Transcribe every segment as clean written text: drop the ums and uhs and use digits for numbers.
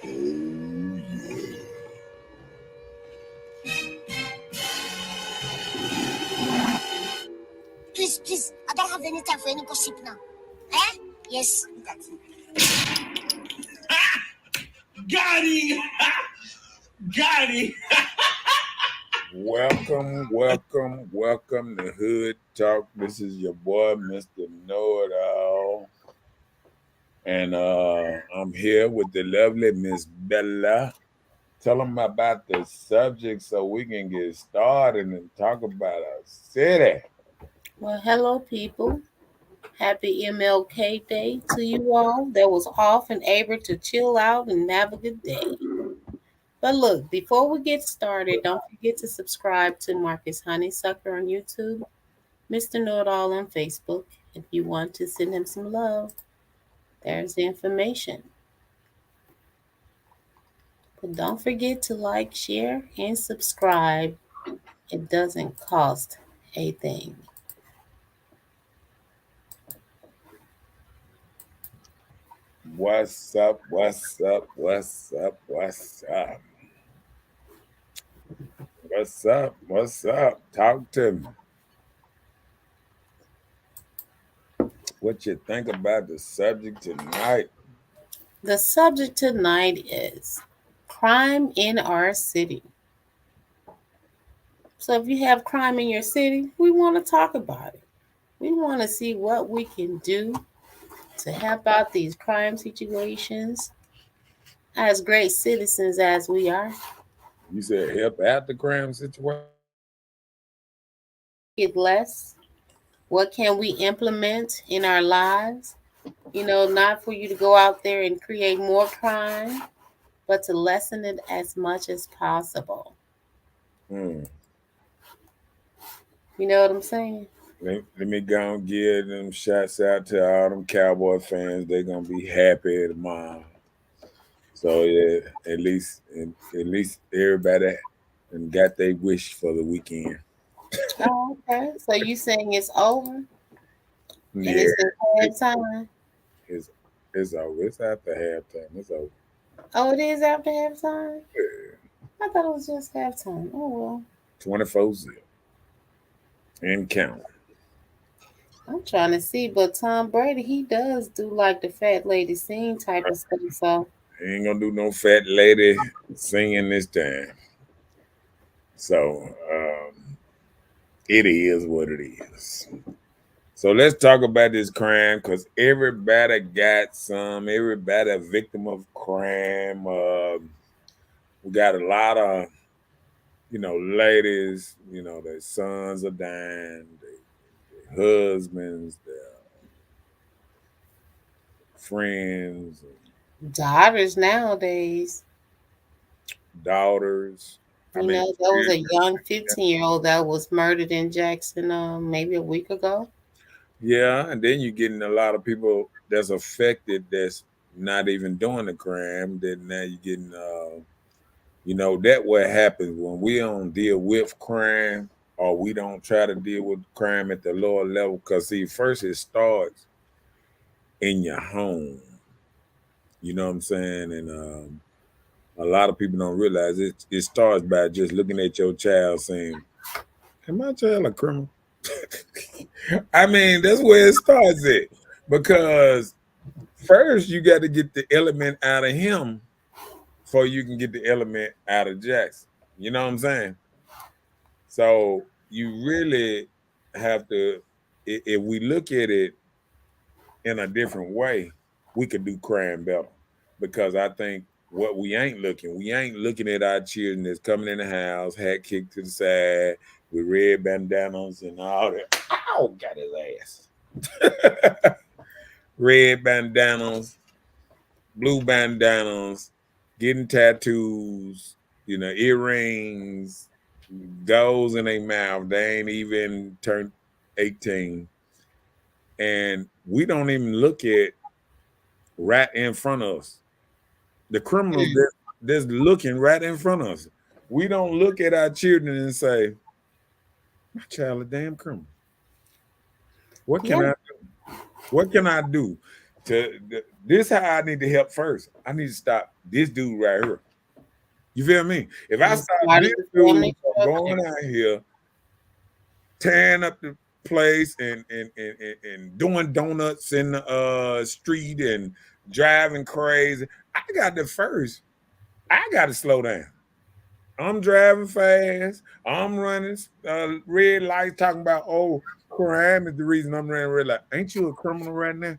Oh, yeah. Please, I don't have any time for any gossip now. Eh? Yes. Got him! Got him! Welcome to Hood Talk. This is your boy, Mr. Know It All. And I'm here with the lovely Miss Bella. Tell them about the subject so we can get started and talk about our city. Well, hello, people. Happy MLK Day to you all that was off and able to chill out and have a good day. But look, before we get started, don't forget to subscribe to Marcus Honeysucker on YouTube, Mr. Know It All on Facebook. If you want to send him some love, there's the information. But don't forget to like, share, and subscribe. It doesn't cost a thing. What's up? What's up? What's up? What's up? What's up? What's up? Talk to me. What you think about the subject tonight? The subject tonight is crime in our city. So if you have crime in your city, we want to talk about it. We want to see what we can do to help out these crime situations as great citizens as we are. You said help out the crime situation? Get less. What can we implement in our lives? Not for you to go out there and create more crime, but to lessen it as much as possible. Hmm. You know what I'm saying? Let me go and give them shots out to all them Cowboy fans. They're gonna be happy tomorrow. So yeah, at least everybody and got their wish for the weekend. Oh, okay. So you saying it's over and Yeah, it's in it, halftime? it's it's over. It's after halftime. It's over. Oh, it is after halftime? Yeah. I thought it was just halftime. Oh, well. 24-0 and count. I'm trying to see, but Tom Brady, he does do like the fat lady sing type of stuff. So, Ain't gonna do no fat lady singing this time. So it is what it is. So let's talk about this crime because everybody got some. Everybody a victim of crime. We got a lot of ladies. Their sons are dying, their husbands, their friends, daughters nowadays, daughters. I mean, there was a young 15-year-old that was murdered in Jackson maybe a week ago. yeah, and then you're getting a lot of people that's affected that's not even doing the crime. Then now you're getting that what happens when we don't deal with crime or we don't try to deal with crime at the lower level. Because see, first it starts in your home. You know what I'm saying? And a lot of people don't realize it starts by just looking at your child saying, "Am my child a criminal?" I mean, that's where it starts at. Because first you got to get the element out of him before you can get the element out of Jackson. You know what I'm saying? So you really have to, if we look at it in a different way, we could do crime better. Because I think what we ain't looking at our children that's coming in the house, hat kicked to the side, with red bandanas and all that. Ow, got his ass. Red bandanas, blue bandanas, getting tattoos, earrings, goes in their mouth. They ain't even turned 18. And we don't even look at right in front of us. The criminals that's looking right in front of us. We don't look at our children and say, my child a damn criminal. What can Yeah. I do? What can I do? To this how I need to help first. I need to stop this dude right here. You feel me? If I It's stop part of this the dude family from structure. going out here, tearing up the place and doing donuts in the street and driving crazy, I got to first. I got to slow down. I'm driving fast. I'm running red lights, talking about, oh, crime is the reason I'm running red light. Ain't you a criminal right now?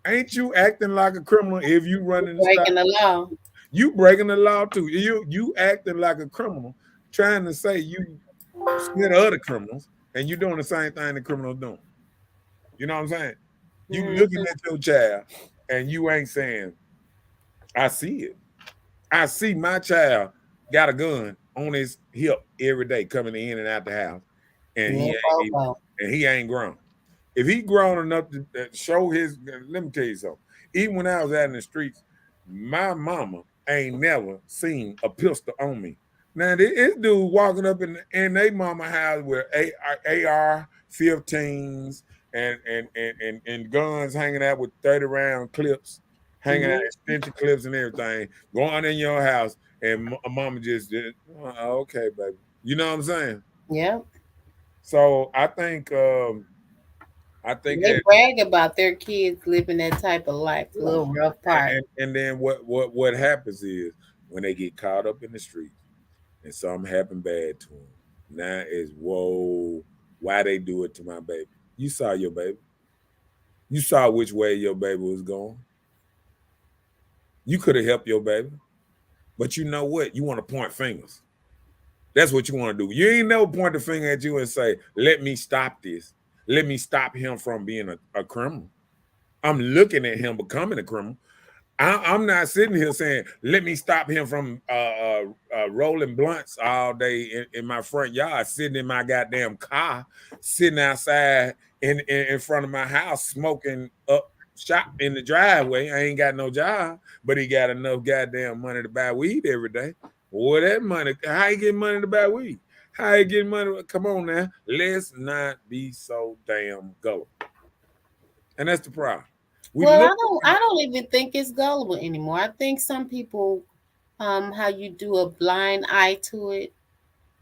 Ain't you acting like a criminal if you running the stop? Breaking the law. You breaking the law too. You acting like a criminal, trying to say you scared of other criminals, and you doing the same thing the criminals doing. You know what I'm saying? You looking Mhm. at your child, and you ain't saying, I see it. I see my child got a gun on his hip every day coming in and out the house, and Yeah, he ain't grown. If he grown enough to show his, let me tell you something. Even when I was out in the streets, my mama ain't never seen a pistol on me. Now this dude walking up in their mama house with AR-15s and guns hanging out with 30 round clips, hanging out extension clips and everything, going in your house, and mama just did, okay, baby. You know what I'm saying? yeah. So I think They that, brag about their kids living that type of life. A little rough part. and then what happens is when they get caught up in the streets and something happen bad to them, now is whoa, why they do it to my baby? You saw your baby. You saw which way your baby was going. You could have helped your baby, but you know what? You want to point fingers. That's what you want to do. You ain't never point the finger at you and say, "Let me stop this. Let me stop him from being a criminal." I'm looking at him becoming a criminal. I'm not sitting here saying, let me stop him from rolling blunts all day in my front yard, sitting in my goddamn car, sitting outside in front of my house, smoking up shop in the driveway. I ain't got no job, but he got enough goddamn money to buy weed every day. Well, that money, how you get money to buy weed? How you get money? Come on now. Let's not be so damn gullible. And that's the problem. We Well, look I don't even think it's gullible anymore. I think some people, how you do a blind eye to it,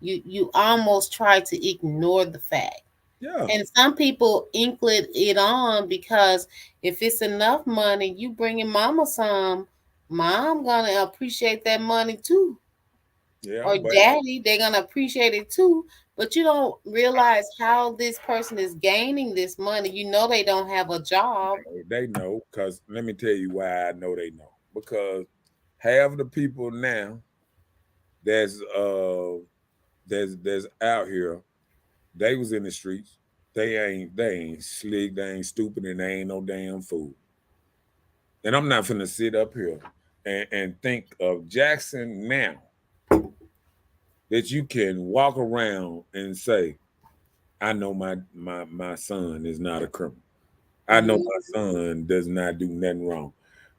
you almost try to ignore the fact. yeah. And some people inklet it on because if it's enough money, you bringing mama some, mom gonna appreciate that money too. Yeah, Or but daddy, they're gonna appreciate it too. But you don't realize how this person is gaining this money. You know they don't have a job. they know, because let me tell you why I know they know. Because half the people now that's out here, they was in the streets. They ain't slick, they ain't stupid, and they ain't no damn fool. And I'm not finna sit up here and think of Jackson now that you can walk around and say, I know my son is not a criminal. I know Mhm. my son does not do nothing wrong.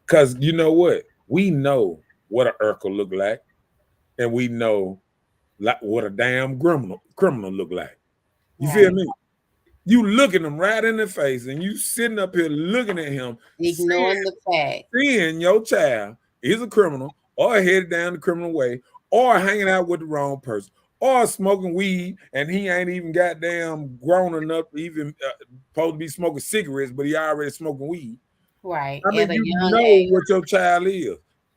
Cause you know what? We know what a Urkel look like, and we know like what a damn criminal look like. You feel Right. me? You looking him right in the face, and you sitting up here looking at him, Ignoring the fact. seeing your child is a criminal, or headed down the criminal way, or hanging out with the wrong person, or smoking weed, and he ain't even goddamn grown enough to even supposed to be smoking cigarettes, but he already smoking weed. Right. I mean, At a you young know age. what your child is.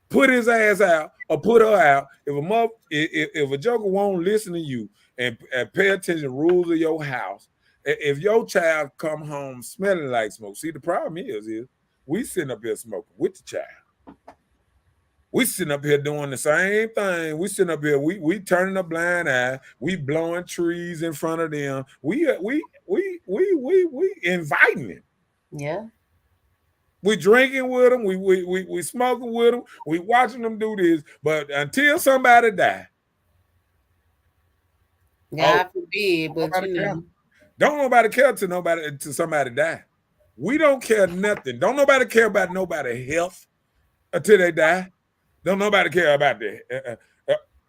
Put his ass out or put her out. If a joker won't listen to you and pay attention to the rules of your house, if your child come home smelling like smoke, see the problem is we sitting up here smoking with the child. We sitting up here doing the same thing. We sitting up here, we turning a blind eye. We blowing trees in front of them. We inviting it. Yeah. We drinking with them. We smoking with them. We watching them do this. But until somebody die, oh, God forbid, but nobody you care. know. Don't nobody care till somebody die. We don't care nothing. Don't nobody care about nobody health until they die. Don't nobody care about that.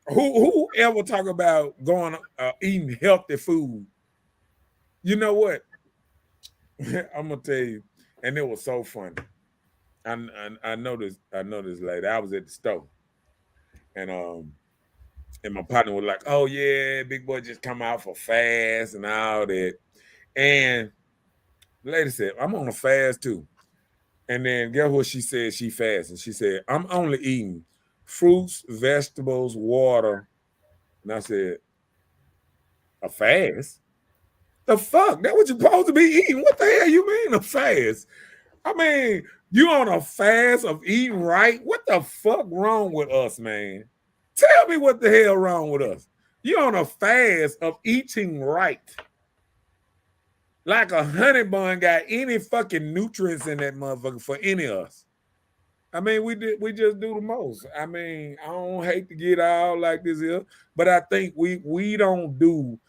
Who ever talk about going eating healthy food? You know what? I'm gonna tell you, and it was so funny. I know this. I know this lady. I was at the store, and and my partner was like, "Oh yeah, big boy just come out for fast and all that." And the lady said, "I'm on a fast too." And then guess what she said? She fasted. She said, "I'm only eating fruits, vegetables, water." And I said, "A fast? The fuck? That what you supposed to be eating? What the hell you mean a fast? I mean, you on a fast of eating right? What the fuck wrong with us, man? Tell me what the hell wrong with us. You on a fast of eating right. Like a honey bun got any fucking nutrients in that motherfucker for any of us. I mean, we just do the most. I mean, I don't hate to get all like this here, but I think we don't do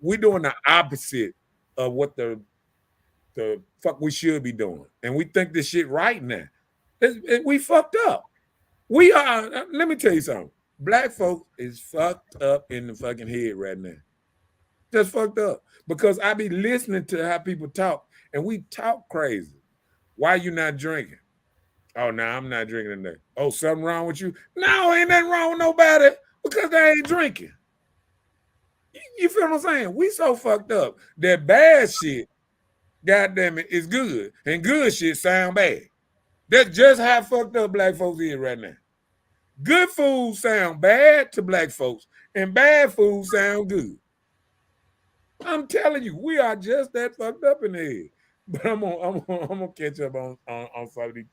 we doing the opposite of what the fuck we should be doing. And we think this shit right now. We fucked up. We are, let me tell you something. Black folks is fucked up in the fucking head right now. Just fucked up. Because I be listening to how people talk, and we talk crazy. Why you not drinking? Oh, no, I'm not drinking today. Oh, something wrong with you? No, ain't nothing wrong with nobody because they ain't drinking. You feel what I'm saying? We so fucked up that bad shit, goddamn it, is good. And good shit sound bad. That's just how fucked up black folks is right now. Good food sound bad to black folks, and bad food sound good. I'm telling you, we are just that fucked up in the head. But I'm gonna catch up on some of these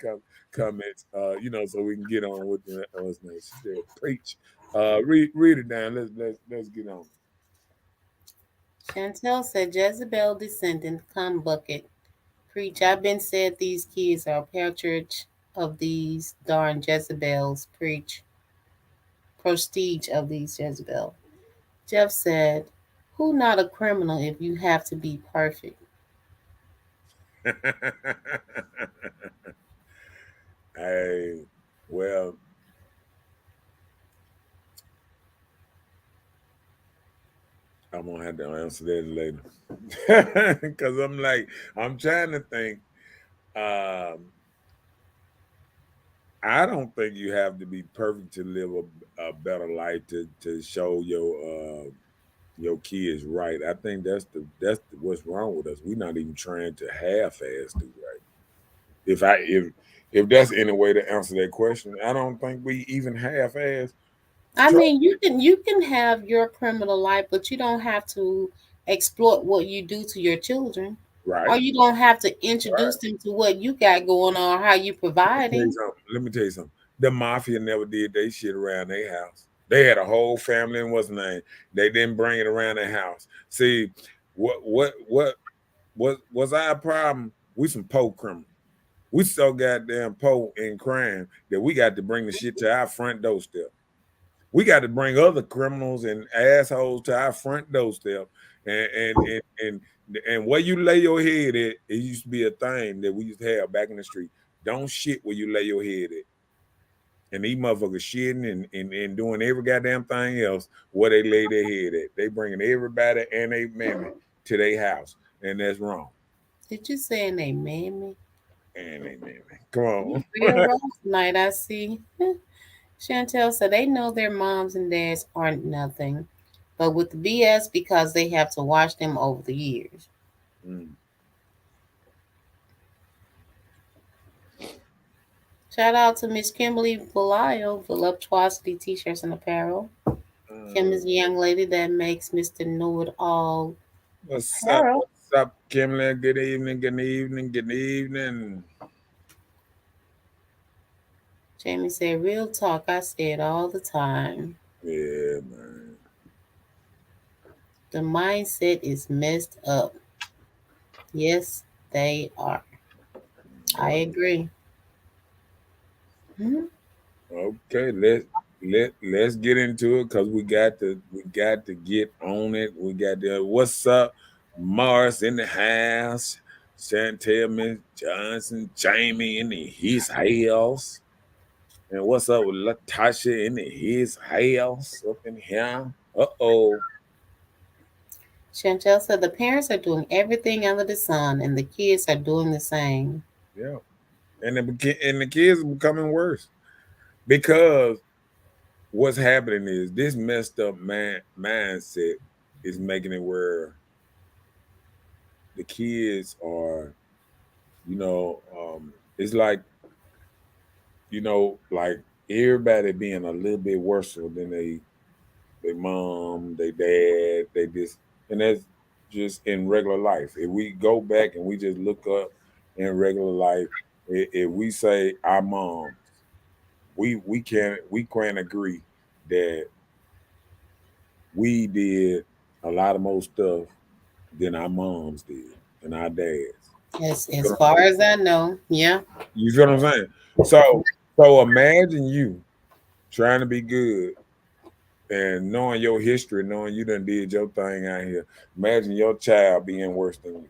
comments, so we can get on with the what's next. Preach. Read it down. Let's get on. Chantel said, Jezebel descendant, come bucket. Preach, I've been said these kids are a portrait of these darn Jezebels. Preach, prestige of these Jezebel. Jeff said, who not a criminal if you have to be perfect? Hey, well, I'm gonna have to answer that later. Because I'm trying to think. I don't think you have to be perfect to live a better life to show your kids right. I think what's wrong with us. We're not even trying to half-ass do right. If that's any way to answer that question, I don't think we even half-ass I try. mean, you can have your criminal life, but you don't have to exploit what you do to your children, or Right. you don't have to Right. introduce them to what you got going on, how you providing. Let me tell you something. The mafia never did they shit around their house. They had a whole family and what's the name. They didn't bring it around their house. See, what was our problem? We some poor criminals. We so goddamn poor in crime that we got to bring the shit to our front doorstep. We got to bring other criminals and assholes to our front doorstep. And where you lay your head at, it used to be a thing that we used to have back in the street. Don't shit where you lay your head at. And these motherfuckers shitting and doing every goddamn thing else where they lay their head at. They bringing everybody and they mammy to their house. And that's wrong. Did you say they mammy? And they mammy. Come You on. real rough tonight, I see. Chantel said they know their moms and dads aren't nothing, but with the BS because they have to watch them over the years. Mm. Shout out to Miss Kimberly Belisle, Voluptuosity T-shirts and apparel. Kim is a young lady that makes Mr. Know-It-All What's up? apparel. What's up, Kimberly? Good evening. Good evening. Good evening. Jamie said, real talk, I say it all the time. Yeah, man. The mindset is messed up. Yes, they are. I agree. Mhm. Okay, let's get into it because we got to get on it. We got to what's up, Mars in the house, Chantel Miss Johnson, Jamie in his house, and what's up with Latasha in his house up in here. Uh-oh. Chantel said the parents are doing everything under the sun and the kids are doing the same. Yeah. and the kids are becoming worse because what's happening is this messed up mindset is making it where the kids are, it's like, like everybody being a little bit worse than they mom, they dad, they this, and that's just in regular life. If we go back and we just look up in regular life, if we say our moms, we can't agree that we did a lot of more stuff than our moms did and our dads. As far as I know, yeah. You feel what I'm saying? So imagine you trying to be good and knowing your history, knowing you done did your thing out here. Imagine your child being worse than you.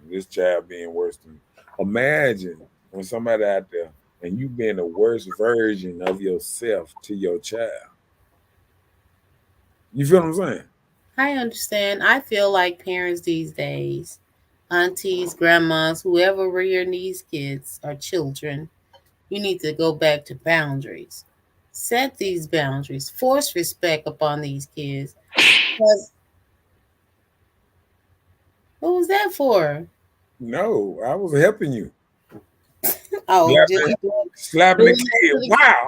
This child being worse than you. Imagine when somebody out there and you being the worst version of yourself to your child. You feel what I'm saying? I understand. I feel like parents these days, aunties, grandmas, whoever rearing these kids or children, you need to go back to boundaries. Set these boundaries. Force respect upon these kids. Because what was that for? No, I was helping you. Oh, just Slapping, slapping the doing that kid. to the. Wow.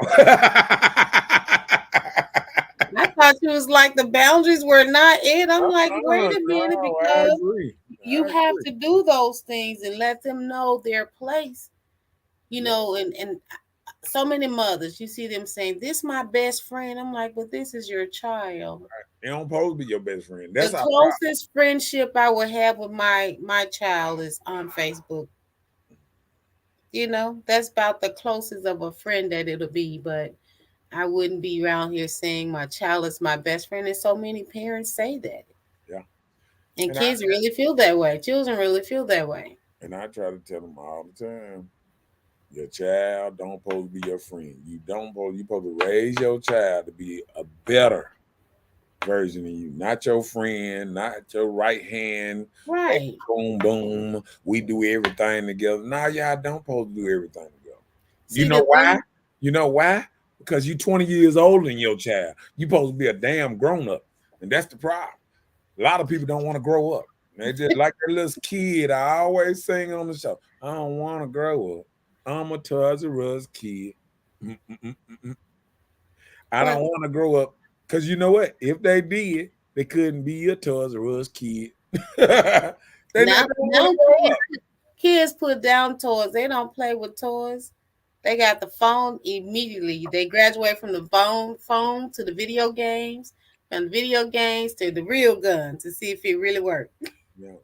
I thought you was like the boundaries were not it. I'm like, wait a minute, No, I because agree. you I have agree. to do those things and let them know their place. Yeah. And so many mothers, you see them saying, "This my best friend." I'm like, but this is your child. It don't supposed to be your best friend. That's The our problem. closest friendship I would have with my child is on Facebook. That's about the closest of a friend that it'll be. But I wouldn't be around here saying my child is my best friend. And so many parents say that. Yeah. And And I kids really feel that way. Children really feel that way. and I try to tell them all the time, your child don't supposed to be your friend. You supposed to raise your child to be a better version of you, not your friend, not your right hand. Hey, Right. boom, boom. We do everything together. Nah, y'all don't supposed to do everything together. You See, know the why? thing, You know why? Because you 20 years older than your child. You supposed to be a damn grown up, and that's the problem. A lot of people don't want to grow up. They just like that little kid I always sing on the show. I don't want to grow up. I'm a Toys R Us kid. Mm, mm, mm, mm, mm. I but don't want to grow up because you know what? If they did, they couldn't be a Toys R Us kid. They now, don't want now to grow up. kids put down toys. They don't play with toys. They got the phone immediately. They graduate from the phone to the video games, from video games to the real gun to see if it really works. You know,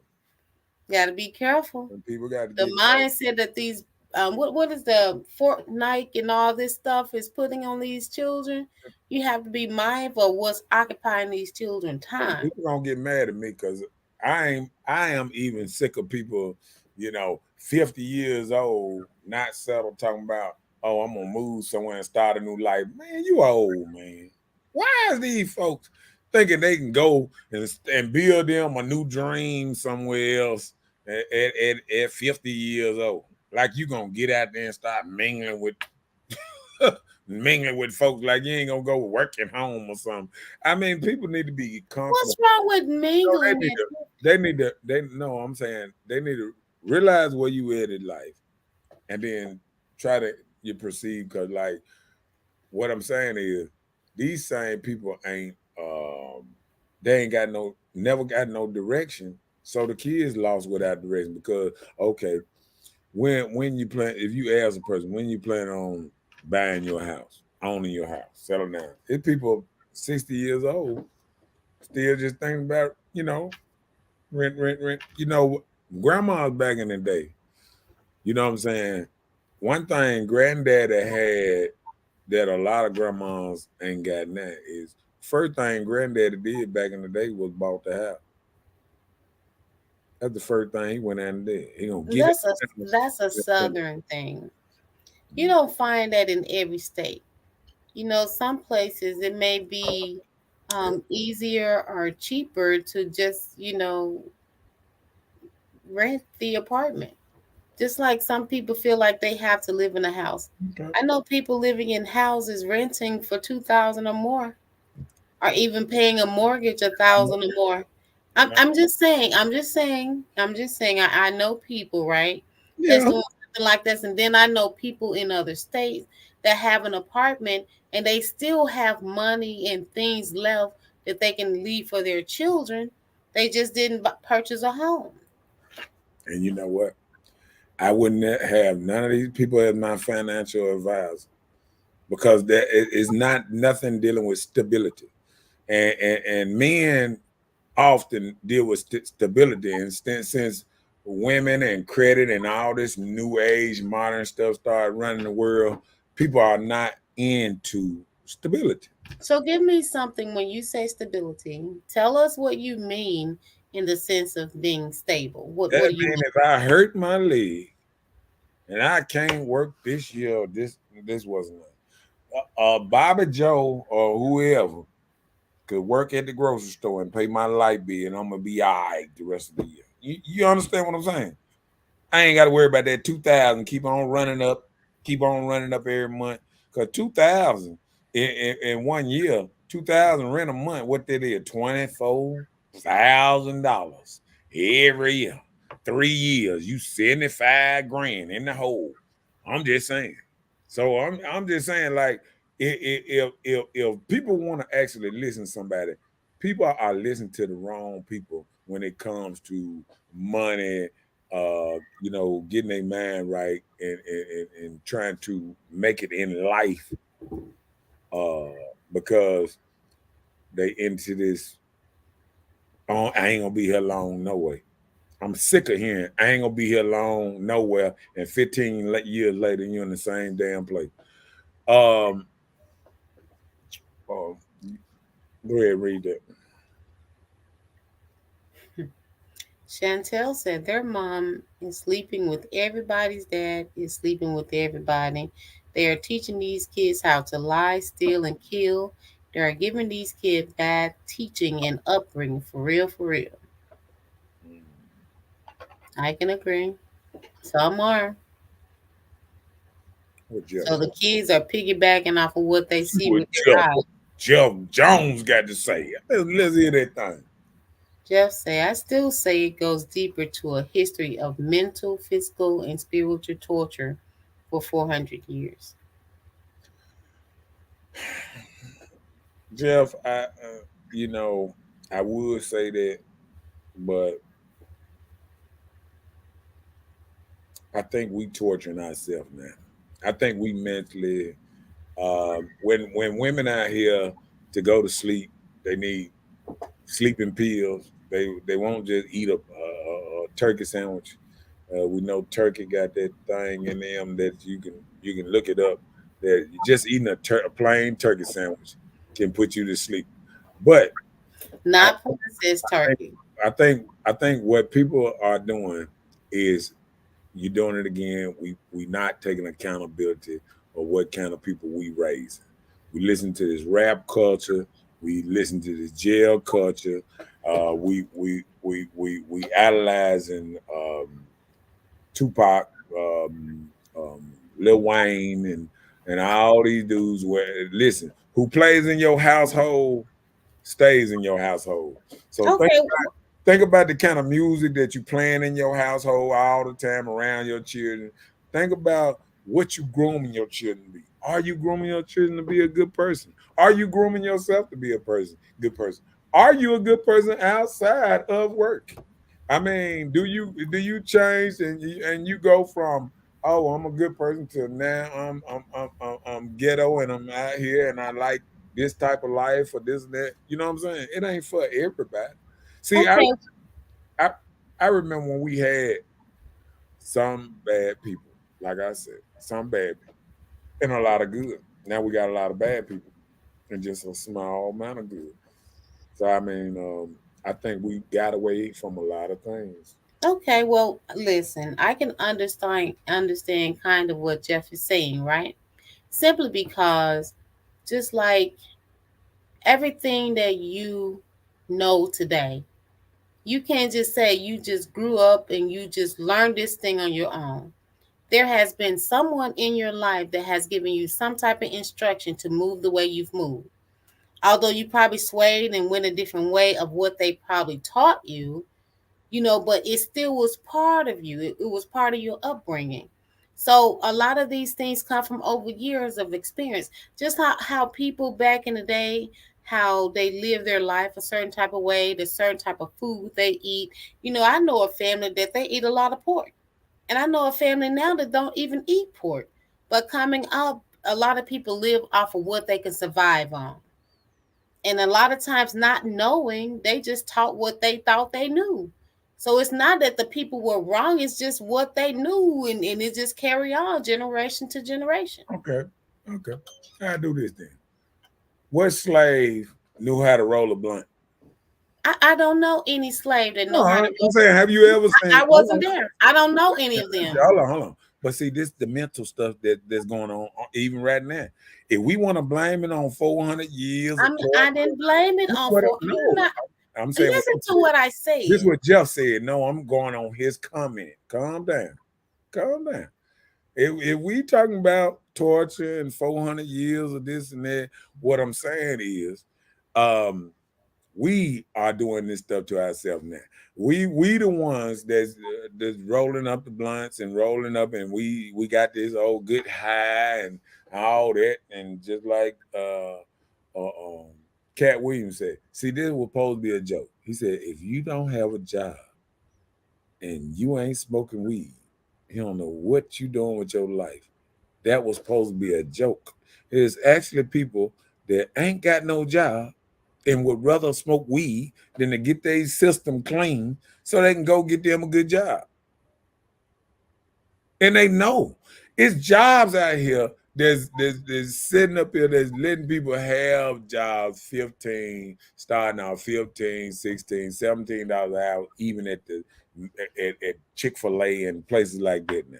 Got to be careful. and people got to The get careful. mindset that these what is the Fortnite and all this stuff is putting on these children. You have to be mindful of what's occupying these children And time. people gonna get mad at me because I am even sick of people, 50 years old, not settled, talking about, oh, I'm gonna move somewhere and start a new life. Man, you old, man. Why is these folks thinking they can go and build them a new dream somewhere else at 50 years old? Like you gonna get out there and start mingling with folks like you ain't gonna go working home or something. I mean, people need to be What's comfortable. wrong with No, mingling? they no, I'm saying they need to realize where you at in life and then try to you perceive because like what I'm saying is these same people ain't they ain't got no never got no direction. So the kids lost without direction because okay, when you plan if you ask a person when you plan on buying your house, owning your house, settle down. If people 60 years old still just thinking about, rent, rent, rent. Grandma's back in the day, you know what I'm saying? One thing granddaddy had that a lot of grandmas ain't got now is first thing granddaddy did back in the day was bought the house. That's the first thing he went out and did. He gonna get That's a that's a it. southern thing. You don't find that in every state. Some places it may be easier or cheaper to just rent the apartment. Just like some people feel like they have to live in a house. Okay. I know people living in houses renting for 2,000 or more, or even paying a mortgage 1,000 or more. I'm just saying, I'm just saying, I know people, right, that's Yeah. doing something like this. And then I know people in other states that have an apartment and they still have money and things left that they can leave for their children. They just didn't purchase a home. And you know what? I wouldn't have none of these people as my financial advisor because that is not nothing dealing with stability. And men often deal with stability, and since women and credit and all this new age modern stuff started running the world, people are not into stability. So give me something when you say stability. Tell us what you mean in the sense of being stable. What That do you means mean? if I hurt my leg and I can't work this year, this wasn't Bobby Joe or whoever could work at the grocery store and pay my light bill, and I'm gonna be all right the rest of the year. You understand what I'm saying? I ain't got to worry about that 2,000. Keep on running up every month. Cause 2,000 in 1 year, 2,000 rent a month. What that is? $24,000 every year. 3 years, you 75 grand in the hole. I'm just saying. So I'm just saying, like, if people want to actually listen to somebody, people are listening to the wrong people when it comes to money, getting their mind right and trying to make it in life, because they into this. Oh, I ain't gonna be here long, no way. I'm sick of hearing I ain't gonna be here long nowhere, and 15 years later you're in the same damn place. Um, uh, Go ahead and read that. Chantel said their mom is sleeping with everybody's dad, is sleeping with everybody. They are teaching these kids how to lie, steal, and kill. They are giving these kids bad teaching and upbringing for real, for real. I can agree. Some are. What Jeff? So the kids are piggybacking off of what they see What with their eyes. Jeff Jones got to say? Let's hear that thing. Jeff say, I still say it goes deeper to a history of mental, physical, and spiritual torture for 400 years. Jeff, you know, I would say that, but I think we torturing ourselves now. I think we mentally, when women out here to go to sleep, they need sleeping pills. They won't just eat a turkey sandwich. We know turkey got that thing in them that you can look it up. That just eating a plain turkey sandwich can put you to sleep. But I, Not processed I think turkey. I think what people are doing is you doing it again. We not taking accountability of what kind of people we raise. We listen to this rap culture. We listen to this jail culture. We idolizing Tupac, Lil Wayne, and all these dudes. Where listen, who plays in your household stays in your household. So Okay, think about the kind of music that you playing in your household all the time around your children. Think about what you grooming your children to be. Are you grooming your children to be a good person? Are you grooming yourself to be a good person? Are you a good person outside of work? I mean, do you change and you go from, oh, I'm a good person to now I'm ghetto and I'm out here and I like this type of life or this and that. You know what I'm saying? It ain't for everybody. See, I okay, I I remember when we had some bad people, like I said, some bad people, and a lot of good. Now we got a lot of bad people and just a small amount of good. So I mean, I think we got away from a lot of things. okay. Well, listen, I can understand kind of what Jeff is saying, right? Simply because just like everything that you know today, You can't just say you just grew up and you just learned this thing on your own. There has been someone in your life that has given you some type of instruction to move the way you've moved. Although you probably swayed and went a different way of what they probably taught you, but it still was part of you. It was part of your upbringing. So a lot of these things come from over years of experience. Just how people back in the day, how they live their life a certain type of way, the certain type of food they eat. I know a family that they eat a lot of pork. And I know a family now that don't even eat pork. But coming up, a lot of people live off of what they can survive on. And a lot of times, not knowing, they just taught what they thought they knew. So it's not that the people were wrong, it's just what they knew. And it just carry on generation to generation. Okay. I do this then. What slave knew how to roll a blunt? I don't know any slave that No, know how to I'm saying, have you ever seen? I wasn't there. I don't know any of them. Hold on. But see, this the mental stuff that's going on even right now. If we want to blame it on 400 years, I didn't blame it on I'm saying, listen to what I said. This is what Jeff said. No, I'm going on his comment. Calm down. If we talking about torture and 400 years of this and that, what I'm saying is, we are doing this stuff to ourselves now. We the ones that's rolling up the blunts and rolling up, and we got this old good high and all that, and just like Cat Williams said, see, this was supposed to be a joke. He said, if you don't have a job and you ain't smoking weed, you don't know what you doing with your life. That was supposed to be a joke. It's actually people that ain't got no job and would rather smoke weed than to get their system clean so they can go get them a good job. And they know it's jobs out here there's sitting up here that's letting people have jobs 15, starting out 15, 16, $17 an hour, even at Chick-fil-A and places like that now.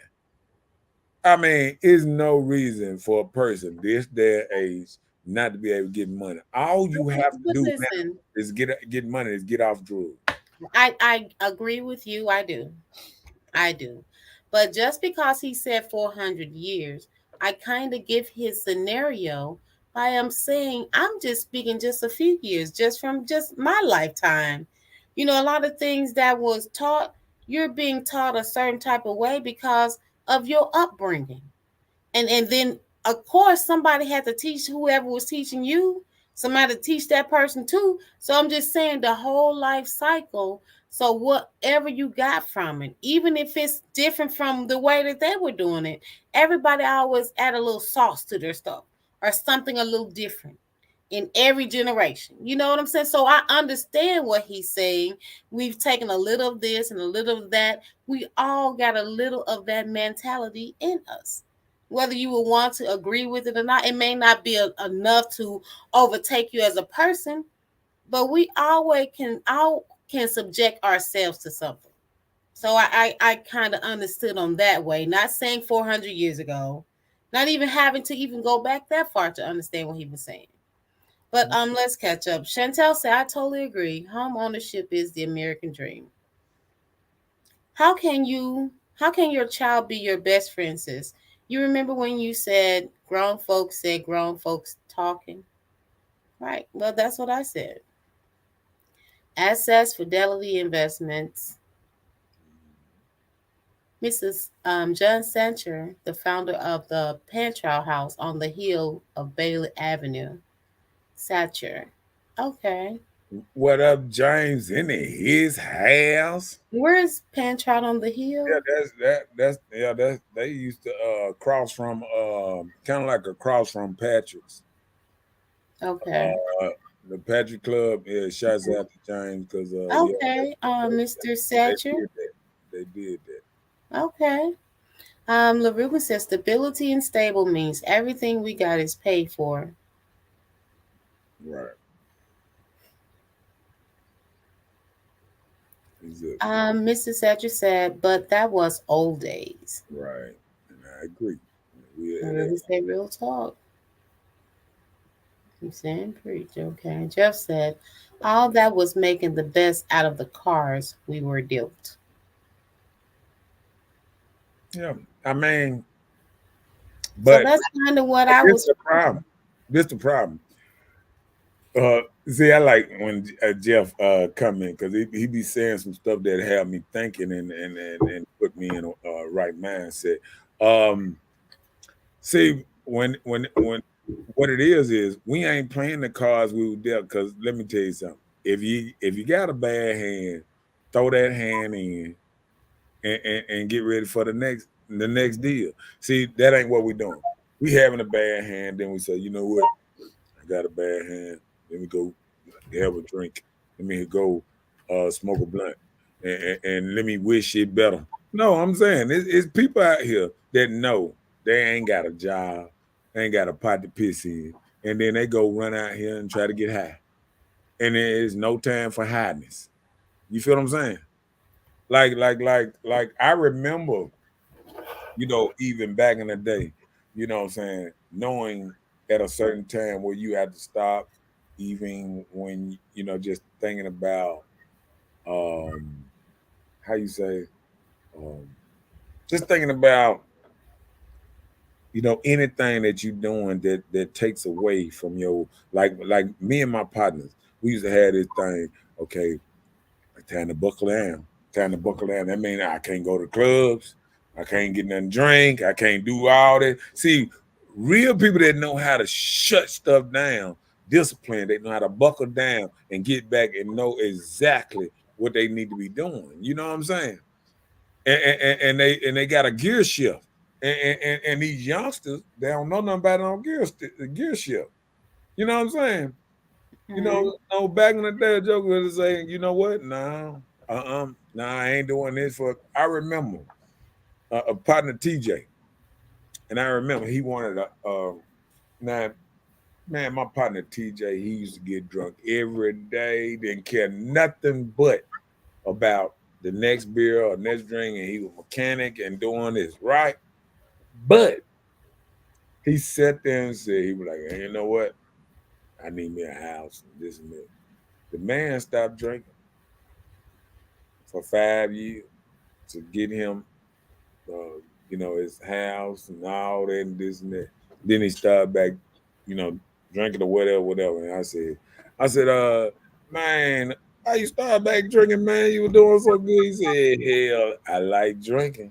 I mean, it's no reason for a person this day age not to be able to get money. All you have to do now is get money, is get off drugs. I agree with you. I do. But just because he said 400 years, I kind of give his scenario by saying I'm just speaking just a few years, just from just my lifetime. A lot of things that was taught, you're being taught a certain type of way because of your upbringing. And then, of course, somebody had to teach whoever was teaching you, somebody to teach that person too. So I'm just saying the whole life cycle. So whatever you got from it, even if it's different from the way that they were doing it, everybody always add a little sauce to their stuff or something a little different in every generation. You know what I'm saying? So I understand what he's saying. We've taken a little of this and a little of that. We all got a little of that mentality in us. Whether you will want to agree with it or not, it may not be enough to overtake you as a person, but we always can subject ourselves to something. So I kind of understood on that way. Not saying 400 years ago, not even having to even go back that far to understand what he was saying. But let's catch up. Chantel said, I totally agree. Home ownership is the American dream. How can your child be your best friend, sis? You remember when you said grown folks talking? Right. Well, that's what I said. Assets, Fidelity Investments. Mrs. John Sancher, the founder of the Pantrell House on the hill of Bailey Avenue. Satcher. Okay. What up, James? In his house? Where is Pantrell on the hill? Yeah, they used to cross from kind of like across from Patrick's. Okay. The Patrick Club, yeah, shouts out to James because okay, Mr. Satcher. They did that. Okay. LaRuben says stability and stable means everything we got is paid for. Right. Mr. Satcher said, but that was old days. Right. And I agree. Really say real talk. You saying preach, okay. Jeff said, all that was making the best out of the cars we were dealt. Yeah, I mean, So but that's kind of what but I this was the feeling. problem. This the problem. See, I like when Jeff come in because he be saying some stuff that have me thinking and put me in a right mindset. Um, See, when what it is we ain't playing the cards we were dealt. Because let me tell you something. If you got a bad hand, throw that hand in and get ready for the next deal. See, that ain't what we doing. We having a bad hand, then we say, you know what? I got a bad hand. Let me go have a drink. Let me go smoke a blunt, and let me wish it better. No, I'm saying it's people out here that know they ain't got a job, they ain't got a pot to piss in, and then they go run out here and try to get high, and there is no time for highness. You feel what I'm saying? Like I remember, even back in the day, what I'm saying, knowing at a certain time where you had to stop, even when just thinking about um how you say um just thinking about anything that you're doing that takes away from your like me and my partners, we used to have this thing. Okay, time to buckle down. Time to buckle down. That means I can't go to clubs. I can't get nothing to drink. I can't do all that. See, real people that know how to shut stuff down, discipline, they know how to buckle down and get back and know exactly what they need to be doing. You know what I'm saying? And they got a gear shift. And these youngsters, they don't know nothing about it on gear shift. You know what I'm saying? Mhm. No, back in the day, a joke was saying, you know what? No, nah, I ain't doing this for. I remember a partner, TJ, and I remember he wanted now, man, my partner, TJ, he used to get drunk every day, didn't care nothing but about the next beer or next drink, and he was mechanic and doing this, right? But he sat there and said, he was like, hey, you know what? I need me a house and this and that. The man stopped drinking for 5 years to get him, his house and all that and this and that. Then he started back, you know, drinking or whatever, whatever. And I said, man, how you start back drinking, man? You were doing so good. He said, hell, I like drinking,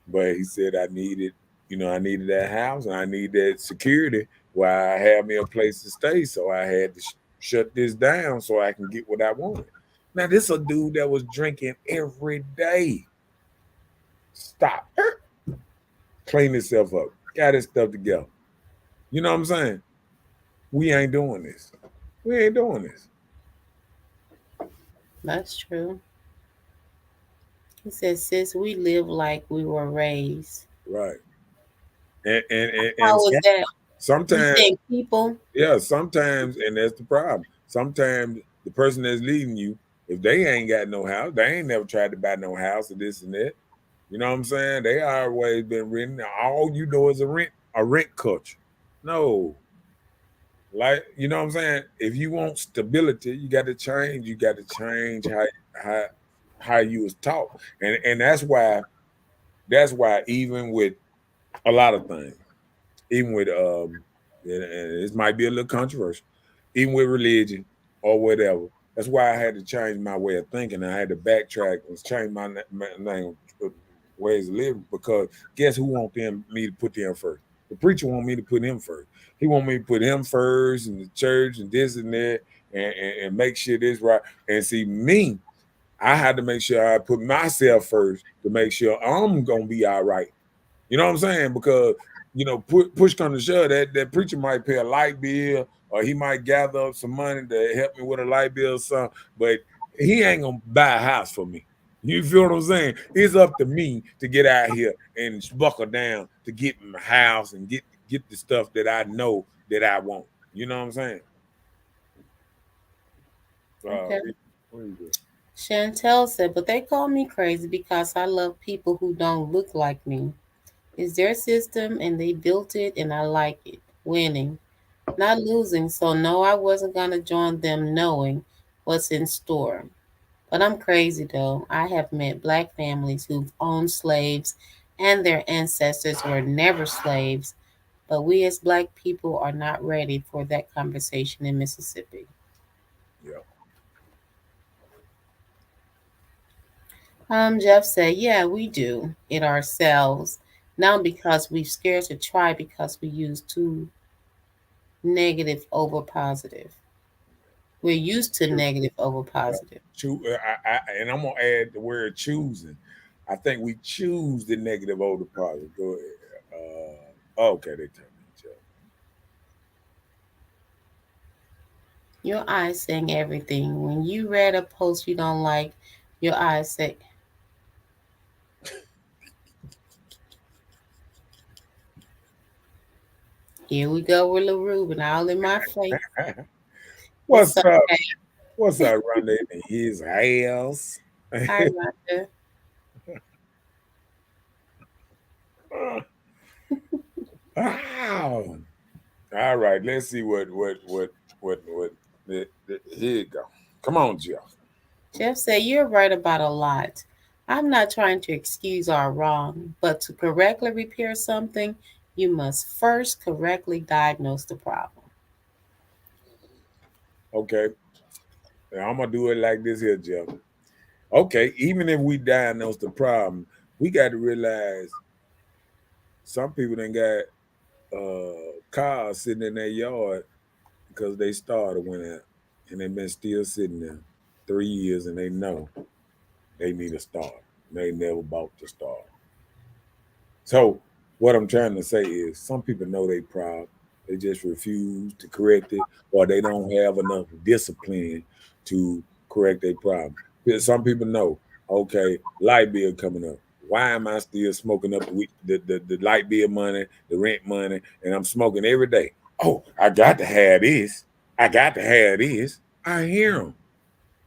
but he said I needed that house and I need that security where I have me a place to stay. So I had to shut this down so I can get what I wanted. Now this a dude that was drinking every day. Stop. Clean himself up. Got his stuff together. You know what I'm saying? We ain't doing this. We ain't doing this. That's true. He said, sis, we live like we were raised. Right. And How was that? You sometimes, think people? yeah, sometimes, and that's the problem. Sometimes the person that's leading you, if they ain't got no house, they ain't never tried to buy no house or this and that. You know what I'm saying? They always been renting. All you know is a rent culture. No, like what I'm saying. If you want stability, you got to change. You got to change how how you was taught, and that's why even with a lot of things, even with and this might be a little controversial, even with religion or whatever. That's why I had to change my way of thinking. I had to backtrack and change my name, ways of living, because guess who me to put them first? The preacher want me to put him first. He want me to put him first in the church and this and that and make sure this right. And see me, I had to make sure I put myself first to make sure I'm gonna be all right. You know what I'm saying? Because push come to shove, that preacher might pay a light bill, or he might gather up some money to help me with a light bill or something, but he ain't gonna buy a house for me. You feel what I'm saying? It's up to me to get out here and buckle down to get my house and get the stuff that I know that I want. You know what I'm saying? Okay. What do you do? Chantel said, but they call me crazy because I love people who don't look like me. It's their system and they built it and I like it. Winning. Not losing. So no, I wasn't gonna join them knowing what's in store. But I'm crazy though. I have met black families who've owned slaves and their ancestors were never slaves, but we as black people are not ready for that conversation in Mississippi. Yeah. Jeff said, yeah, we do it ourselves. Now because we're scared to try because we use too negative over positive. We're used to True. negative over positive. And I'm gonna add the word choosing. I think we choose the negative over the positive. Go ahead. Okay, they turned each other. Your eyes saying everything. When you read a post you don't like, your eyes say, here we go with Lil Ruben all in my face. It's What's up? okay. What's up, Rhonda in his house? Hi, Rhonda. Wow. All right, let's see here you go. Come on, Jeff. Jeff said, you're right about a lot. I'm not trying to excuse our wrong, but to correctly repair something, you must first correctly diagnose the problem. Okay. Now, I'm gonna do it like this here, Jeff. Okay, even if we diagnose the problem, we got to realize some people done got cars sitting in their yard because they started went out and they've been still sitting there 3 years and they know they need a start. They never bought the start. So what I'm trying to say is some people know they problem. They just refuse to correct it or they don't have enough discipline to correct their problem. Some people know, okay, light bill coming up. Why am I still smoking up the light bill money, the rent money, and I'm smoking every day? Oh, I got to have this. I got to have this. I hear them.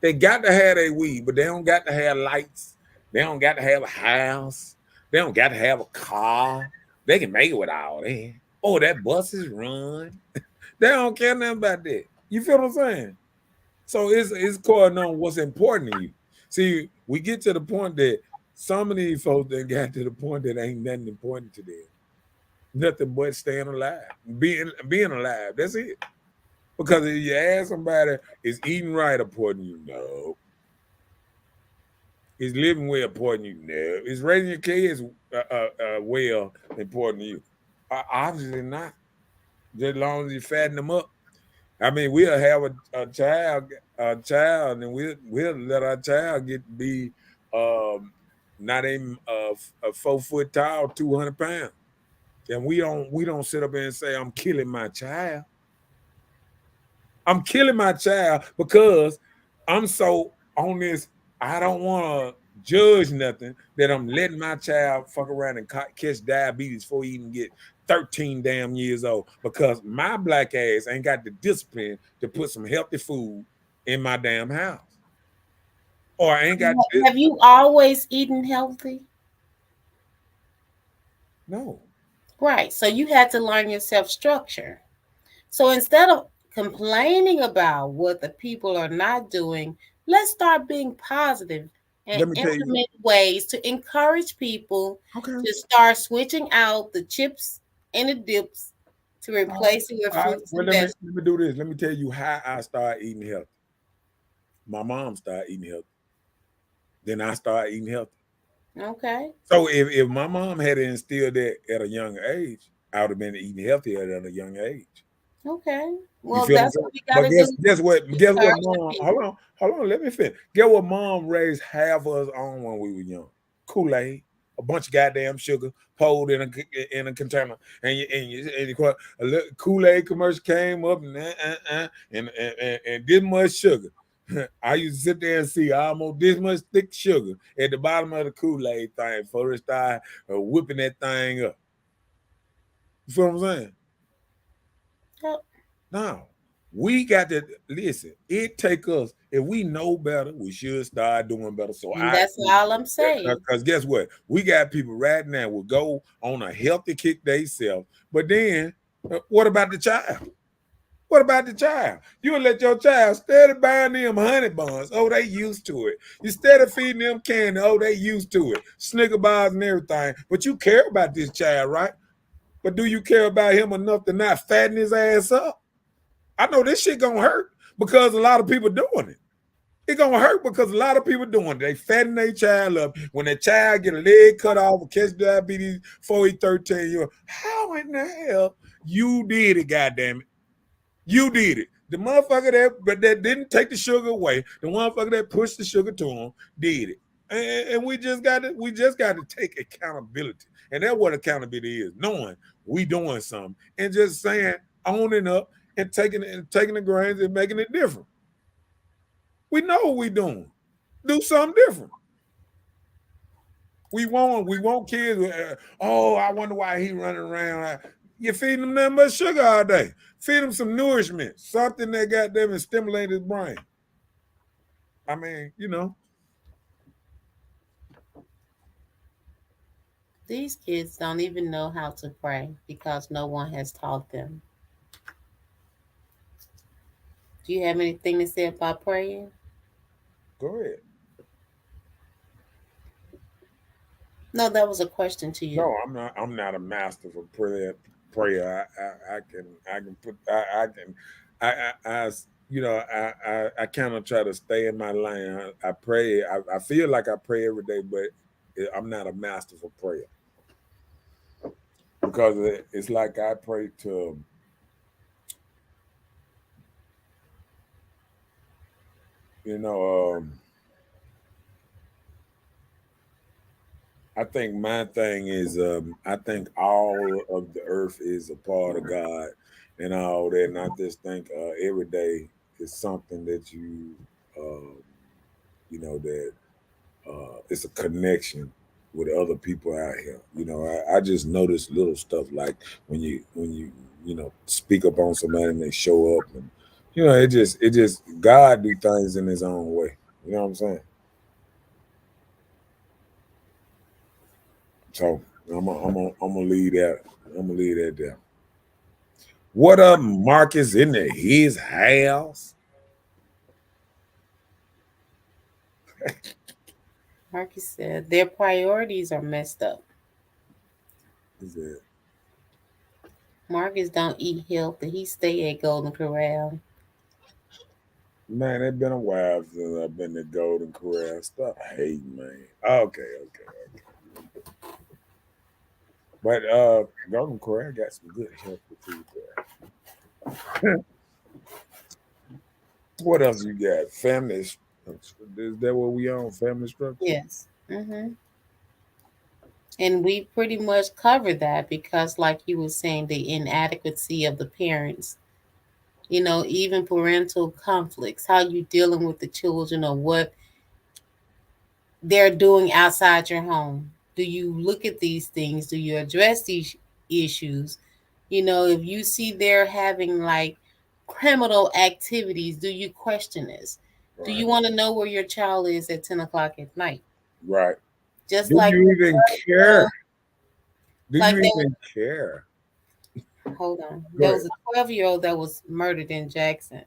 They got to have their weed, but they don't got to have lights. They don't got to have a house. They don't got to have a car. They can make it with all that. Oh, that bus is run. They don't care nothing about that. You feel what I'm saying? So it's according on what's important to you. See, we get to the point that some of these folks that got to the point that ain't nothing important to them. Nothing but staying alive. Being alive. That's it. Because if you ask somebody, is eating right important to you? No. Is living well important to you? No. Is raising your kids well important to you? Obviously not. Just as long as you fatten them up. I mean, we'll have a child, and we'll let our child get to be not even a 4 foot tall, 200 pounds, and we don't sit up there and say I'm killing my child. I'm killing my child because I'm so on this. I don't want to judge nothing that I'm letting my child fuck around and catch diabetes before he even get 13 damn years old because my black ass ain't got the discipline to put some healthy food in my damn house. Or I ain't got Have you always eaten healthy? No. Right. So you had to learn yourself structure. So instead of complaining about what the people are not doing, let's start being positive and Let me tell you. implement ways to encourage people Okay. to start switching out the chips and the dips to replace it with fruits Well, and vegetables. let me do this. Let me tell you how I started eating healthy. My mom started eating healthy. Then I started eating healthy. Okay. So if my mom had instilled that at a young age, I would have been eating healthier at a young age. Okay. You Well, feel what I'm that's saying? what we But got to do. guess what, Encourage the mom? people. Hold on, let me finish. Guess what mom raised half of us on when we were young? Kool-Aid, a bunch of goddamn sugar poured in a container, a little Kool-Aid commercial came up and this much sugar. I used to sit there and see almost this much thick sugar at the bottom of the Kool-Aid thing before it started whipping that thing up. You feel what I'm saying? Yep. Now, we got to listen. It take us, if we know better, we should start doing better. So And that's all I'm saying. because guess what? We got people right now will go on a healthy kick themselves. But then what about the child? What about the child? You will let your child steady buying them honey buns. Oh, they used to it. You steady feeding them candy. Oh, they used to it. Snicker bars and everything. But you care about this child, right? But do you care about him enough to not fatten his ass up? I know this shit gonna hurt because a lot of people doing it. It gonna hurt because a lot of people doing it. They fatten their child up. When their child get a leg cut off or catch diabetes before he 13 years, how in the hell you did it, goddamn it? You did it. The motherfucker that didn't take the sugar away, the motherfucker that pushed the sugar to him, did it. And we just got to take accountability. And that's what accountability is, knowing we doing something and just saying, owning up and taking the grains and making it different. We know what we doing. Do something different. We want kids. Oh, I wonder why he running around. You feeding them nothing but sugar all day. Feed them some nourishment, something that got them and stimulate his brain. I mean, These kids don't even know how to pray because no one has taught them. Do you have anything to say about praying? Go ahead. No, that was a question to you. No, I'm not. I'm not a master for prayer. Prayer. I can put. I can. I I kind of try to stay in my lane. I pray. I feel like I pray every day, but I'm not a master for prayer because it's like I pray to. You know, I think my thing is, I think all of the earth is a part of God and all that. And I just think every day is something that um, that it's a connection with other people out here. I just notice little stuff like when you speak up on somebody and they show up, and it just God do things in His own way. You know what I'm saying? So I'm gonna leave that. I'm gonna leave that there. What up, Marcus in his house? Marcus said their priorities are messed up. Is it? Marcus don't eat healthy. He stay at Golden Corral. Man, it's been a while since I've been to Golden Corral. Stop hating, man. Okay. But Golden Corral got some good healthy food there. What else you got? Family. Is that what we on? Family structure? Yes. And we pretty much covered that because, like you were saying, the inadequacy of the parents, even parental conflicts, how you dealing with the children or what they're doing outside your home. Do you look at these things? Do you address these issues? If you see they're having like criminal activities, do you question this? Do you Right. want to know where your child is at 10 o'clock at night? Right. Just Do like you even care? Do like you there even care? hold on. Go There ahead. was a 12-year-old that was murdered in Jackson.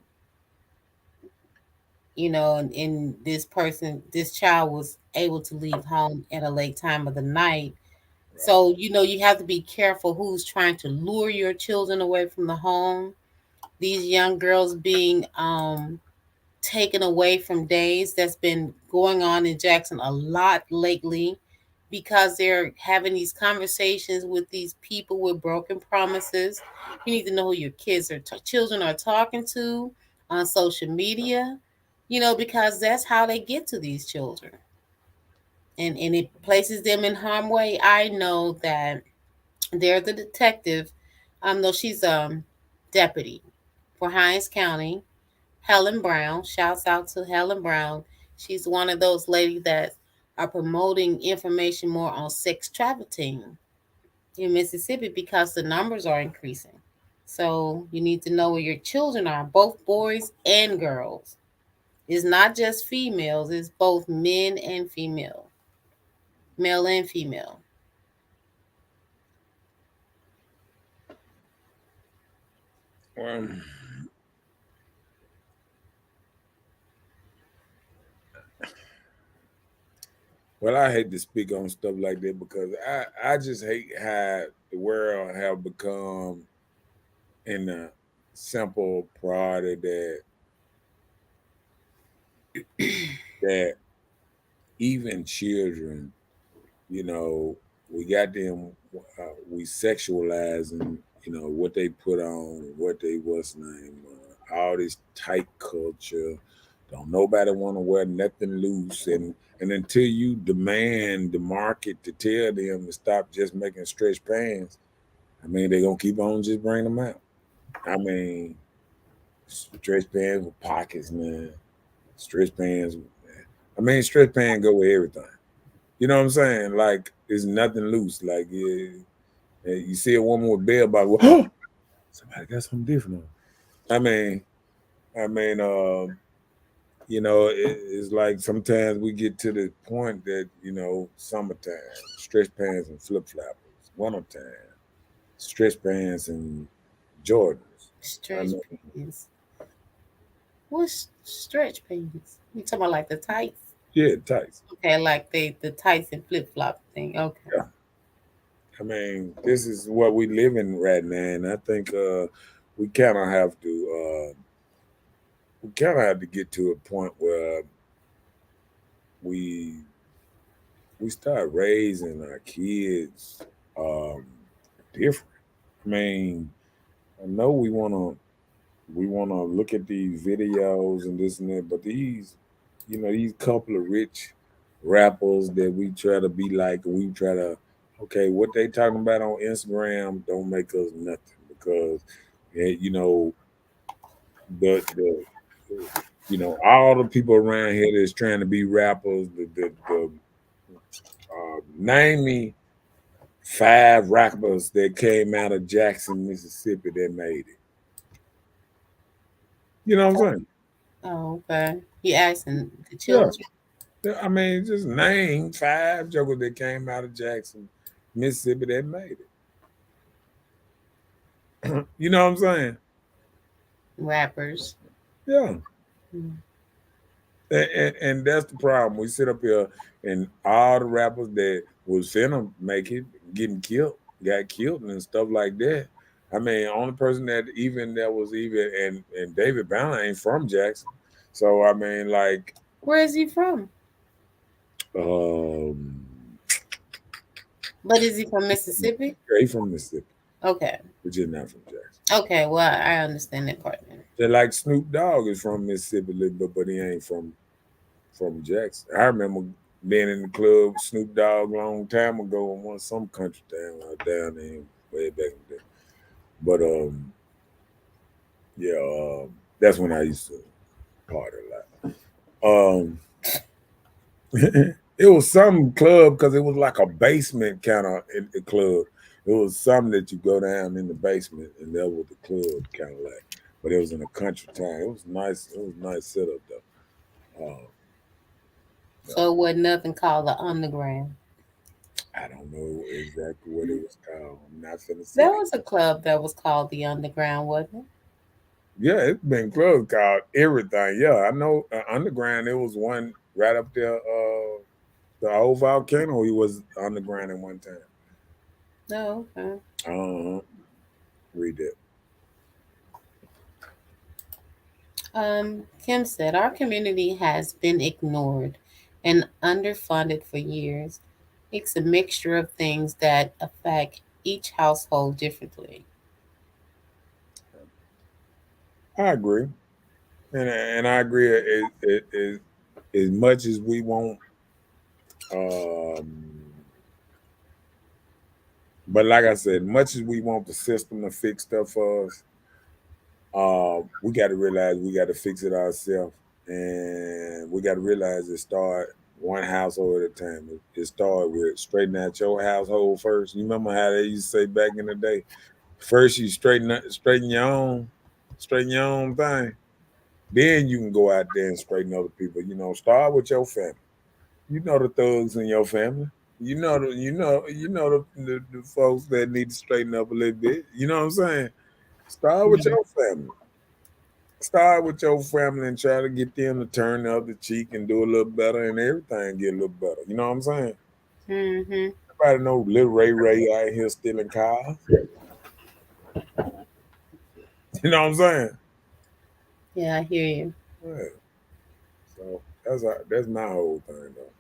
And this child was able to leave home at a late time of the night. Right. So, you have to be careful who's trying to lure your children away from the home. These young girls being taken away from days, that's been going on in Jackson a lot lately because they're having these conversations with these people with broken promises. You need to know who your children are talking to on social media, because that's how they get to these children. And it places them in harm way. I know that they're the detective. No, she's deputy for Hines County. Helen Brown. Shouts out to Helen Brown. She's one of those ladies that are promoting information more on sex trafficking in Mississippi because the numbers are increasing. So you need to know where your children are, both boys and girls. It's not just females, it's both men and female, male and female. Well, Well, I hate to speak on stuff like that because I just hate how the world have become in a simple priority that even children, you know, we got them, we sexualizing, you know, what they put on, what they what's name, all this tight culture. Don't nobody want to wear nothing loose, and until you demand the market to tell them to stop just making stretch pants, I mean they gonna keep on just bringing them out. I mean, stretch pants with pockets, man. Stretch pants. I mean, stretch pants go with everything. You know what I'm saying? Like, there's nothing loose. Like, you see a woman with bell bottom, oh, somebody got something different on. I mean, you know, it's like sometimes we get to the point that, you know, summertime, stretch pants and flip floppers. Wintertime, stretch pants and Jordans. I Stretch mean, pants. What's stretch pants? You talking about like the tights? yeah, tights. Okay, like the tights and flip flop thing. Okay. Yeah. I mean, this is what we live in right now, and I think we kind of have to get to a point where we we start raising our kids um, different. I mean, I know we wanna look at these videos and this and that, but these, you know, these couple of rich rappers that we try to be like, we try to, okay, what they talking about on Instagram don't make us nothing because, you know, the you know, all the people around here that's trying to be rappers, name me 5 rappers that came out of Jackson, Mississippi that made it. You know what I'm saying? Oh, okay. You asking the Yeah. children? I mean, just name 5 jokers that came out of Jackson, Mississippi that made it. You know what I'm saying? Rappers. Yeah. Mm. And that's the problem. We sit up here and all the rappers that was finna make it, getting killed, got killed and stuff like that. I mean, only person that was even and David Banner ain't from Jackson. So I mean, like, Where is he from? um, But is he from Mississippi? he from Mississippi, Okay. but you're not from Jackson. Okay. Well, I understand that part then. Just like Snoop Dogg is from Mississippi, but he ain't from Jackson. I remember being in the club with Snoop Dogg a long time ago in some country town down there way back in the day. But yeah, that's when I used to party a lot. It was some club because it was like a basement kind of in the club. It was something that you go down in the basement and that was the club kind of like. But it was in a country town. It was nice. It was a nice setup though. So it wasn't nothing called the underground. I don't know exactly what it was called. I'm not finna say. There was a club that was called the Underground, wasn't it? Yeah, it's been clubs called everything. Yeah, I know underground. There was one right up there. The old volcano. He was underground at one time. No. Okay. Read that. Kim said our community has been ignored and underfunded for years. It's a mixture of things that affect each household differently. I agree, and I agree. As much as we want, um, but like I said, much as we want the system to fix stuff for us, we got to realize we got to fix it ourselves, and we got to realize it start one household at a time. It start with straighten out your household first. You remember how they used to say back in the day? First, you straighten your own thing. Then you can go out there and straighten other people. You know, start with your family. You know the thugs in your family. You know the folks that need to straighten up a little bit. You know what I'm saying? Start with Mhm. your family. Start with your family and try to get them to turn the other cheek and do a little better, and everything get a little better. You know what I'm saying? Mm-hmm. Everybody know little Ray out here stealing cars. You know what I'm saying? Yeah, I hear you. Yeah. So that's my whole thing though.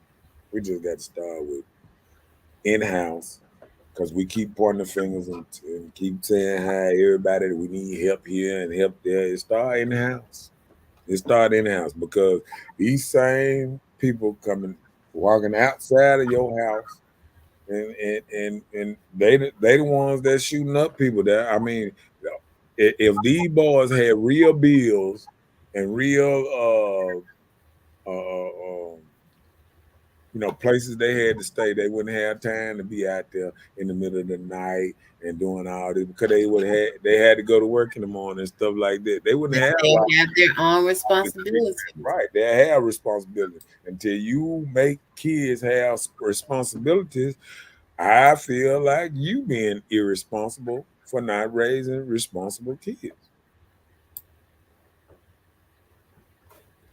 We just got to start with in house because we keep pointing the fingers and keep saying hi everybody that we need help here and help there. It start in house. It start in house because these same people coming walking outside of your house and they the ones that shooting up people. That I mean, if these boys had real bills and real places they had to stay, they wouldn't have time to be out there in the middle of the night and doing all this because they had to go to work in the morning and stuff like that. They wouldn't have They all have their own this treatment. responsibilities. Right. They have responsibility. Until you make kids have responsibilities, I feel like you being irresponsible for not raising responsible kids.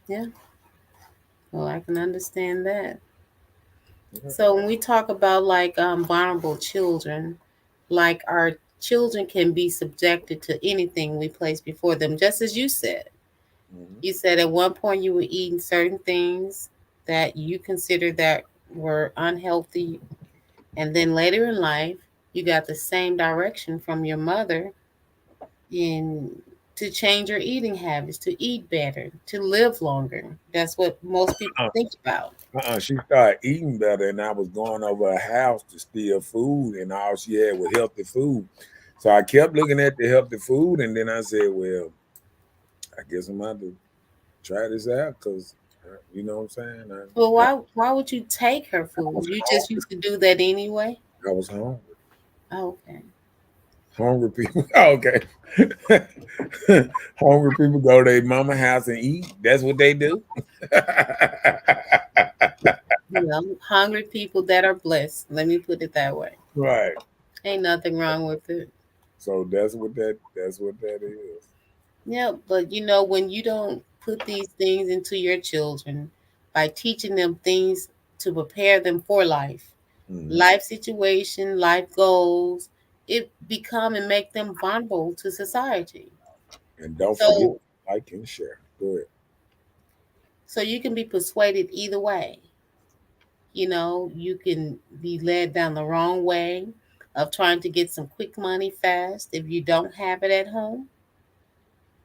Yeah, well, I can understand that. Yeah. So when we talk about like vulnerable children, like our children can be subjected to anything we place before them, just as you said. Mhm. You said at one point you were eating certain things that you considered that were unhealthy, and then later in life you got the same direction from your mother in to change your eating habits, to eat better, to live longer. That's what most people Uh-uh. think about. She started eating better, and I was going over her house to steal food, and all she had was healthy food. So I kept looking at the healthy food, and then I said, "Well, I guess I'm going to try this out because, you know what I'm saying? Well, why would you take her food? Was You just hungry. used to do that anyway. I was hungry. Oh, okay. Hungry people. Okay. Hungry people go to their mama house and eat. That's what they do. You know, hungry people that are blessed. Let me put it that way. Right. Ain't nothing wrong with it. So that's what that is. Yeah, but you know, when you don't put these things into your children by teaching them things to prepare them for life, Mhm. life situation, life goals, it become and make them vulnerable to society. And don't forget So to like and share. Go ahead. so you can be persuaded either way. You know, you can be led down the wrong way of trying to get some quick money fast if you don't have it at home.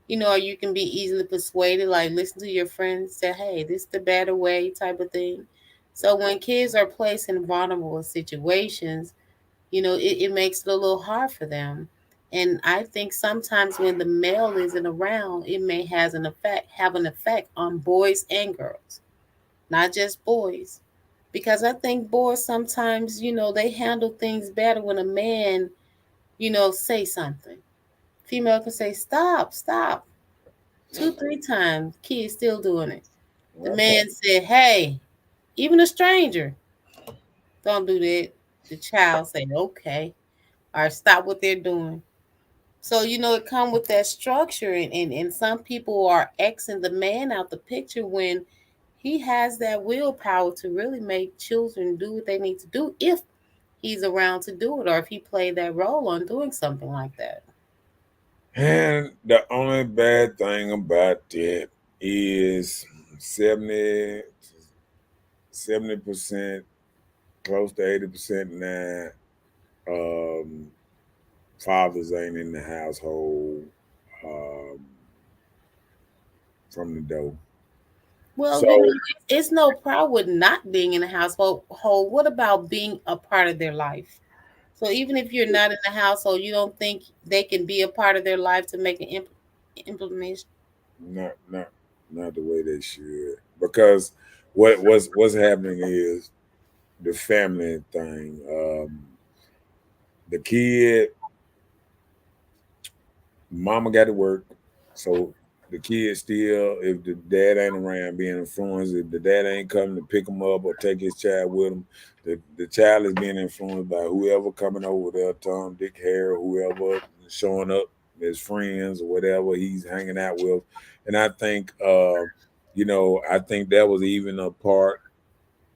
You know, or you can be easily persuaded, like listen to your friends say, hey, this is the better way type of thing. So when kids are placed in vulnerable situations, you know, it makes it a little hard for them. And I think sometimes when the male isn't around, it may have an effect on boys and girls, not just boys. Because I think boys sometimes, you know, they handle things better when a man, you know, say something. Female can say, stop, stop, two, three times. Kids still doing it. The Okay. man said, hey, even a stranger, don't do that. The child say, okay, or stop what they're doing. So, you know, it come with that structure and some people are Xing the man out the picture when he has that willpower to really make children do what they need to do if he's around to do it or if he played that role on doing something like that. And the only bad thing about that is 70% close to 80% now, um, fathers ain't in the household um, from the door. Well, So you know, it's no problem with not being in the household. What about being a part of their life? So even if you're not in the household, you don't think they can be a part of their life to make an implementation? not the way they should. Because what's happening is the family thing. The kid, mama got to work, so the kid still, if the dad ain't around, being influenced. If the dad ain't coming to pick him up or take his child with him, the child is being influenced by whoever coming over there, Tom, Dick, Harry, whoever showing up. his friends or whatever he's hanging out with. And I think I think that was even a part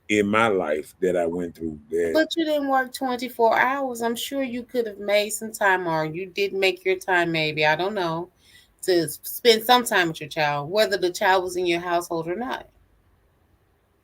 in my life that I went through that. But you didn't work 24 hours. I'm sure you could have made some time, or you did make your time, maybe. I don't know, to spend some time with your child, whether the child was in your household or not.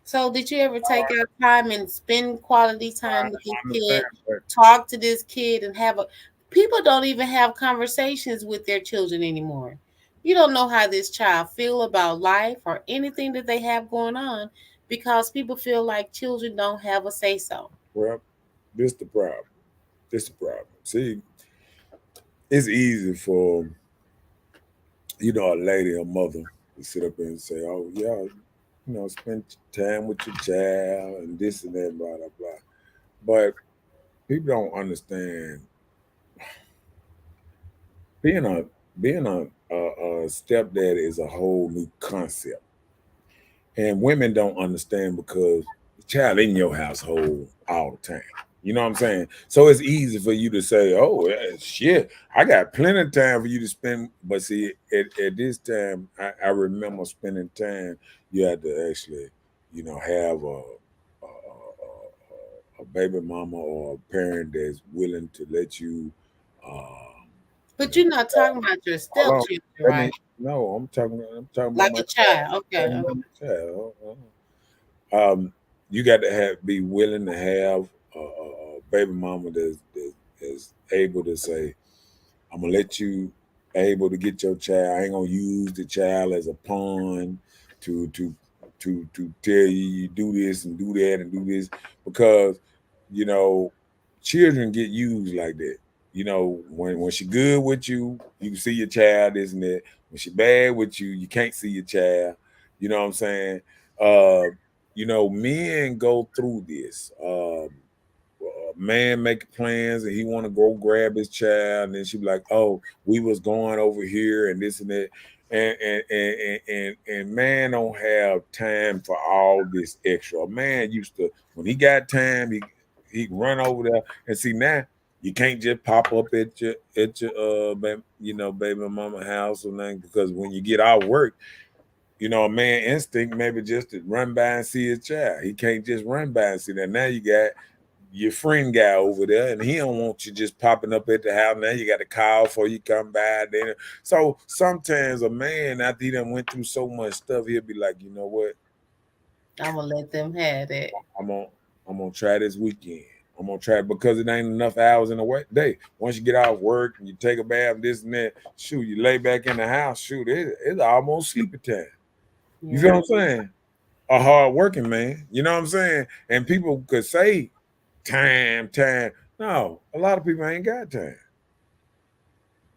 So, did you ever take out time and spend quality I time with this understand, kid, but talk to this kid, and have a. People don't even have conversations with their children anymore. You don't know how this child feel about life or anything that they have going on because people feel like children don't have a say so. well, this the problem. This the problem. See, it's easy for a lady, a mother, to sit up and say, "Oh yeah, spend time with your child and this and that, blah blah blah." But people don't understand being a stepdad is a whole new concept, and women don't understand because the child in your household all the time. You know what I'm saying? So it's easy for you to say, "Oh shit, I got plenty of time for you to spend." But see, at this time, I remember spending time. You had to actually, have a baby mama or a parent that's willing to let you, um, you But know, you're not talking about your hold on. stepchildren, Let me. right? No, I'm talking about Like my a child. child. I'm Okay. talking about Okay. my child. You got to be willing to have a baby mama that's able to say, "I'm gonna let you able to get your child. I ain't gonna use the child as a pawn to to to tell you do this and do that and do this because you know children get used like that. When she good with you, you can see your child, isn't it? When she bad with you, you can't see your child. You know what I'm saying? Uh, men go through this. Man make plans and he want to go grab his child, and then she be like, "Oh, we was going over here and this and that," and man don't have time for all this extra. A man used to when he got time, he run over there and see now. You can't just pop up at your baby mama house or nothing because when you get out of work, a man instinct maybe just to run by and see his child. He can't just run by and see that. Now you got your friend guy over there, and he don't want you just popping up at the house. Now you got to call before you come by. Then, so sometimes a man after he done went through so much stuff, he'll be like, you know what? I'm gonna let them have that. I'm gonna I'm gonna try this weekend. I'm gonna try it because it ain't enough hours in a day. Once you get out of work and you take a bath, this and that, shoot, you lay back in the house, shoot, it's almost sleepy time. You feel Yeah. what I'm saying? A hard working man. You know what I'm saying? And people could say time. No, a lot of people ain't got time.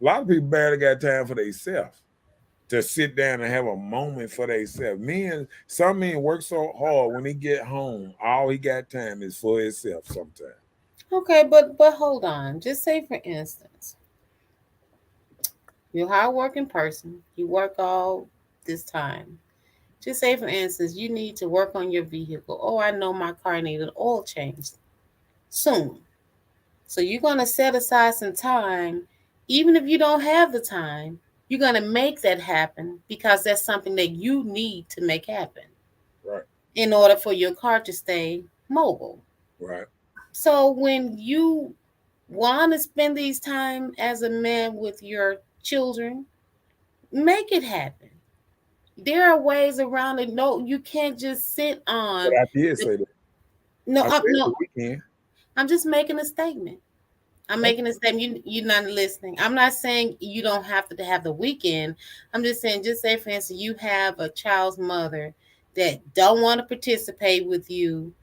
A lot of people barely got time for themselves to sit down and have a moment for themselves. Some men work so hard when he get home, all he got time is for himself sometimes. Okay, but hold on. Just say for instance, you're a hardworking person. You work all this time. Just say for instance, you need to work on your vehicle. Oh, I know my car needs an oil change soon. So you're gonna set aside some time, even if you don't have the time, you're gonna make that happen because that's something that you need to make happen Right, in order for your car to stay mobile. right. So when you want to spend these time as a man with your children, make it happen. There are ways around it. No, you can't just sit But on I did the say that. no, I said the no. weekend. I'm just making a statement. I'm Okay. making a statement. You're not listening. I'm not saying you don't have to have the weekend. I'm just saying, just say for instance, you have a child's mother that don't want to participate with you.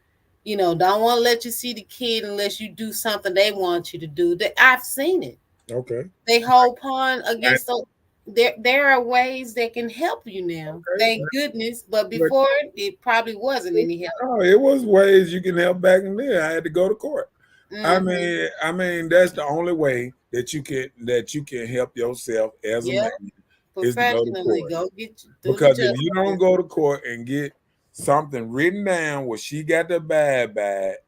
Don't want to let you see the kid unless you do something they want you to do. That I've seen it. Okay. They hold pawn And- against the. There are ways that can help you now. okay. Thank goodness. But But before it probably wasn't any help. no, it was ways you can help back in there. I had to go to court. I Hmm. mean, I mean that's the only way that you can help yourself as a Yep. man is to go to Professionally, court. go get through the Because if you don't justice. go to court and get something written down where she got to abide by it,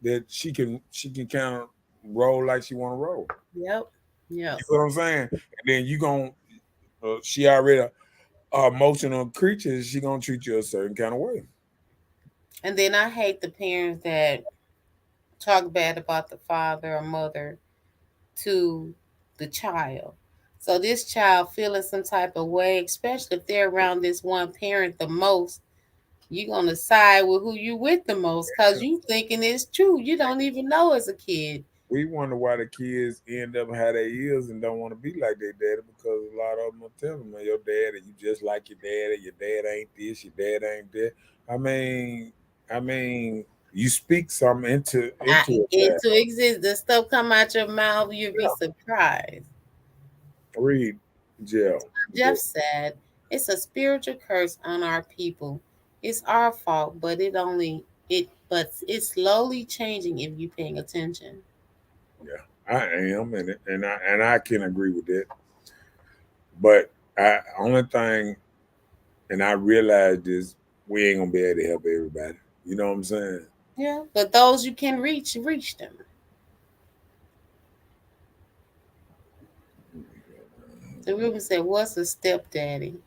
that she can kind of roll like she want to roll. Yep. Yeah. You know what I'm saying? And then you gonna she already a emotional creature. She gonna treat you a certain kind of way. And then I hate the parents that talk bad about the father or mother to the child. So this child feeling some type of way, especially if they're around this one parent the most, you're gonna side with who you with the most because you thinking it's true. You don't even know as a kid. We wonder why the kids end up how they is and don't want to be like their daddy because a lot of them will tell them, "Man, your daddy, you just like your daddy. Your dad ain't this. Your dad ain't that." I mean, I mean, you speak something into a child. Into exist, the stuff come out your mouth, you'll be surprised. Read, jail. Jeff said, "It's a spiritual curse on our people. It's our fault, but it's slowly changing if you're paying attention." Yeah, I am, and I can agree with that. But I only thing, and I realize this, we ain't gonna be able to help everybody. You know what I'm saying? Yeah, but those you can reach them. The Ruben said, "What's a stepdaddy?"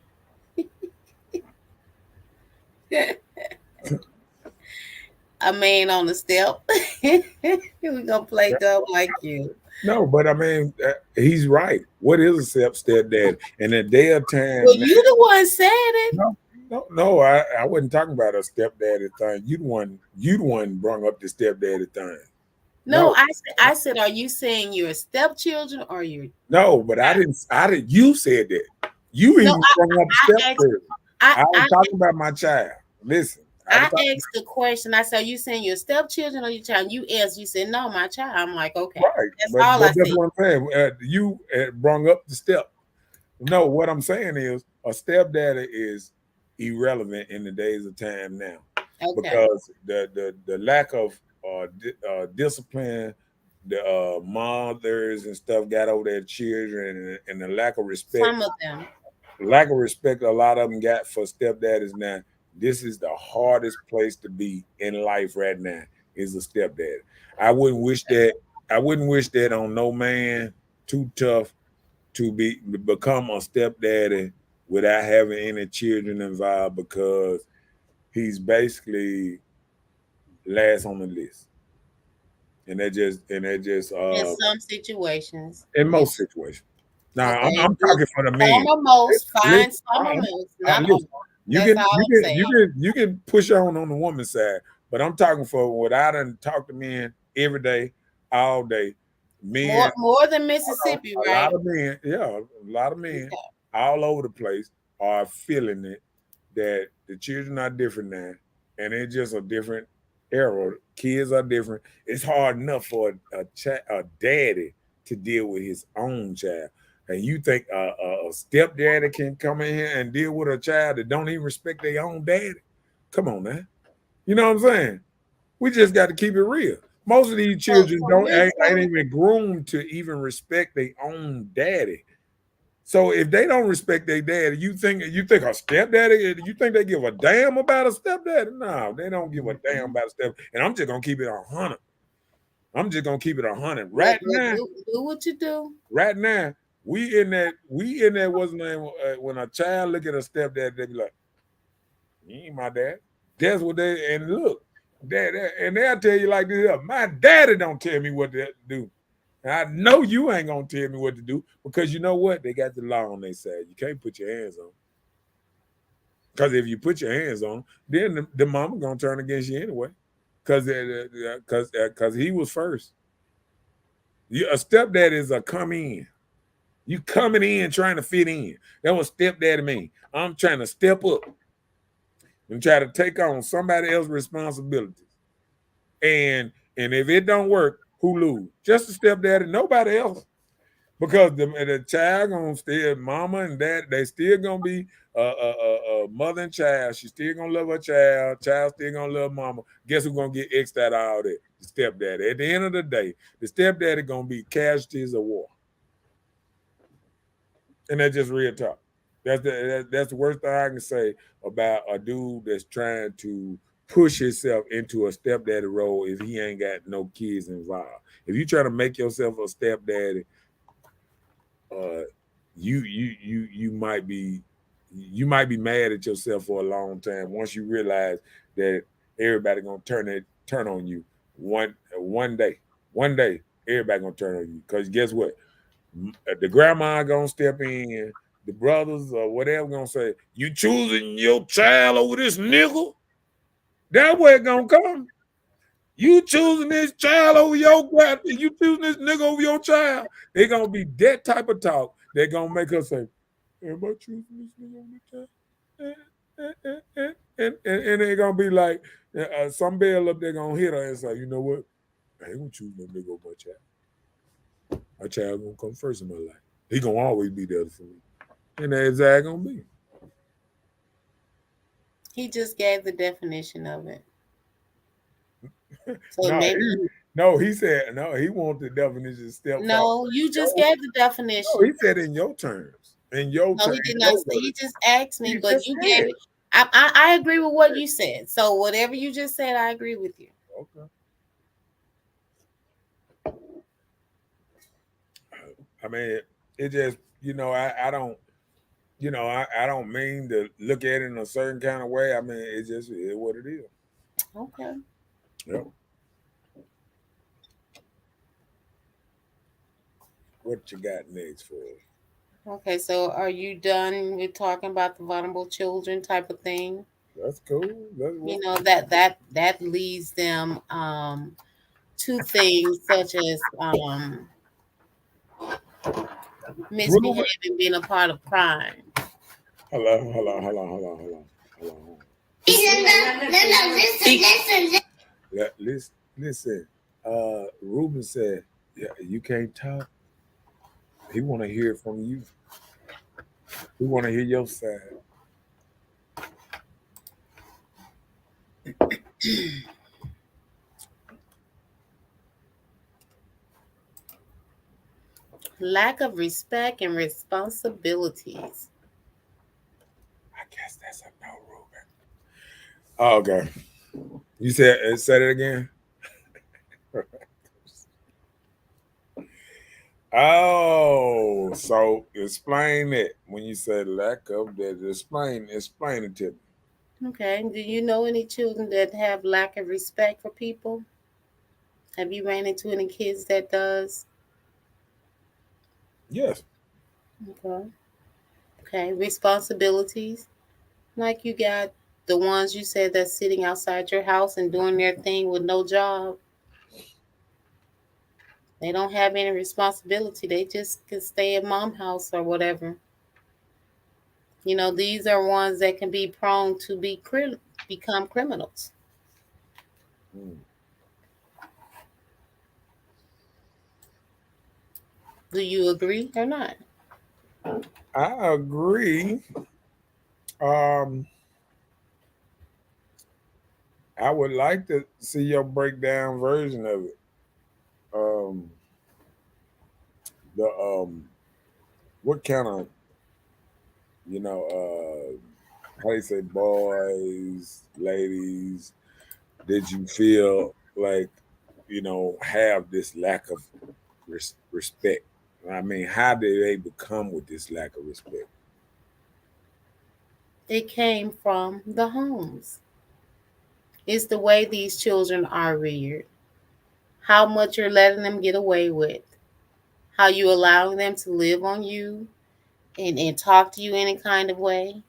A man on the step. We gonna play dumb like you. No, but I mean, he's right. What is a stepdad? And a day of Well, time now, you the one said it. no, I wasn't talking about a stepdaddy thing. You the one brung up the stepdaddy thing. No, No, I said, are you saying you're stepchildren or you're? no, but I didn't. You said that. You No, even brung up I asked. stepdaddy. I I was I talking about my child. Listen, I was I talking asked the question. I said, "Are you saying your stepchildren or your child?" You answered. You said, "No, my child." I'm like, "Okay, right, that's but all I that's said." what I'm saying. You brung up the step. No, what I'm saying is a stepdaddy is irrelevant in the days of time now Okay. because the lack of discipline, the mothers and stuff got over their children, and the Some of them. lack of respect a lot of them got for stepdaddies now. This is the hardest place to be in life right now is a stepdaddy. I wouldn't wish that. I wouldn't wish that on no man. Too tough to become a stepdaddy without having any children involved because he's basically last on the list. And that just In some situations, in you most situations. Now okay. I'm talking for the Some men. or most, Listen, find some or most, not listen. all. You That's can all you I'm can saying. you can push on the woman's side, but I'm talking for what I done talk to men every day, all day. Men, More than Mississippi, a right? lot of men, yeah, a lot of men Okay. all over the place are feeling it that the children are different now, and it's just a different era. Kids are different. It's hard enough for a daddy to deal with his own child, and you think a stepdaddy can come in here and deal with a child that don't even respect their own daddy? Come on, man. You know what I'm saying? We just got to keep it real. Most of these children So don't you're ain't telling even groomed to even respect their own daddy. So if they don't respect their daddy, you think a stepdaddy? You think they give a damn about a stepdaddy? No, they don't give a damn about a step. And I'm just gonna keep it 100. I'm just gonna keep it 100. well, Right now, do what you do. right now, we in that what's the name? When a child look at a stepdad, they be like, "He ain't my dad." That's what they and look, and they'll tell you like this: "My daddy don't tell me what to do." And I know you ain't gonna tell me what to do because you know what? They got the law on their side. You can't put your hands on. Because if you put your hands on, then the mama gonna turn against you anyway. Because he was first. A stepdad is a come in. You coming in trying to fit in. That's what stepdaddy mean. I'm trying to step up and try to take on somebody else's responsibilities. And if it don't work, who lose? Just the stepdaddy, nobody else. Because the child gonna still mama and dad, they still gonna be mother and child. She still gonna love her child. Child still gonna love mama. Guess who gonna get X'd out of all that? The stepdaddy. At the end of the day, the stepdaddy gonna be casualties of war, and that's just real talk. That's the worst thing I can say about a dude that's trying to push himself into a stepdaddy role if he ain't got no kids involved. If you try to make yourself a stepdaddy, uh, you might be mad at yourself for a long time once you realize that everybody gonna turn on you one day. One day, everybody gonna turn on you. Because guess what? The grandma gonna step in, the brothers or whatever gonna say, you choosing your child over this nigga? That's where it gonna come. You choosing this child over your you choosing this nigga over your child. They gonna be that type of talk. They gonna make us say, am I choosing this nigga over the child? And they gonna be like, some bell up there gonna hit her and say, you know what? I ain't gonna choose no nigga over my child. My child gonna come first in my life. He gonna always be there for me. And that's how it gonna be. He just gave the definition of it. So No, maybe he said no, he want the definition step forward. no, you just gave the definition. No, he said in your terms. In your No, terms. he did not say. He just asked me, He but just you said. gave it. I agree with what you said. So whatever you just said, I agree with you. Okay. I mean, it just, I don't, I don't mean to look at it in a certain kind of way. I mean, it just is what it is. Okay. Yep. What you got next for us? Okay, so are you done with talking about the vulnerable children type of thing? That's cool. You know that leads them to things such as misbehaving, being a part of crime. Hello. Yeah, listen. Ruben said, yeah, you can't talk. He want to hear it from you. He want to hear your side. Lack of respect and responsibilities. I guess that's a no, Ruben. Oh, okay. You said it again. Oh, so explain it when you said lack of that. Explain it to me. Okay. Do you know any children that have lack of respect for people? Have you ran into any kids that does? Yes. Okay. Okay. Responsibilities. Like you got the ones you said that's sitting outside your house and doing their thing with no job. They don't have any responsibility. They just can stay at mom's house or whatever. You know, these are ones that can be prone to become criminals. Hmm. Do you agree or not? I agree. Um, I would like to see your breakdown version of it. Um, the what kind of how do you say boys, ladies? Did you feel like have this lack of respect? I mean, how did they become with this lack of respect? It came from the homes. It's the way these children are reared. How much you're letting them get away with. How you allowing them to live on you and talk to you any kind of way.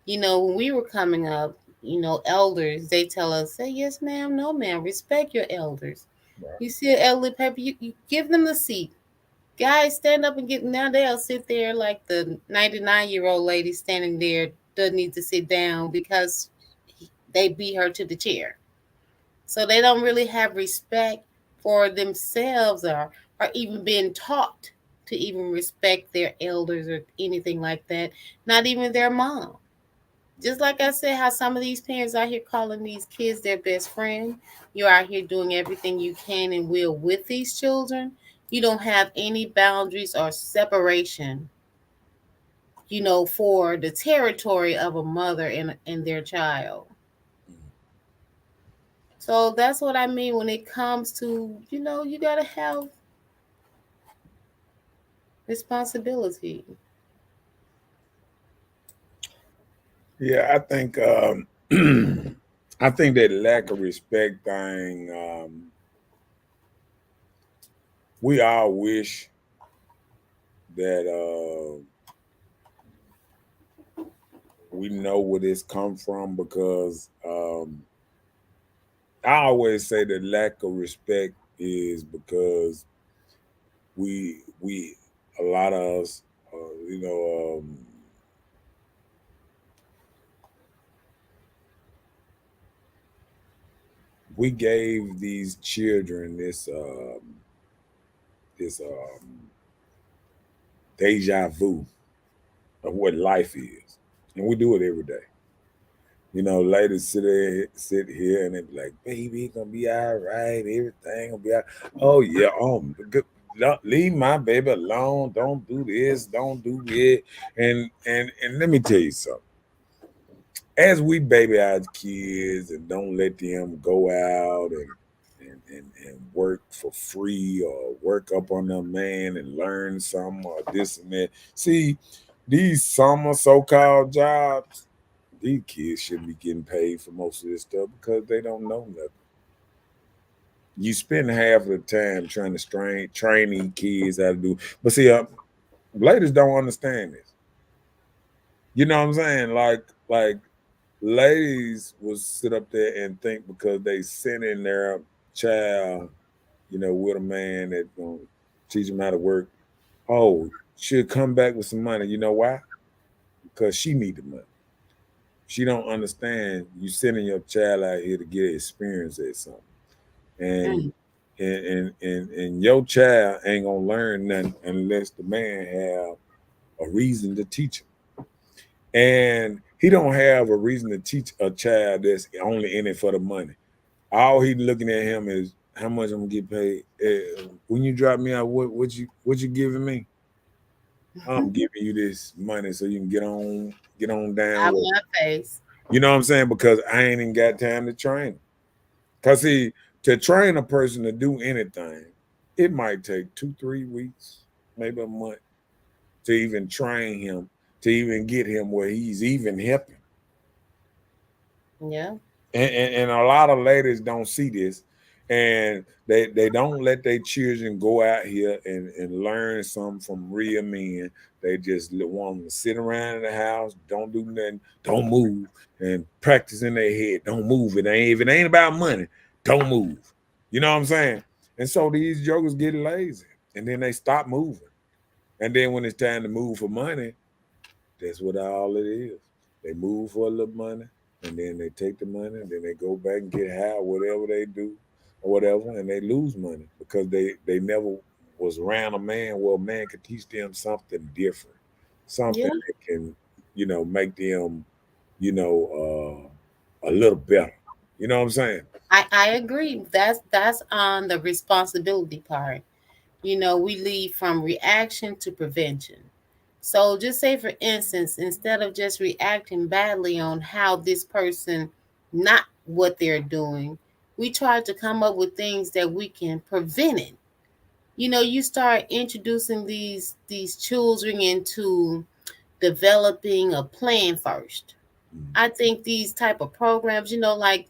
You know, when we were coming up, elders, they tell us, say yes, ma'am, no, ma'am, respect your elders. Right. You see an elderly paper, you give them the seat. Guys, stand up and get, now they'll sit there like the 99-year-old lady standing there, doesn't need to sit down because they beat her to the chair. So they don't really have respect for themselves or even being taught to even respect their elders or anything like that. Not even their mom. Just like I said, how some of these parents out here calling these kids their best friend. You're out here doing everything you can and will with these children. You don't have any boundaries or separation, for the territory of a mother and their child. So that's what I mean when it comes to, you got to have responsibility. Yeah, I think I think that lack of respect thing. We all wish that we know where this come from because I always say that lack of respect is because we a lot of us, you know, we gave these children this deja vu of what life is, and we do it every day. You know, ladies sit here and they be like, "Baby, it's gonna be all right. Everything gonna be all." Oh yeah, leave my baby alone. Don't do this. Don't do it. And let me tell you something. As we baby our kids and don't let them go out and work for free or work up on their man and learn something or this and that. See, these summer so-called jobs, these kids shouldn't be getting paid for most of this stuff because they don't know nothing. You spend half of the time trying to train these kids how to do. But see, ladies don't understand this. You know what I'm saying? Like ladies will sit up there and think because they sending their child, with a man that's gonna teach them how to work. Oh, she'll come back with some money. You know why? Because she need the money. She don't understand you sending your child out here to get experience at something, and Mm. and your child ain't gonna learn nothing unless the man have a reason to teach him, and he don't have a reason to teach a child that's only in it for the money. All he looking at him is how much I'm gonna get paid. When you drop me out, what you giving me? I'm giving you this money so you can get on down Out with. my face. You know what I'm saying? Because I ain't even got time to train. Cause see, to train a person to do anything, it might take 2-3 weeks, maybe a month, to even train him, to even get him where he's even helping. Yeah. And a lot of ladies don't see this, and they don't let their children go out here and learn something from real men. They just want them to sit around in the house, don't do nothing, don't move, and practice in their head. Don't move. If it ain't about money, don't move. You know what I'm saying? And so these jokers get lazy, and then they stop moving. And then when it's time to move for money, that's what all it is. They move for a little money, and then they take the money, and then they go back and get high, whatever they do, or whatever, and they lose money because they never was around a man where a man could teach them something different, something Yeah. that can, make them, a little better. You know what I'm saying? I agree. That's on the responsibility part. We lead from reaction to prevention. So just say for instance, instead of just reacting badly on how this person not what they're doing, we try to come up with things that we can prevent it. You start introducing these children into developing a plan first. I think these type of programs, like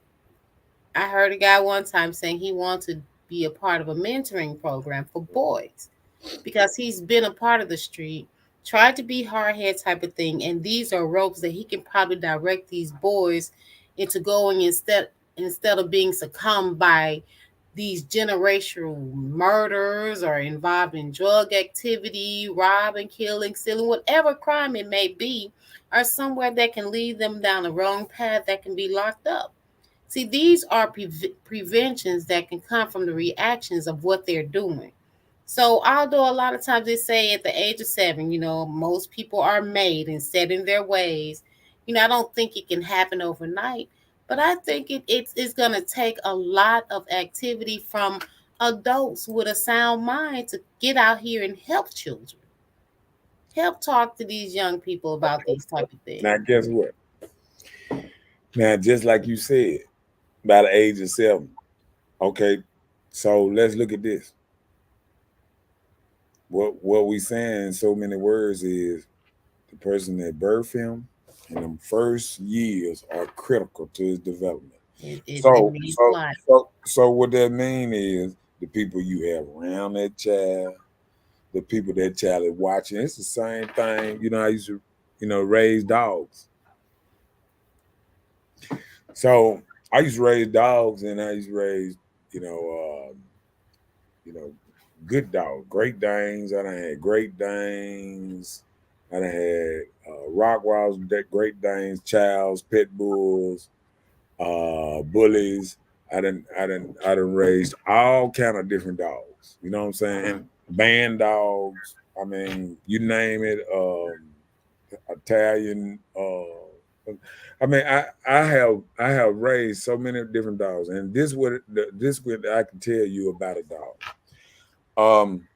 I heard a guy one time saying he wanted to be a part of a mentoring program for boys because he's been a part of the street, tried to be hard head type of thing, and these are ropes that he can probably direct these boys into going instead of being succumbed by these generational murders or involved in drug activity, robbing, killing, stealing, whatever crime it may be, or somewhere that can lead them down the wrong path that can be locked up. See, these are preventions that can come from the reactions of what they're doing. So, although a lot of times they say at the age of 7, most people are made and set in their ways, I don't think it can happen overnight. But I think it's going to take a lot of activity from adults with a sound mind to get out here and help children, help talk to these young people about these type of Now, things. guess what? Now, just like you said, by the age of 7, okay. So let's look at this. what we saying in so many words is the person that birthed him in them first years are critical to his development. It So means a so lot. so what that mean is the people you have around that child, the people that child is watching. It's the same thing. I used to, raise dogs. So I used to raise dogs, and I used to raise, you know, you know, good dogs, Great Danes. I done had Great Danes. I done had Rockwalls, Great Danes, Chows, Pit Bulls, bullies. I done raised all kind of different dogs. You know what I'm saying? Band dogs. I mean, you name it. Italian. I mean, I have raised so many different dogs, and this what I can tell you about a dog. Um,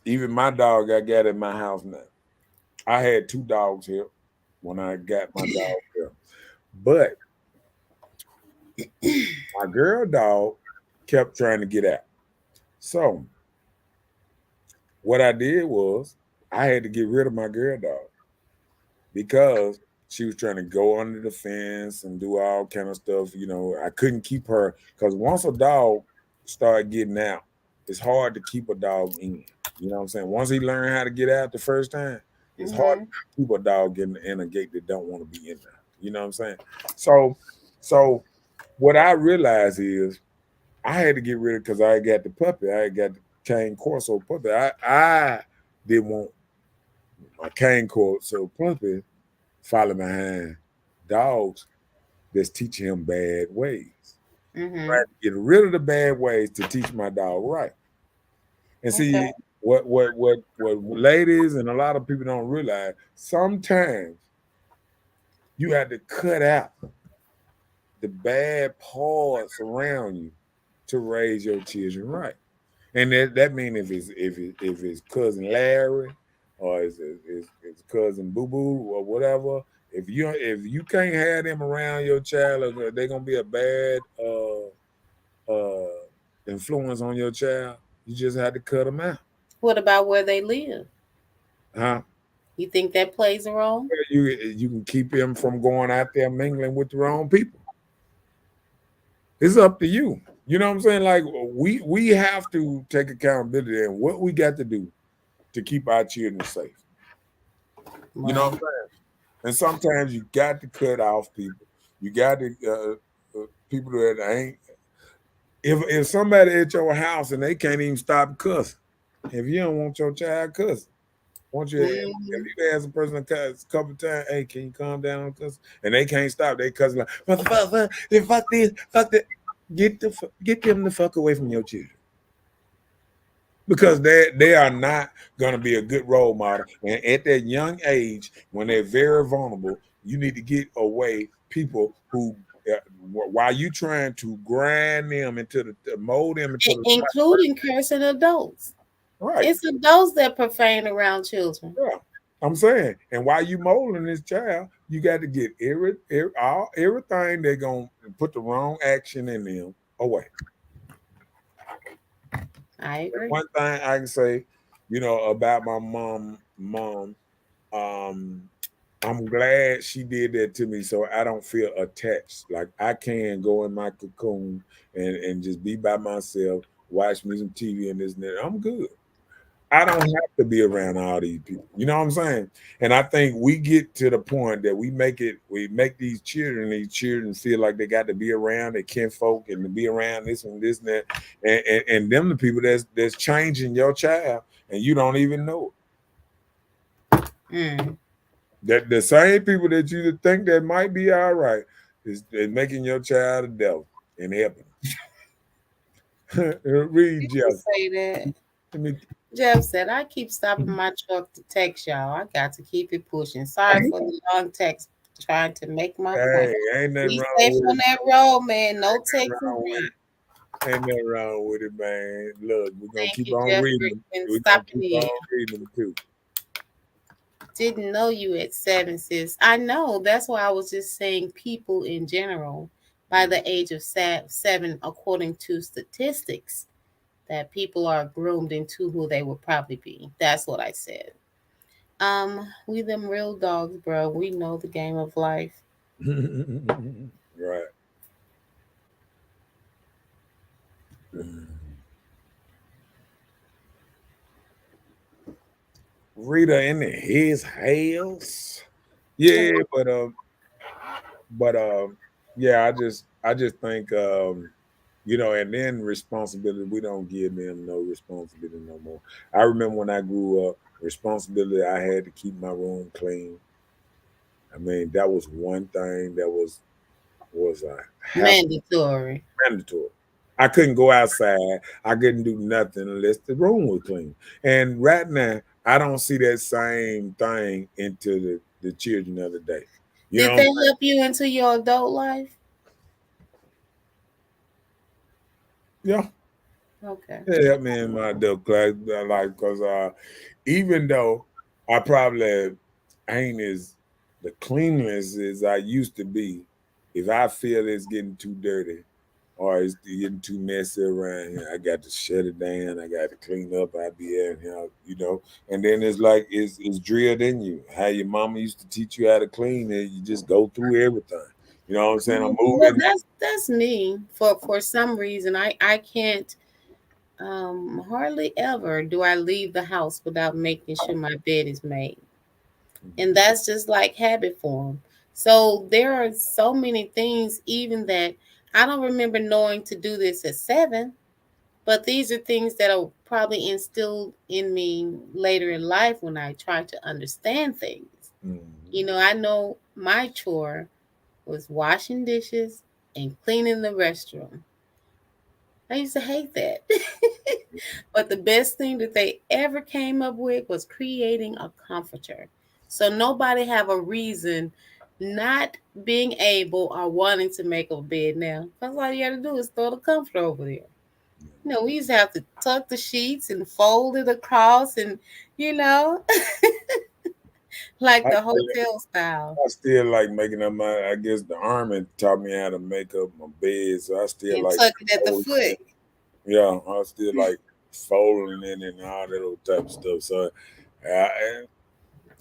Even my dog I got in my house now. I had two dogs here when I got my dog here, but my girl dog kept trying to get out. So what I did was I had to get rid of my girl dog because she was trying to go under the fence and do all kind of stuff. I couldn't keep her because once a dog start getting out, it's hard to keep a dog in. You know what I'm saying? Once he learned how to get out the first time, it's hard Hmm. to keep a dog in a gate that don't want to be in there. You know what I'm saying? So what I realized is I had to get rid of because I got the puppy. I got the cane corso puppy. I didn't want my cane corso puppy follow behind dogs that's teaching him bad ways. I Hmm. had to get rid of the bad ways to teach my dog right. And Okay. see what ladies and a lot of people don't realize, sometimes you have to cut out the bad parts around you to raise your children right. And that means if it's cousin Larry or it's cousin Boo Boo or whatever, if you can't have them around your child, they're gonna be a bad influence on your child. You just have to cut them out, What about where they live? huh? You think that plays a role? You can keep them from going out there mingling with the wrong people. It's up to you. You know what I'm saying? Like we have to take accountability and what we got to do to keep our children safe. You know what I'm Right. saying? And sometimes you got to cut off people. You got to people that ain't. If somebody at your house and they can't even stop cussing, if you don't want your child cussing, want you if Hmm. you ask a person to cuss a couple times, hey, can you calm down, cuss? And they can't stop. They cussing like motherfucker, fuck this, fuck that. Get them the fuck away from your children because they are not going to be a good role model. And at that young age, when they're very vulnerable, you need to get away people who, while you trying to grind them mold them into the Including cursing adults. right. It's adults that profane around children. Yeah, I'm saying, and while you molding this child, you got to get everything they're gonna put the wrong action in them away. I agree. One thing I can say, about my mom, um, I'm glad she did that to me, so I don't feel attached. Like I can go in my cocoon and just be by myself, watch me some TV and this and that. I'm good. I don't have to be around all these people. You know what I'm saying? And I think we get to the point that we make these children feel like they got to be around their kinfolk and to be around this and that. And them the people that's changing your child and you don't even know Mm. it. That the same people that you think that might be all right is making your child a devil and helping. Read People Jeff. say that. Let me Jeff said, I keep stopping my truck to text y'all. I got to keep it pushing. Sorry for the long text, trying to make my point. hey, ain't nothing Be wrong safe with on it. that road, man. No Nothing texting. wrong with it. Ain't nothing wrong with it, man. Look, we're gonna Thank keep you, on Jeff, reading them. for We're gonna stopping keep in. on reading them too. Didn't know you at 7, sis. I know. That's why I was just saying people in general by the age of 7, according to statistics. that people are groomed into who they will probably be. That's what I said. We them real dogs, bro. We know the game of life. Right. Rita in his house. Yeah, but yeah, I just think and then responsibility, we don't give them no responsibility no more. I remember when I grew up, responsibility, I had to keep my room clean. I mean, that was one thing that was a half Mandatory. mandatory. I couldn't go outside. I couldn't do nothing unless the room was clean. And right now, I don't see that same thing into the children of the day. You Did know what they I'm help you into your adult life? saying? Yeah. Okay. It helped me in my adult class, like, because even though I probably ain't as the cleanliness as I used to be, if I feel it's getting too dirty or it's getting too messy around here, I got to shut it down. I got to clean up. I be out here. And then it's like it's drilled in you. How your mama used to teach you how to clean, and you just go through everything. You know what I'm saying? I'm Well, moving. that's me. For some reason, I can't. Hardly ever do I leave the house without making sure my bed is made. And that's just like habit form. So there are so many things, even that I don't remember knowing to do this at 7, but these are things that are probably instilled in me later in life when I try to understand things. Mhm. I know my chore was washing dishes and cleaning the restroom. I used to hate that. But the best thing that they ever came up with was creating a comforter. So nobody have a reason not being able or wanting to make a bed now. That's all you got to do is throw the comforter over there. We used to have to tuck the sheets and fold it across and, you know, like I the still, hotel style I still like making up my. I guess the army taught me how to make up my bed, so I still and like tuck it at the folding foot. it. Yeah, I still like folding it and all that old type of stuff. So,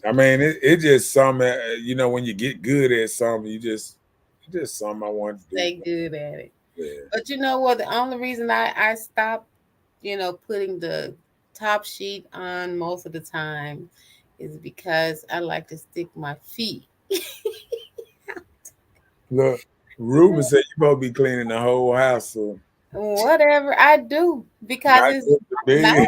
I mean, it just something. When you get good at something, it's just something I want to do. Stay good at it. Yeah. But you know what? The only reason I stopped, putting the top sheet on most of the time is because I like to stick my feet. Look, Ruben said you supposed to be cleaning the whole house, so Whatever I do, because not it's just the not. bed.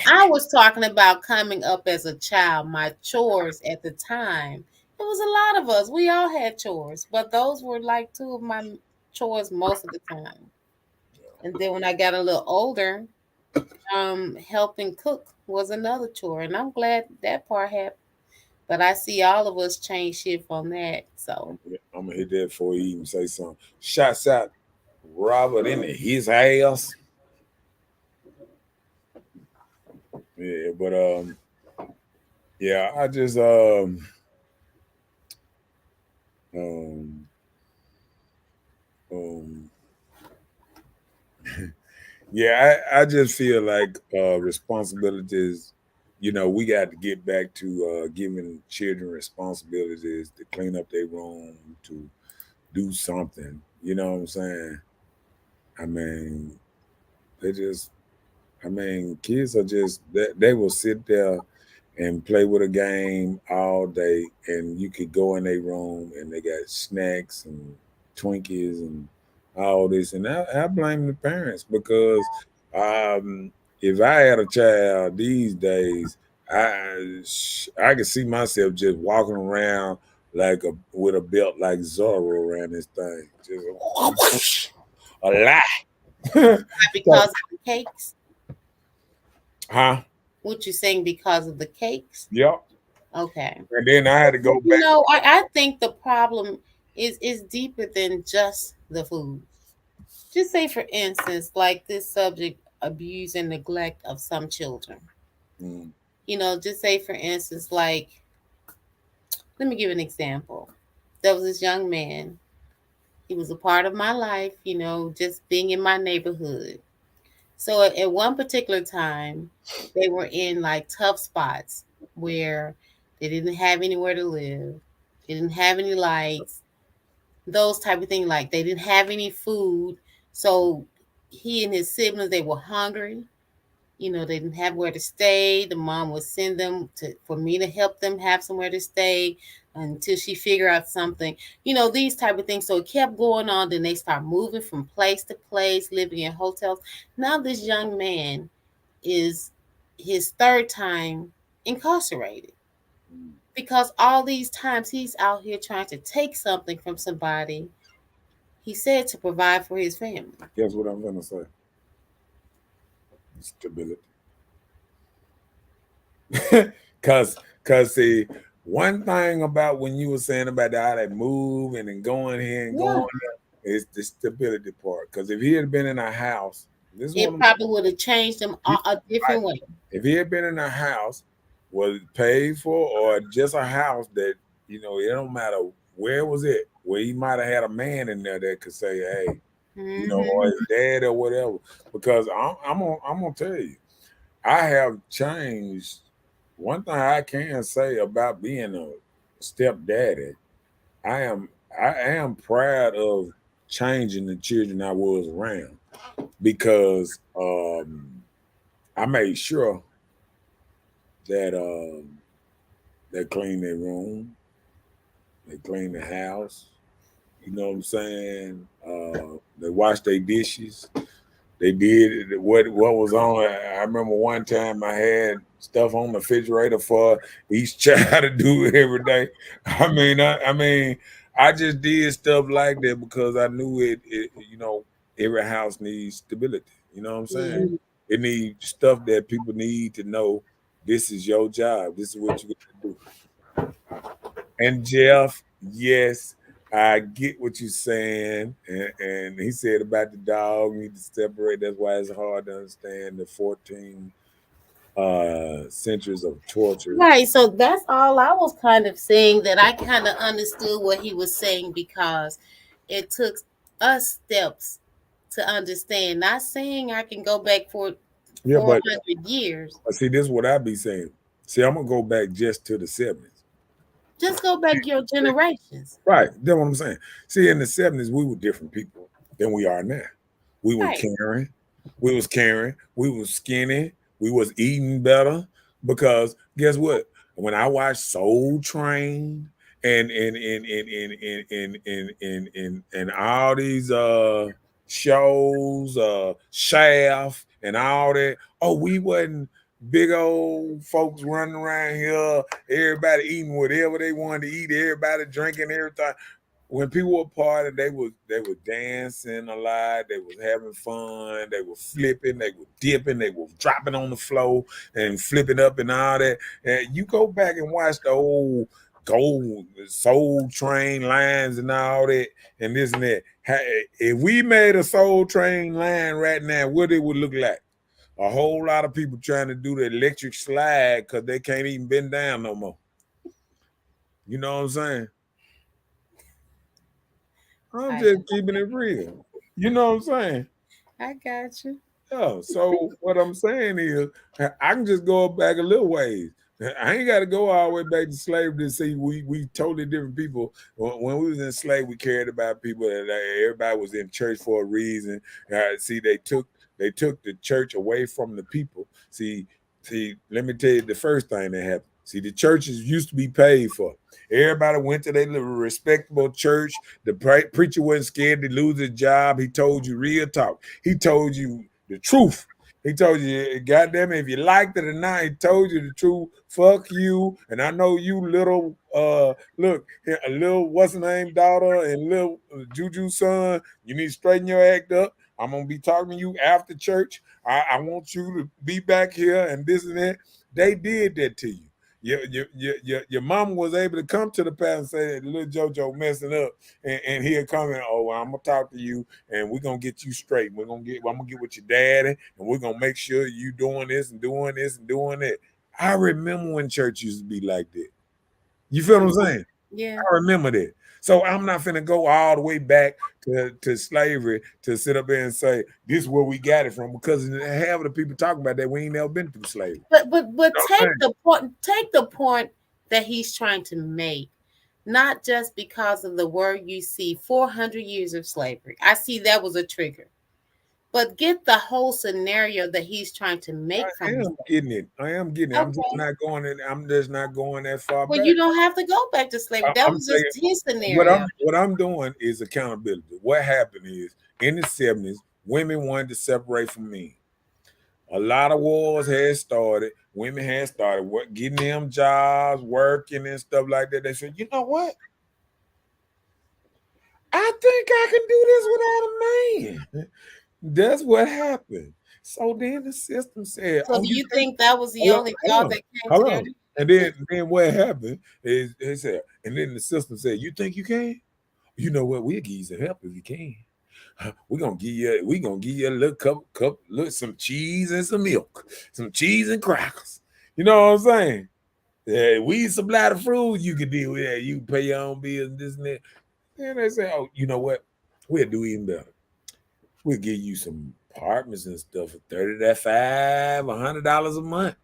I was talking about coming up as a child, my chores at the time. It was a lot of us. We all had chores, but those were like two of my chores most of the time. And then when I got a little older, helping cook was another chore, and I'm glad that part happened. But I see all of us change shift on that. So I'm gonna hit that before he even say something. Shots out Robert in his house. Yeah, but yeah, I just um um yeah, I just feel like responsibilities, we got to get back to giving children responsibilities to clean up their room, to do something. You know what I'm saying? I mean, they just I mean, kids are just they will sit there and play with a game all day, and you could go in their room and they got snacks and Twinkies and all this. And I blame the parents because if I had a child these days, I could see myself just walking around like with a belt like Zorro around this thing, just a lot. because of the cakes, Huh? what you saying because of the cakes? Yep. Okay. And then I had to But, go back. I think the problem is deeper than just the food. Just say, for instance, like this subject, abuse and neglect of some children. Mm, Just say, for instance, like, let me give an example. There was this young man. He was a part of my life, just being in my neighborhood. So at one particular time, they were in like tough spots where they didn't have anywhere to live, they didn't have any lights, those type of things. Like they didn't have any food. So he and his siblings, they were hungry. You know, they didn't have where to stay. The mom would send them to for me to help them have somewhere to stay until she figure out something. You know, these type of things. So it kept going on. Then they start moving from place to place, living in hotels. Now this young man is his third time incarcerated because all these times he's out here trying to take something from somebody. He said to provide for his family. Guess what I'm gonna say? Stability. Cause see, one thing about when you were saying about how they move and then going here and going there is the stability part. Because if he had been in a house, this is It probably would have changed him a different way. if he had been in a house, was paid for, or just a house that, you know, it don't matter where was it, where he might have had a man in there that could say, hey, you know, or his dad or whatever. Because I'm gonna tell you, I have changed. One thing I can say about being a stepdaddy, I am proud of changing the children I was around because I made sure that they clean their room, they clean the house. You know what I'm saying? They wash their dishes. They did what was on. I remember one time I had stuff on the refrigerator for each child to do every day. I just did stuff like that because I knew it. You know, every house needs stability. You know what I'm saying? It needs stuff that people need to know. This is your job. This is what you got to do. And Jeff, yes, I get what you're saying. And he said about the dog, need to separate. That's why it's hard to understand the 14 centuries of torture. Right. So that's all I was kind of saying, that I kind of understood what he was saying because it took us steps to understand. Not saying I can go back for Yeah, 400 years. see, this is what I be saying. See, I'm gonna go back just to the 70s. Just go back your generations. Right. That's what I'm saying. See, in the 70s, we were different people than we are now. We were Right. caring. We was caring. We was skinny. We was eating better. Because guess what? When I watched Soul Train and all these shows, Shaft and all that, oh, we wasn't big old folks running around here, everybody eating whatever they wanted to eat, everybody drinking everything. When people were partying, they were dancing a lot, they was having fun, they were flipping, they were dipping, they were dropping on the floor and flipping up and all that. And you go back and watch the old Gold Soul Train lines and all that and this and that. If we made a Soul Train line right now, what it would look like? A whole lot of people trying to do the electric slide because they can't even bend down no more. You know what I'm saying? I'm just keeping it real. You know what I'm saying? I got you. Yeah. So what I'm saying is, I can just go back a little ways. I ain't got to go all the way back to slavery to see we totally different people. When we was enslaved, we cared about people. Everybody was in church for a reason. See, they took the church away from the people. See. Let me tell you the first thing that happened. See, the churches used to be paid for. Everybody went to their little respectable church. The preacher wasn't scared to lose his job. He told you real talk. He told you the truth. He told you, goddamn it, if you liked it or not, he told you the truth. Fuck you. And I know you little, look, a little, what's the name, daughter, and little Juju son, you need to straighten your act up. I'm going to be talking to you after church. I want you to be back here and this and that. They did that to you. Your mom was able to come to the past and say, little JoJo messing up, and he'll come in, oh, well, I'm gonna talk to you and we're gonna get you straight. I'm gonna get with your daddy and we're gonna make sure you doing this and doing this and doing that. I remember when church used to be like that. You feel what I'm saying? Yeah. I remember that. So I'm not finna go all the way back to slavery to sit up there and say this is where we got it from, because half of the people talking about that we ain't never been through slavery. But You know what I'm take the point that he's trying to make, not just because of the word you see 400 years of slavery. I see that was a trigger. But get the whole scenario that he's trying to make I from am getting it. I am getting it. I'm just Okay. not going in. I'm just not going that far Well, back. you don't have to go back to slavery. That I'm was saying just his scenario. what I'm doing is accountability. What happened is in the 70s, women wanted to separate from men. A lot of wars had started. Women had started getting them jobs, working and stuff like that. They said, you know what? I think I can do this without a man. That's what happened. So then the system said, So "Oh, do you you think?" think that was the Hold on, only hold thought on, that came to hold their on. And then what happened is they said, and then the system said, "You think you can? You know what? We'll give you some help if you can. We're gonna give you a little look, some cheese and some milk, some cheese and crackers. You know what I'm saying? Yeah, we supply the fruit, you can deal with that. You can pay your own bills and this and that." And they say, "Oh, you know what? We'll do even better. We'll give you some apartments and stuff for $30 to $500 a month.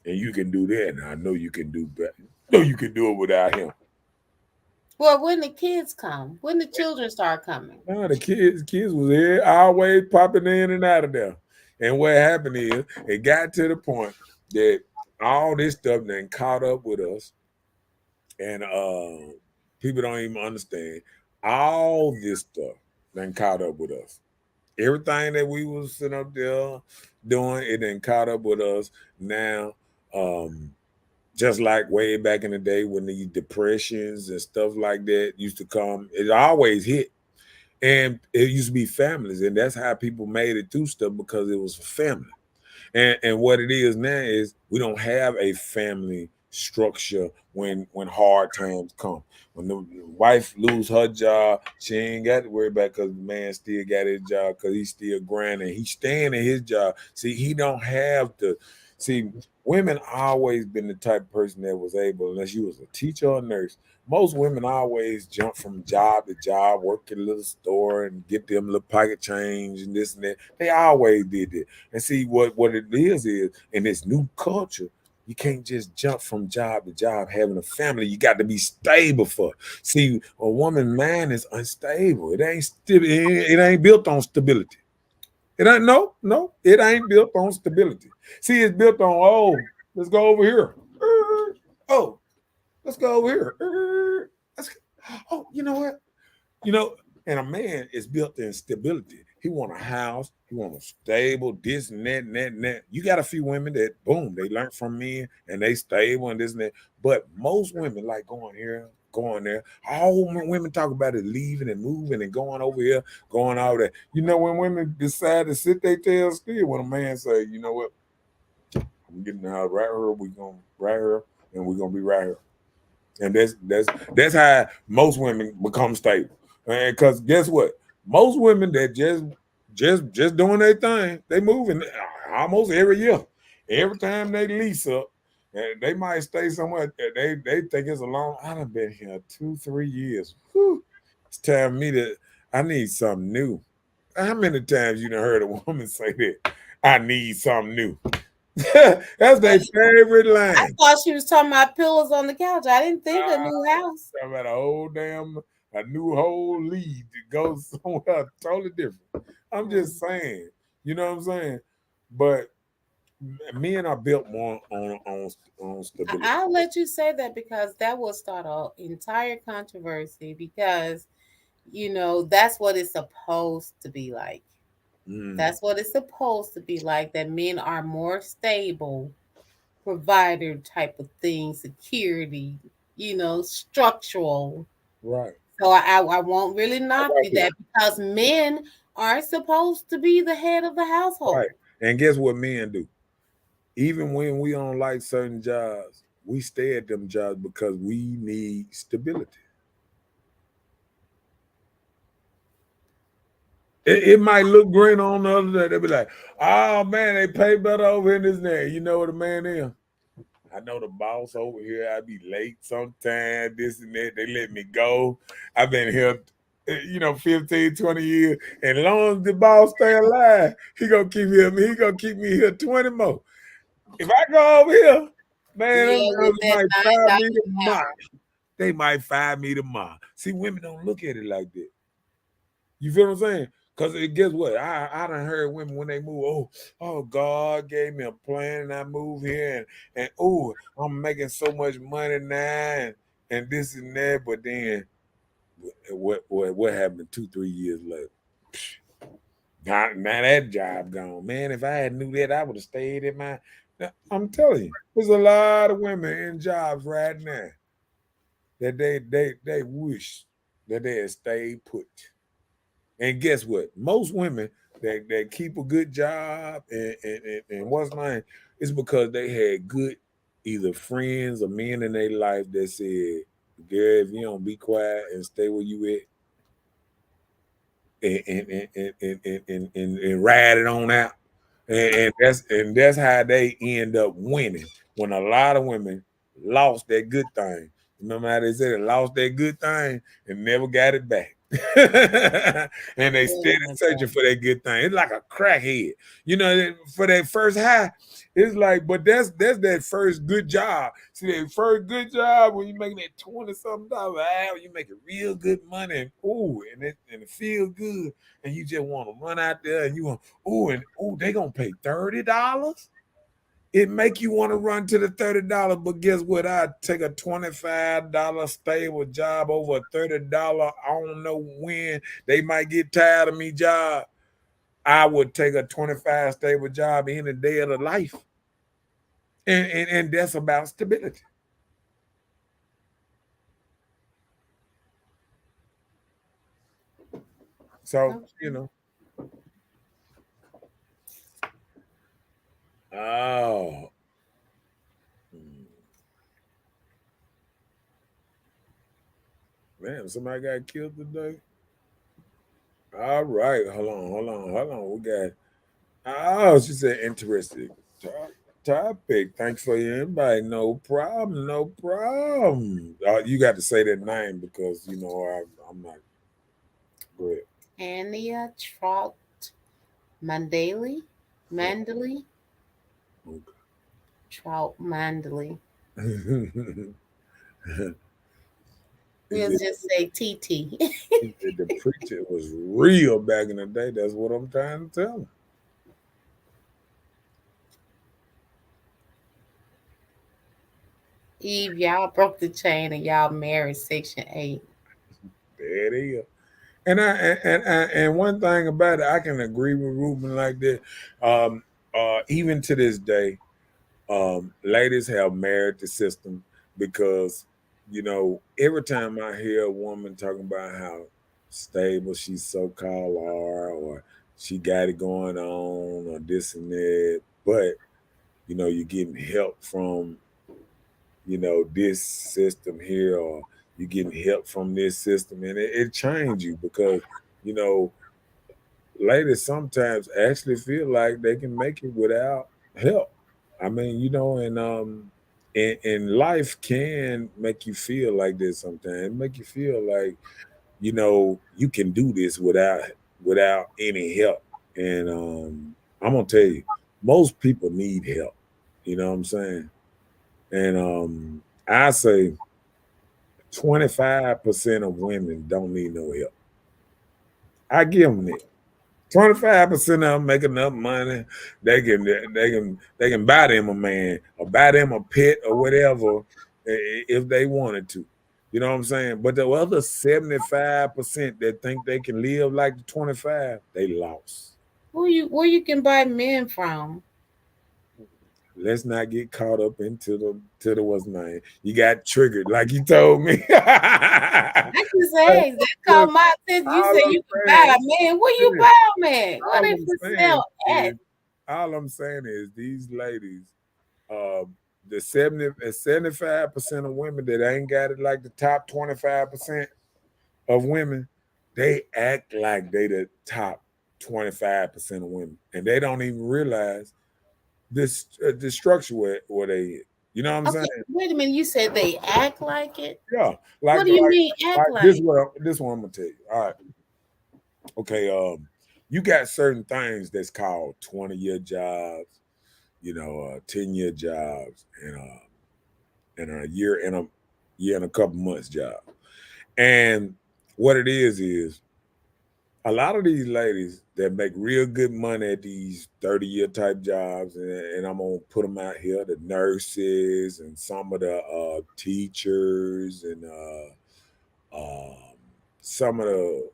And you can do that. And I know you can do better. No, you can do it without him." Well, when the kids come, when the children start coming. No, the kids was here always popping in and out of there. And what happened is it got to the point that all this stuff then caught up with us. And people don't even understand. All this stuff then caught up with us. Everything that we was sitting up there doing, it then caught up with us. Now, just like way back in the day when the depressions and stuff like that used to come, it always hit. And it used to be families, and that's how people made it through stuff, because it was for family. And what it is now is we don't have a family structure when hard times come. When the wife lose her job, she ain't got to worry about, because the man still got his job, because he's still grinding. He's staying in his job. See, he don't have to. See, women always been the type of person that was able, unless you was a teacher or a nurse, most women always jump from job to job, work at a little store and get them a little pocket change and this and that. They always did that. And see, what it is in this new culture, you can't just jump from job to job having a family. You got to be stable for. See, a woman mind is unstable. It ain't built on stability. It ain't it ain't built on stability. See, it's built on, oh, let's go over here. Oh, let's go over here. Oh, you know what? And a man is built in stability. He want a house. He want a stable, this and that and that and that. You got a few women that, boom, they learn from men and they stable and this and that. But most women like going here, going there. All women talk about is leaving and moving and going over here, going over there. When women decide to sit their tail still, when a man say, you know what, I'm getting out right here, we gonna right here, and we're gonna be right here. And that's how most women become stable. And because guess what? Most women that just doing their thing, they moving almost every year. Every time they lease up, and they might stay somewhere. They think it's a long. I done been here 2-3 years. Whew. It's time for me I need something new. How many times you done heard a woman say that? I need something new. That's their favorite line. I thought she was talking about pillows on the couch. I didn't think a new house. Talking about a new whole lead that goes somewhere totally different. I'm just saying, you know what I'm saying? But men are built more on stability. I'll let you say that, because that will start an entire controversy, because that's what it's supposed to be like. That's what it's supposed to be like, that men are more stable, provider type of thing, security, structural. Right. So I won't really knock you that, because men are supposed to be the head of the household. Right. And guess what men do? Even when we don't like certain jobs, we stay at them jobs because we need stability. It might look green on the other day. They'll be like, oh man, they pay better over in this there. You know what a man is? I know the boss over here. I be late sometime, this and that. They let me go. I've been here, 15, 20 years. And as long as the boss stay alive, he gonna keep me here 20 more. If I go over here, man, them Yeah, with girls that might fire me $9 an tomorrow. hour. They might fire me tomorrow. See, women don't look at it like that. You feel what I'm saying? Because guess what? I done heard women when they move, oh, God gave me a plan and I move here and oh, I'm making so much money now and this and that. But then what happened 2-3 years later? Now that job gone. Man, if I had knew that, I would have stayed in my. Now, I'm telling you, there's a lot of women in jobs right now that they wish that they had stayed put. And guess what? Most women that keep a good job and what's mine is because they had good either friends or men in their life that said, "Girl, if you don't be quiet and stay where you at and ride it on out," and that's how they end up winning. When a lot of women lost that good thing. Remember how they said it, lost that good thing and never got it back. And they steady searching for that good thing. It's like a crackhead. For that first high, it's like, but that's that first good job. See, that first good job when you making that 20 something dollars an hour, you making real good money and it feels good, and you just want to run out there and you want they gonna pay $30. It make you want to run to the $30, but guess what? I take a $25 stable job over a $30. I don't know when they might get tired of me job. I would take a 25 stable job any day of the life, and that's about stability. So oh. Man, somebody got killed today. All right, hold on. We got. Oh, she said interesting topic. Thanks for your invite. No problem. No problem. You got to say that name because I'm not good. Ania Trout Mandalay. Mandalay. Trout Mandalay. We'll just say TT. The preacher was real back in the day. That's what I'm trying to tell him. Eve, y'all broke the chain and y'all married Section 8. There it is. And one thing about it, I can agree with Ruben like that. Even to this day, ladies have married the system because every time I hear a woman talking about how stable she so-called are, or she got it going on, or this and that, but you're getting help from this system here, or you're getting help from this system, and it changed you because you know ladies sometimes actually feel like they can make it without help. I mean, and life can make you feel like this sometimes. Make you feel like you can do this without any help. And I'm gonna tell you, most people need help. You know what I'm saying? And I say 25% of women don't need no help. I give them that. 25% of them make enough money. They can buy them a man or buy them a pet or whatever if they wanted to. You know what I'm saying? But the other 75% that think they can live like the 25, they lost. Where you can buy men from? Let's not get caught up into the what's name. You got triggered, like you told me. I just asked. That caught my attention. You said you can buy a man. Where you buy a man? What if for sale at? All I'm saying is these ladies, the 75% of women that ain't got it like the top 25% of women, they act like they the top 25% of women, and they don't even realize this the structure where they. You know what I'm Okay, saying? wait a minute. You said they act like it. Yeah, What do you mean act like? this one I'm gonna tell you. All right, okay. You got certain things that's called 20-year jobs, 10-year jobs, and a year and a couple months job. And what it is a lot of these ladies that make real good money at these 30-year type jobs, and I'm gonna put them out here, the nurses and some of the teachers and some of the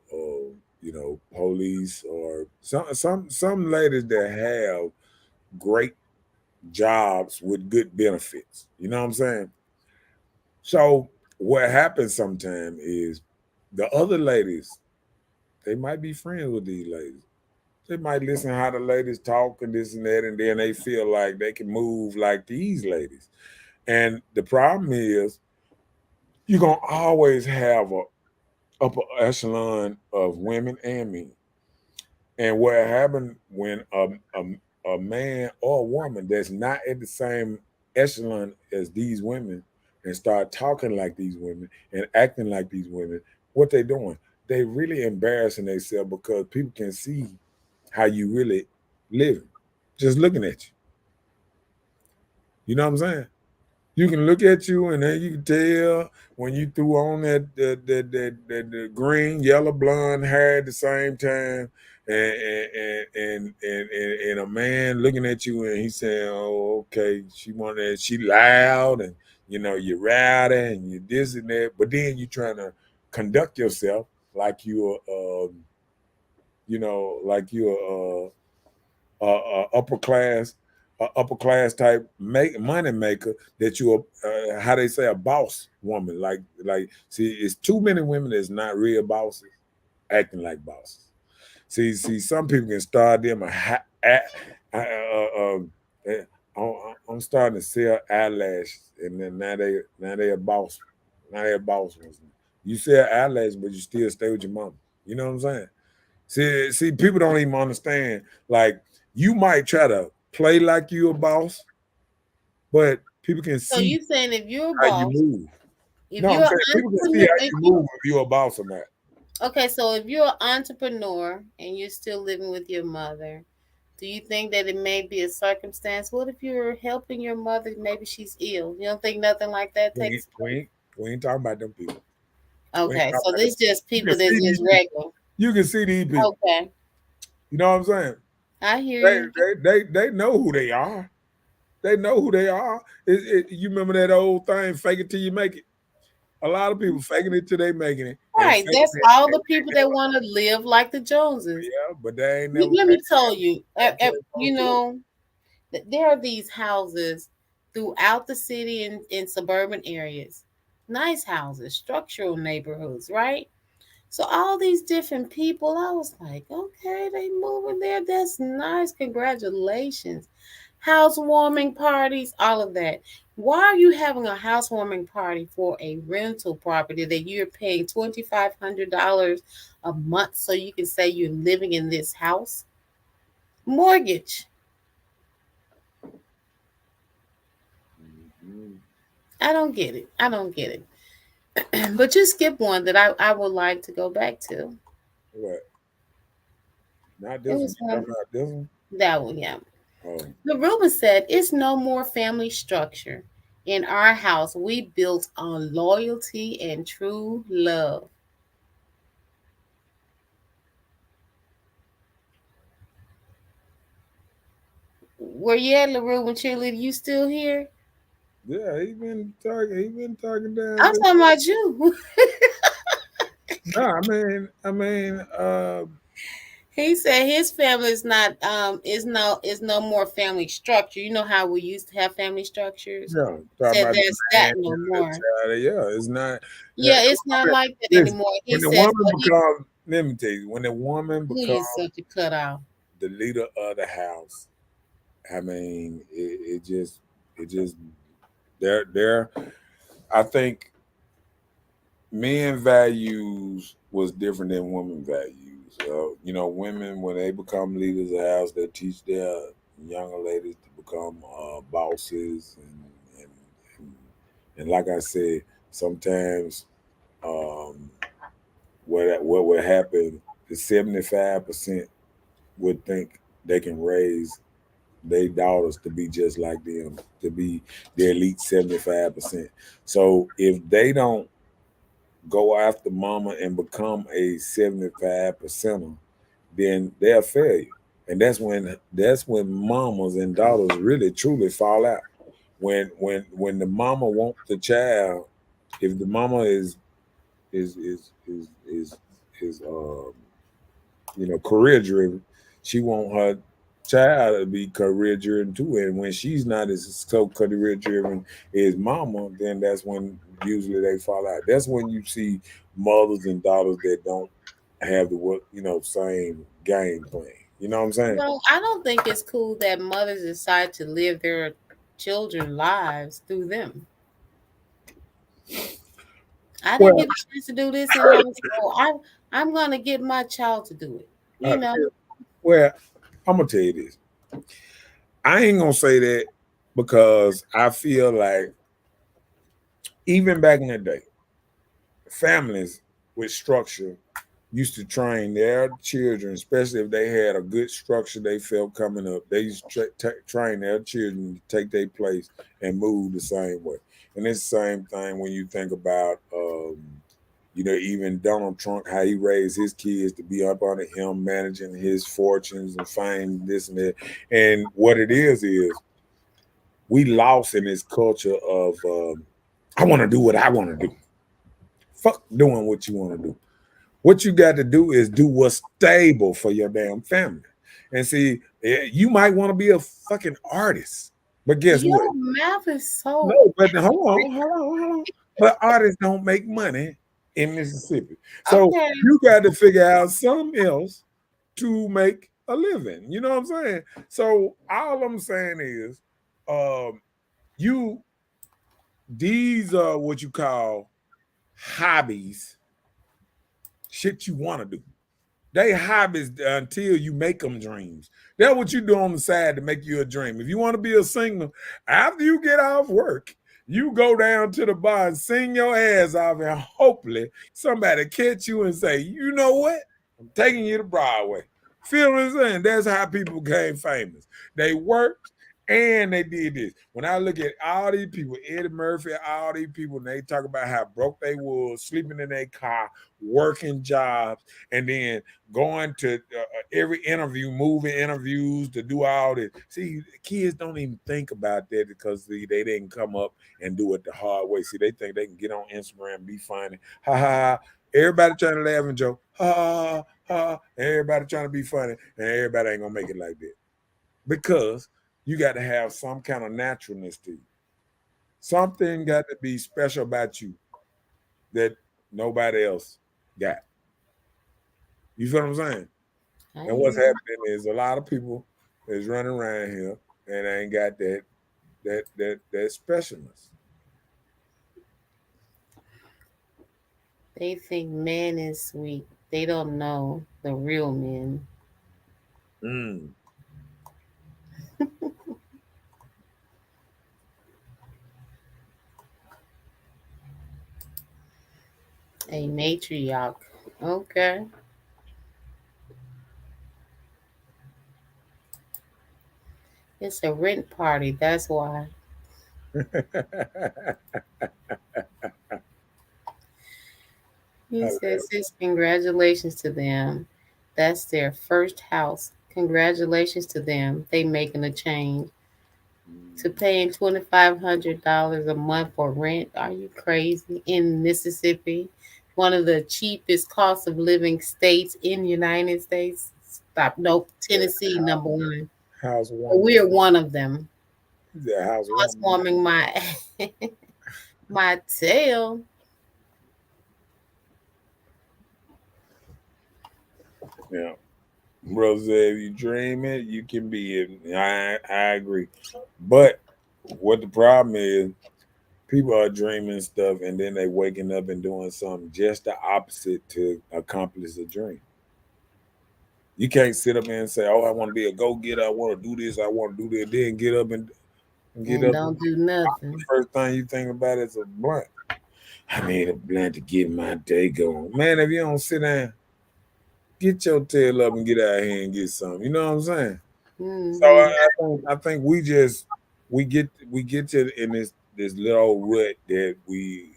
police, or some ladies that have great jobs with good benefits. You know what I'm saying? So what happens sometimes is the other ladies, they might be friends with these ladies. They might listen how the ladies talk and this and that, and then they feel like they can move like these ladies. And the problem is, you're gonna always have a upper echelon of women and men. And what happened when a man or a woman that's not at the same echelon as these women and start talking like these women and acting like these women, what they doing? They really embarrassing themselves because people can see how you really living just looking at you. You know what I'm saying? You can look at you and then you can tell when you threw on the green, yellow, blonde hair at the same time, and a man looking at you and he's saying, "Oh, okay, she loud, and you're rowdy and you this and that," but then you trying to conduct yourself like you're upper class type money maker, that you're how they say, a boss woman. See, it's too many women that's not real bosses acting like bosses. See, some people can start them I'm starting to sell eyelashes, and then now they a boss. Now they a boss. You sell eyelashes, but you still stay with your mama. You know what I'm saying? See, people don't even understand. Like, you might try to play like you a boss, but people can So see you saying if you're a how you boss, move. if No, I'm you're an saying people can see entrepreneur, how you move if you're a boss or not. okay, so if you're an entrepreneur and you're still living with your mother, do you think that it may be a circumstance? What if you're helping your mother? Maybe she's ill. You don't think nothing like that We ain't, takes we place? ain't, we ain't talking about them people. We ain't Okay, talking so about them. this just You can people that's see these just people. regular. You can see these people. Okay, You know what I'm saying? I hear They you. they they know who they are. They know who they are. You remember that old thing, fake it till you make it? A lot of people faking it till they making it, and Right, faking that's it. all the people that want to live like the Joneses. Yeah, but they ain't never Let me made tell you, that you know, there are these houses throughout the city and in suburban areas, nice houses, structural neighborhoods, right? So all these different people, I was like, okay, they moving there. That's nice. Congratulations. Housewarming parties, all of that. Why are you having a housewarming party for a rental property that you're paying $2,500 a month so you can say you're living in this house? Mortgage. Mhm. I don't get it. I don't get it. But you skip one that I would like to go back to. What? Not It this one. was You talking about this one? that one, yeah. Oh, The Reuben said, "It's no more family structure. In our house, we built on loyalty and true love." Where you at, LaRuben cheerleader? You still here? yeah. He been talking. He been talking down I'm there. talking about you. No, He said his family is not is no more family structure. You know how we used to have family structures? yeah. Talking Said about the there's man that and no the more. child. Yeah, it's not. Yeah, it's not like that Listen, anymore. He when the says woman what he becomes, let me tell you, when the woman who you becomes such a cutoff. the leader of the house, it just there. I think men values was different than women values. Women, when they become leaders of the house, they teach their younger ladies to become bosses And like I said, sometimes um, what would happen is 75% would think they can raise their daughters to be just like them, to be the elite 75%. So if they don't go after mama and become a 75 percenter, then they're a failure. And that's when mamas and daughters really truly fall out. When the mama wants the child, if the mama is is is is is career driven, she want her child to be career driven too. And when she's not as so career driven as mama, then that's when usually they fall out. That's when you see mothers and daughters that don't have the same game plan. You know what I'm saying? Well, I don't think it's cool that mothers decide to live their children lives through them. I didn't Well, get a chance to do this in high school. I'm gonna get my child to do it. uh, You know, well, I'm gonna tell you this. I ain't gonna say that because I feel like even back in the day, families with structure used to train their children, especially if they had a good structure they felt coming up. They used to train their children to take their place and move the same way. And it's the same thing when you think about, even Donald Trump, how he raised his kids to be up under him, managing his fortunes and fame, this and that. And what it is we lost in this culture of, I want to do what I want to do. Fuck doing what you want to do. What you got to do is do what's stable for your damn family. And see, you might want to be a fucking artist, but guess what? your math is so. No, but hold on. But artists don't make money in Mississippi. So Okay. you got to figure out something else to make a living. You know what I'm saying? So all I'm saying is, you these are what you call hobbies, shit you want to do. They hobbies until you make them dreams. That's what you do on the side to make you a dream. If you want to be a singer, after you get off work, you go down to the bar and sing your ass off, and hopefully somebody catch you and say, you know what? I'm taking you to Broadway. Feel what I'm saying? That's how people became famous. They worked and they did this. When I look at all these people, Eddie Murphy, all these people, and they talk about how broke they was, sleeping in their car, working jobs, and then going to every interview, movie interviews to do all this. See, kids don't even think about that because they didn't come up and do it the hard way. See, they think they can get on Instagram, be funny, ha ha ha. Everybody trying to laugh and joke, ha ha ha. Everybody trying to be funny, and everybody ain't gonna make it like that because you got to have some kind of naturalness to you. Something got to be special about you that nobody else got. You feel what I'm saying? And what's happening is a lot of people is running around here and ain't got that specialness. They think man is sweet. They don't know the real men. Mm. A matriarch. Okay. It's a rent party. That's why. He says, congratulations to them. That's their first house. Congratulations to them. They making a change. To paying $2,500 a month for rent. Are you crazy? In Mississippi, one of the cheapest cost of living states in the United States. Stop. Nope. Tennessee, number one. Housewarming. We're one of them. Yeah, Housewarming my my tail. Yeah. Bro said if you dream it, you can be it. I agree. But what the problem is, people are dreaming stuff and then they waking up and doing something just the opposite to accomplish a dream. You can't sit up there and say, "Oh, I want to be a go getter. I want to do this. I want to do that." Then get up and and get and up. don't do The nothing. first thing you think about is a blunt. I need a blunt to get my day going. Man, if you don't sit down, get your tail up and get out here and get some. You know what I'm saying? So Hmm. I think we get to in this little rut that we,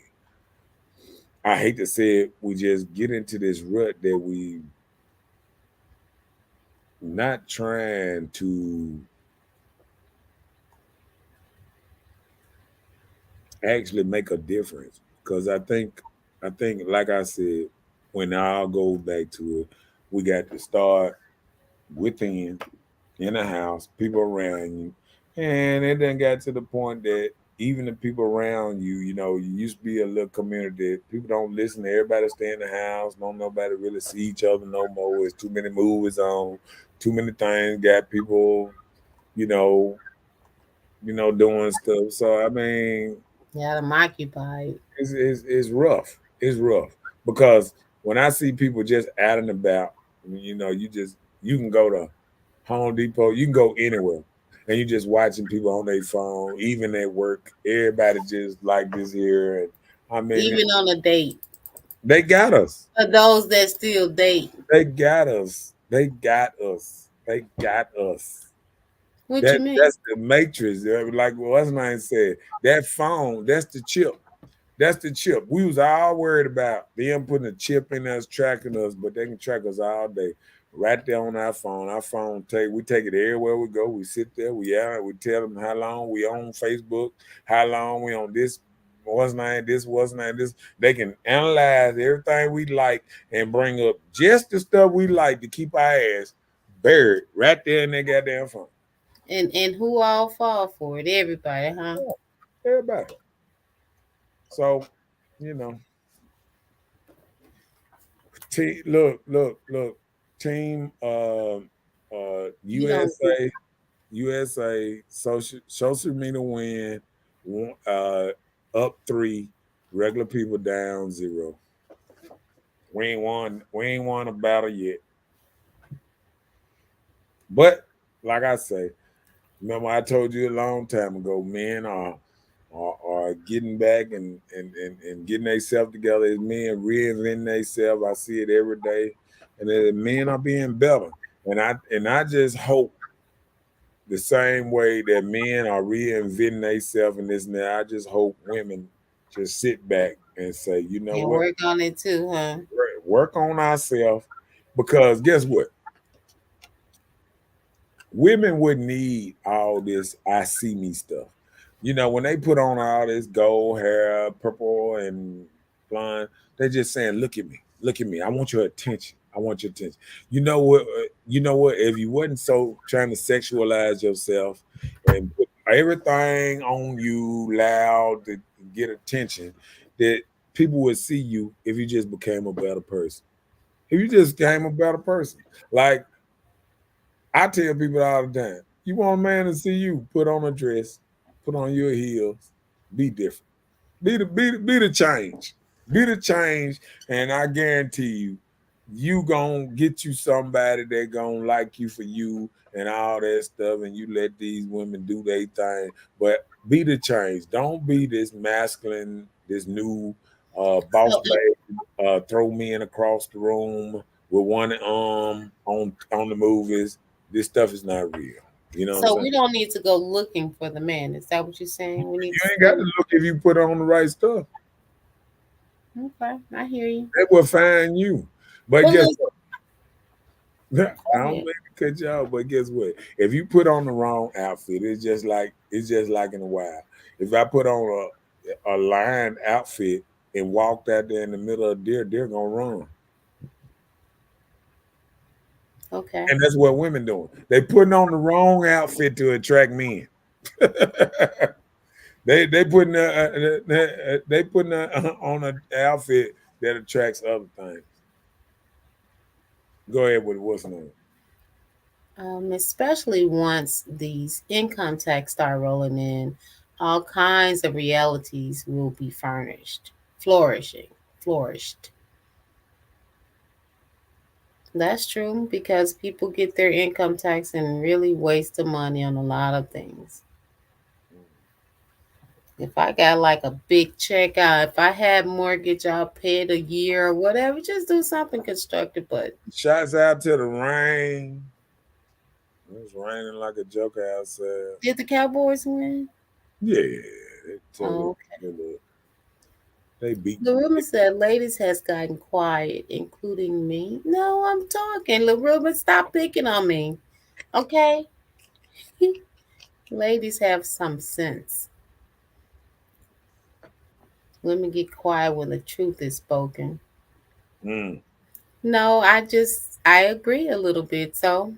I hate to say it, we just get into this rut that we not trying to actually make a difference. Because I think like I said, when I'll go back to it, we got to start within, in the house, people around you. And it then got to the point that even the people around you, you used to be a little community. People don't listen. Everybody stay in the house. Don't nobody really see each other no more. It's too many movies on, too many things. Got people, you know, doing stuff. So I mean, Yeah, I'm occupied. it's rough. It's rough because when I see people just out and about, you can go to Home Depot, you can go anywhere, and you just watching people on their phone, even at work. Everybody just like this here, and I mean, Even on a date. they got us. For those that still date. They got us. They got us. They got us. What you mean? That's the matrix. Like what's name said. That phone. That's the chip. That's the chip. We was all worried about them putting a chip in us, tracking us, but they can track us all day. Right there on our phone. Our phone we take it everywhere we go. We sit there, we tell them how long we on Facebook, how long we on this, what's name, this. They can analyze everything we like and bring up just the stuff we like to keep our ass buried right there in their goddamn phone. And who all fall for it? Everybody, huh? Yeah, everybody. So, you know, look. Team You don't do USA social media win, uh up 3, regular people down 0. We ain't won a battle yet. But like I say, remember I told you a long time ago, men are getting back and getting themselves together. As men reinventing themselves. I see it every day. And the men are being better. And I just hope the same way that men are reinventing themselves in this now, I just hope women just sit back and say, you know and what, work on it too, huh? work on ourselves. Because guess what? Women wouldn't need all this I see me stuff. When they put on all this gold hair, purple and blonde, they're just saying, look at me. Look at me. I want your attention. I want your attention. You know what? If you wasn't so trying to sexualize yourself and put everything on you loud to get attention, that people would see you if you just became a better person. If you just became a better person. Like I tell people all the time, you want a man to see you, put on a dress, put on your heels, be different. Be the change. Be the change, and I guarantee you gonna get you somebody that gonna like you for you and all that stuff, and you let these women do their thing. But be the change. Don't be this masculine, this new boss So, babe, throw men across the room with one arm on the movies. This stuff is not real. You know what I'm so saying? we don't need to go looking for the man. Is that what you're saying? We need to You ain't got to stay. look if you put on the right stuff. Okay, I hear you. They will find you. But But guess listen, what? I go don't ahead. mean to cut you out, but guess what? If you put on the wrong outfit, it's just like in the wild. If I put on a lion outfit and walked out there in the middle of deer, they're gonna run. Okay. And that's what women doing. They putting on the wrong outfit to attract men. they putting on an outfit that attracts other things. Go ahead with what's name. Especially once these income tax start rolling in, all kinds of realities will be flourished. That's true because people get their income tax and really waste the money on a lot of things. If I got like a big check out, if I had mortgage, I'll pay it a year or whatever. Just do something constructive. But Shouts out to the rain. It's raining like a joker outside. did the Cowboys win? Yeah, they Oh, they beat. Laruma said, ladies has gotten quiet, including me. No, I'm talking. Laruma, stop picking on me. Okay? Ladies have some sense. Women get quiet when the truth is spoken. Mm. No, I agree a little bit. So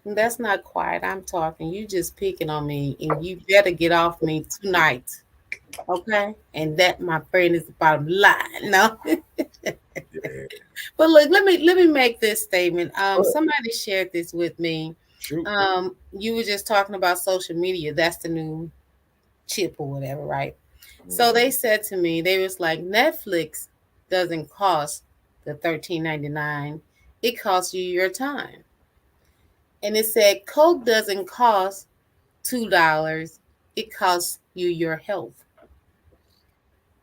that's not quiet. I'm talking. You just picking on me, and you better get off me tonight. Okay? And that, my friend, is the bottom line. No. Yeah. But look, let me make this statement. But Somebody shared this with me. shoot. You were just talking about social media. That's the new chip or whatever, right? So Mm. they said to me, they was like, Netflix doesn't cost the $13.99. It costs you your time. And it said Coke doesn't cost $2. It costs you your health.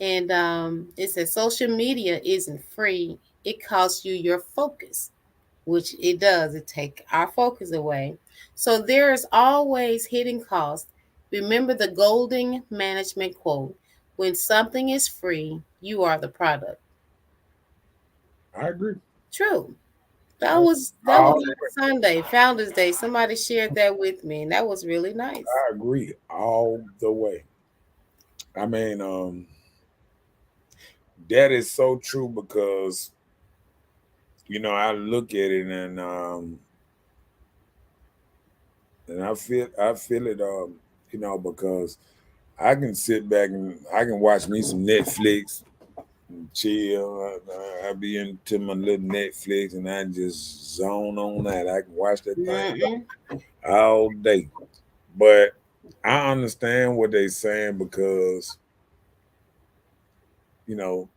And it says social media isn't free. It costs you your focus, which it does. It take our focus away. So there is always hidden cost. Remember the golden management quote: when something is free, you are the product. I agree. True. That I, was that was all, on Sunday, Founders Day. Somebody shared that with me, and that was really nice. I agree all the way. I mean, that is so true because I look at it and I feel it because I can sit back and I can watch me some Netflix and chill. I be into my little Netflix and I just zone on that. I can watch that thing Mm-mm. all day. But I understand what they're saying because you know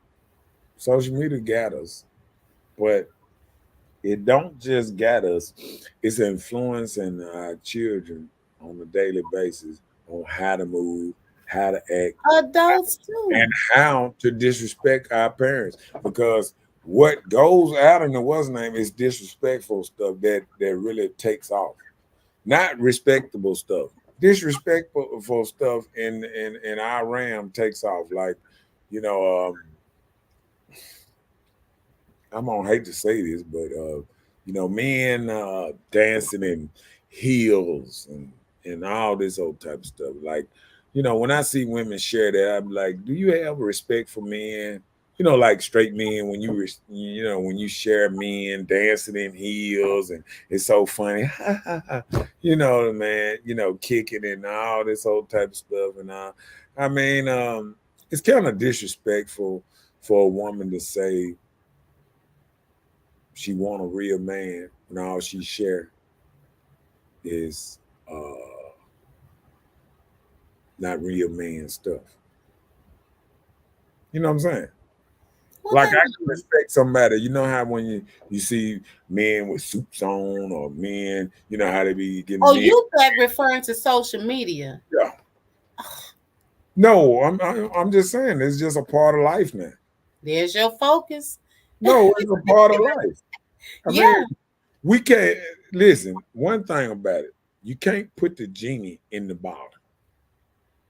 social media got us, but it don't just got us. It's influencing our children on a daily basis on how to move, how to act, Adults and too. how to disrespect our parents. Because what goes out in the what's name is disrespectful stuff that really takes off. Not respectable stuff. Disrespectful for stuff in our ram takes off. Like, you know, I'm gonna hate to say this, but men dancing in heels and all this old type of stuff. Like, when I see women share that, I'm like, do you have respect for men? Like straight men when when you share men dancing in heels and it's so funny, man, kicking and all this old type of stuff. And I mean, it's kind of disrespectful for a woman to say she want a real man when all she share is not real man stuff. You know what I'm saying? Well, Like then, I can respect somebody. You know how when you see men with suits on or men, you know how they be getting oh, men. you back referring to social media. Yeah. No, I'm just saying it's just a part of life now. There's your focus. No, it's a part of life. I Yeah. mean, we can't listen. One thing about it, you can't put the genie in the bottle.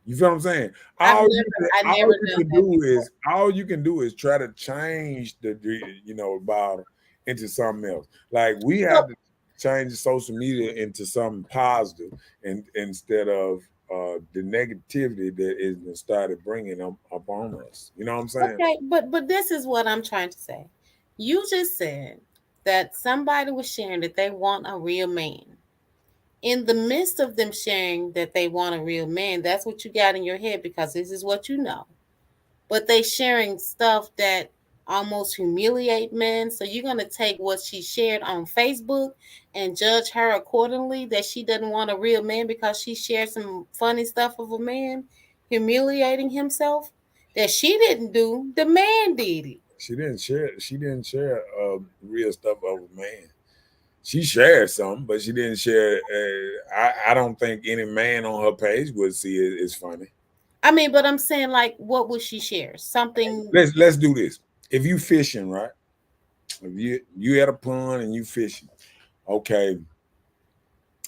You feel what I'm saying? I've All you never can, I all never you done can that do before. is all you can do is try to change the bottle into something else. Like we So have to change social media into something positive, and instead of the negativity that is started bringing them upon us. You know what I'm saying? okay, but this is what I'm trying to say. You just said that somebody was sharing that they want a real man. In the midst of them sharing that they want a real man, that's what you got in your head because this is what you know. But they sharing stuff that almost humiliate men. So you're gonna take what she shared on Facebook and judge her accordingly that she doesn't want a real man because she shared some funny stuff of a man humiliating himself that she didn't do. The man did it. She didn't share. She didn't share real stuff of a man. She shared some, but she didn't share. I don't think any man on her page would see it as funny. I mean, but I'm saying, like, what would she share? Something. Let's do this. If you fishing, right? If you at a pond and you fishing, okay.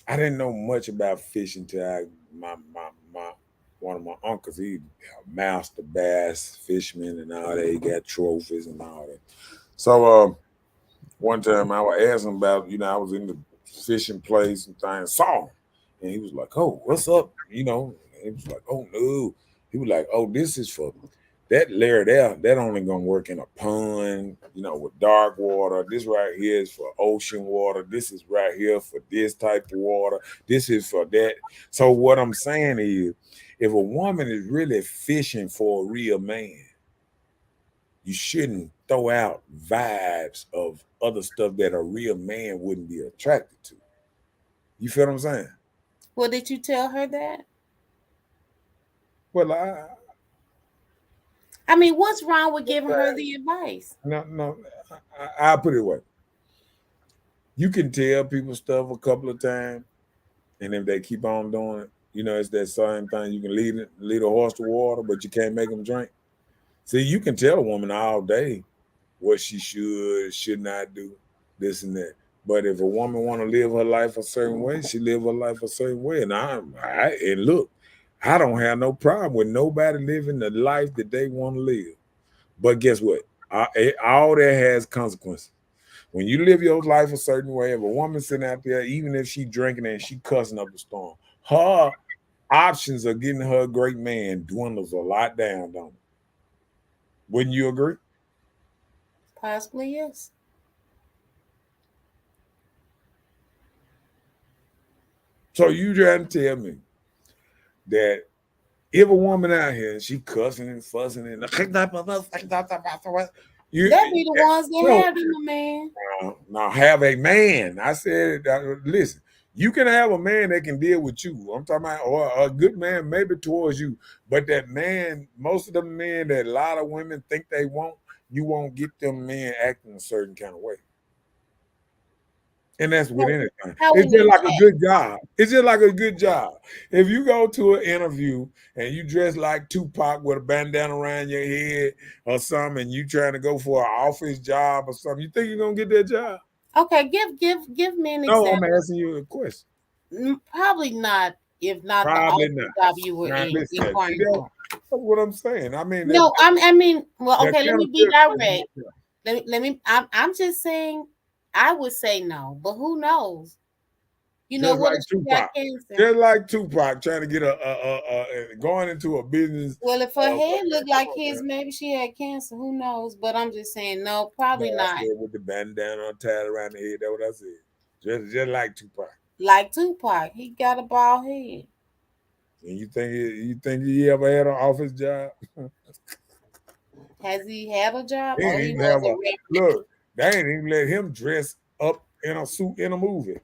I didn't know much about fishing till my one of my uncles. He a master bass fisherman and all that. He got trophies and all that. So one time I was asking about, I was in the fishing place and things, saw him, and he was like, "Oh, what's up?" He was like, "Oh no," he was like, "Oh, this is for that layer there. That only gonna work in a pond, with dark water. This right here is for ocean water. This is right here for this type of water. This is for that." So what I'm saying is, if a woman is really fishing for a real man, you shouldn't throw out vibes of other stuff that a real man wouldn't be attracted to. You feel what I'm saying? Well, did you tell her that? Well, I mean, what's wrong with giving her the advice? no, I'll put it away. You can tell people stuff a couple of times, and if they keep on doing it, it's that same thing. You can lead a horse to water, but you can't make them drink. See, you can tell a woman all day what she should not do, this and that. But if a woman want to live her life a certain way, she live her life a certain way. And look, I don't have no problem with nobody living the life that they want to live. But guess what? All that has consequences. When you live your life a certain way, if a woman sitting out there, even if she drinking and she cussing up a storm, her options of getting her a great man dwindles a lot down, don't it? Wouldn't you agree? Possibly, yes. So you trying to tell me that if a woman out here and she cussing and fussing and you That be the ones that no, have them, man. now have a man. I said, listen, you can have a man that can deal with you. I'm talking about, or a good man maybe towards you, but that man, most of the men that a lot of women think they want, you won't get them men acting a certain kind of way. And that's with anything. How It's would just you like a act? good job. It's just like a good job. If you go to an interview and you dress like Tupac with a bandana around your head or something, and you trying to go for an office job or something, you think you're gonna get that job? Okay, give me an No, I'm example. asking you a question. Probably not. If not the Probably office not. job you were Now listen, see inquiring for. that's what I'm saying. I mean No, I mean, well, that okay. Let kind me of be feeling. direct. Let me. I'm just saying. I would say no, but who knows? Just What like if she got Tupac. cancer? Just like Tupac trying to get going into a business. Well, if her Come head looked like on, his, man. maybe she had cancer. Who knows? But I'm just saying, no, probably No, I not. said with the bandana tied around the head. That's what I said. Just like Tupac. Like Tupac, he got a bald head. And you think he ever had an office job? Has he had a job? He Oh, didn't he even was have a a look. They ain't even let him dress up in a suit in a movie.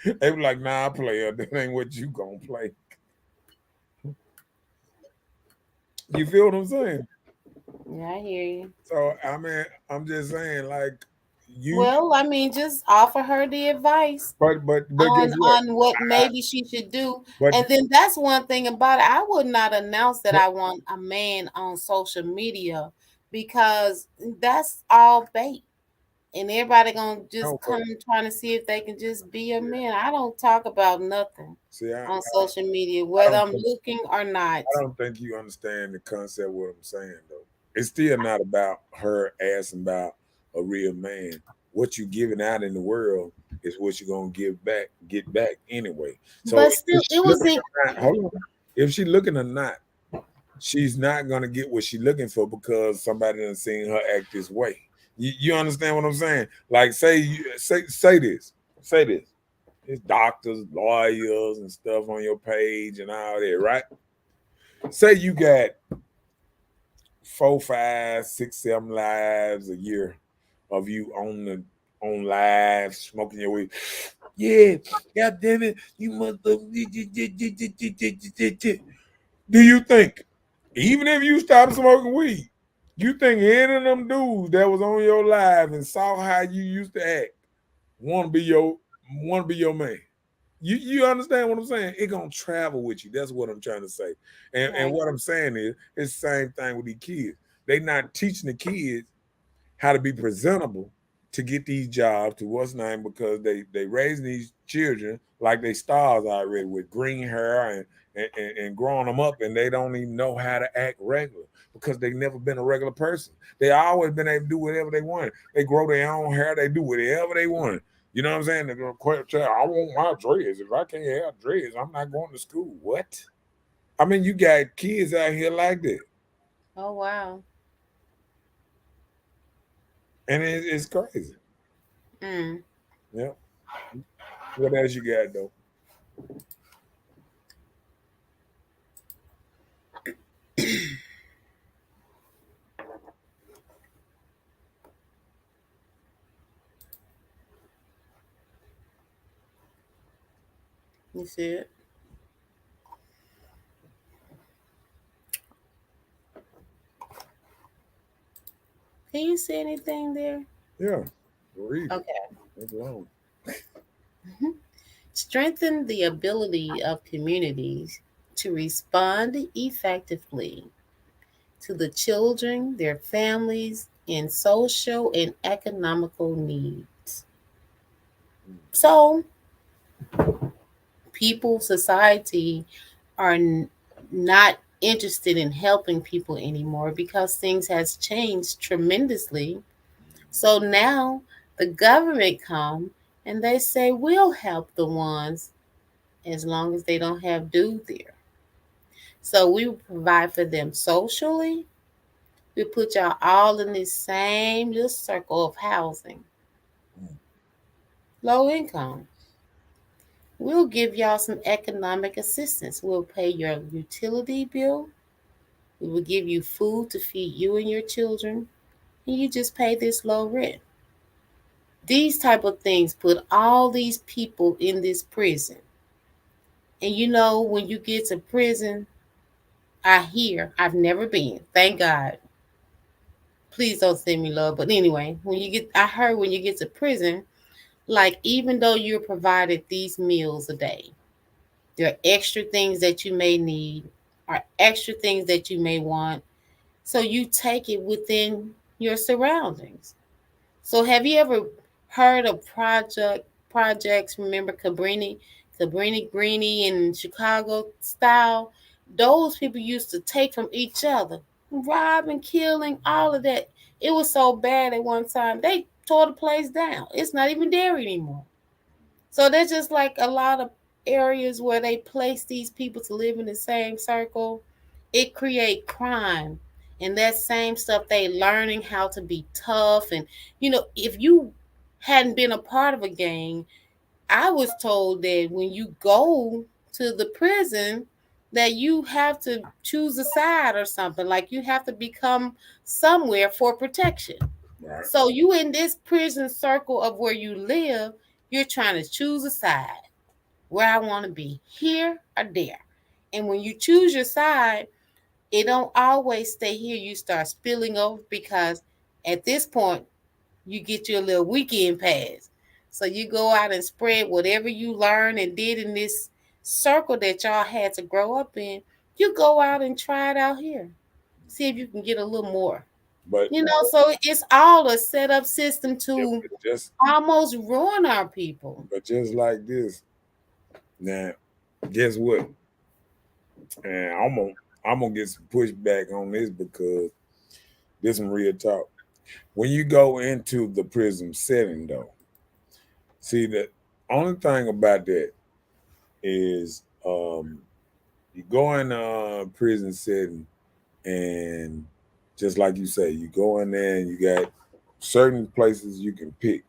They were like, "Nah, player, that ain't what you gonna play." You feel what I'm saying? Yeah, I hear you. So I mean, I'm just saying, like you, Well, I mean, just offer her the advice but on guess what? what maybe she should do. But And then that's one thing about it. I would not announce that I want a man on social media because that's all bait. And everybody gonna just no, but come trying to see if they can just be a man. I don't talk about nothing see, on social media, I whether don't I'm think looking or not. I don't think you understand the concept of what I'm saying though. It's still not about her asking about a real man. What you giving out in the world is what you're gonna get back anyway. So But if still, she it looking wasn't. or not, hold on. If she looking or not, she's not gonna get what she's looking for because somebody done seen her act this way. You understand what I'm saying? Like say this. Say this. It's doctors, lawyers, and stuff on your page and all that, right? Say you got 4, 5, 6, 7 lives a year of you on live smoking your weed. Yeah, god damn it, you must have. Do you think, even if you stop smoking weed, you think any of them dudes that was on your live and saw how you used to act want to be your man? You understand what I'm saying? It gonna travel with you. That's what I'm trying to say. And Right. what I'm saying is, it's the same thing with these kids. They not teaching the kids how to be presentable to get these jobs to what's name, because they raising these children like they stars already with green hair and growing them up, and they don't even know how to act regular because they've never been a regular person. They always been able to do whatever they want. They grow their own hair. They do whatever they want. You know what I'm saying? They're gonna quit. I want my dreads. If I can't have dreads, I'm not going to school. What? I mean, you got kids out here like that, Oh wow. and it's crazy. Mm. Yeah. What else you got though? You see it? Can you see anything there? Yeah. Read it. Okay. That's long. Strengthen the ability of communities to respond effectively to the children, their families, and social and economical needs. So, people, society are not interested in helping people anymore because things has changed tremendously. So now the government come and they say we'll help the ones as long as they don't have dude there. So we will provide for them socially. We put y'all all in this same little circle of housing, low income. We'll give y'all some economic assistance. We'll pay your utility bill. We will give you food to feed you and your children, and you just pay this low rent. These type of things put all these people in this prison. And you know, when you get to prison, I've never been, thank God. Please don't send me love. But anyway, I heard when you get to prison, like even though you're provided these meals a day, there are extra things that you may need or extra things that you may want. So you take it within your surroundings. So have you ever heard of projects? Remember Cabrini Greeny in Chicago style? Those people used to take from each other, robbing, killing, all of that. It was so bad at one time they tore the place down. It's not even there anymore. So there's just like a lot of areas where they place these people to live in the same circle. It create crime. And that same stuff they learning how to be tough. And if you hadn't been a part of a gang, I was told that when you go to the prison that you have to choose a side or something. Like you have to become somewhere for protection. Right. So you in this prison circle of where you live, you're trying to choose a side. Where I want to be, here or there. And when you choose your side, it don't always stay here. You start spilling over because at this point, you get your little weekend pass. So you go out and spread whatever you learned and did in this circle that y'all had to grow up in. You go out and try it out here. See if you can get a little more. But So it's all a set up system to just almost ruin our people. but just like this, now guess what? And I'm gonna get some pushback on this because this some real talk. When you go into the prison setting though, see the only thing about that is you go in a prison setting and just like you say, you go in there and you got certain places you can pick.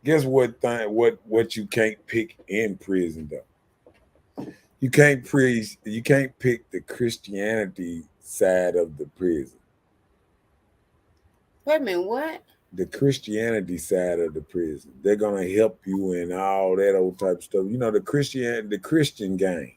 Guess what you can't pick in prison though? You can't pick the Christianity side of the prison. Wait a minute, what? The Christianity side of the prison. They're gonna help you in all that old type of stuff. You know, the Christian gang.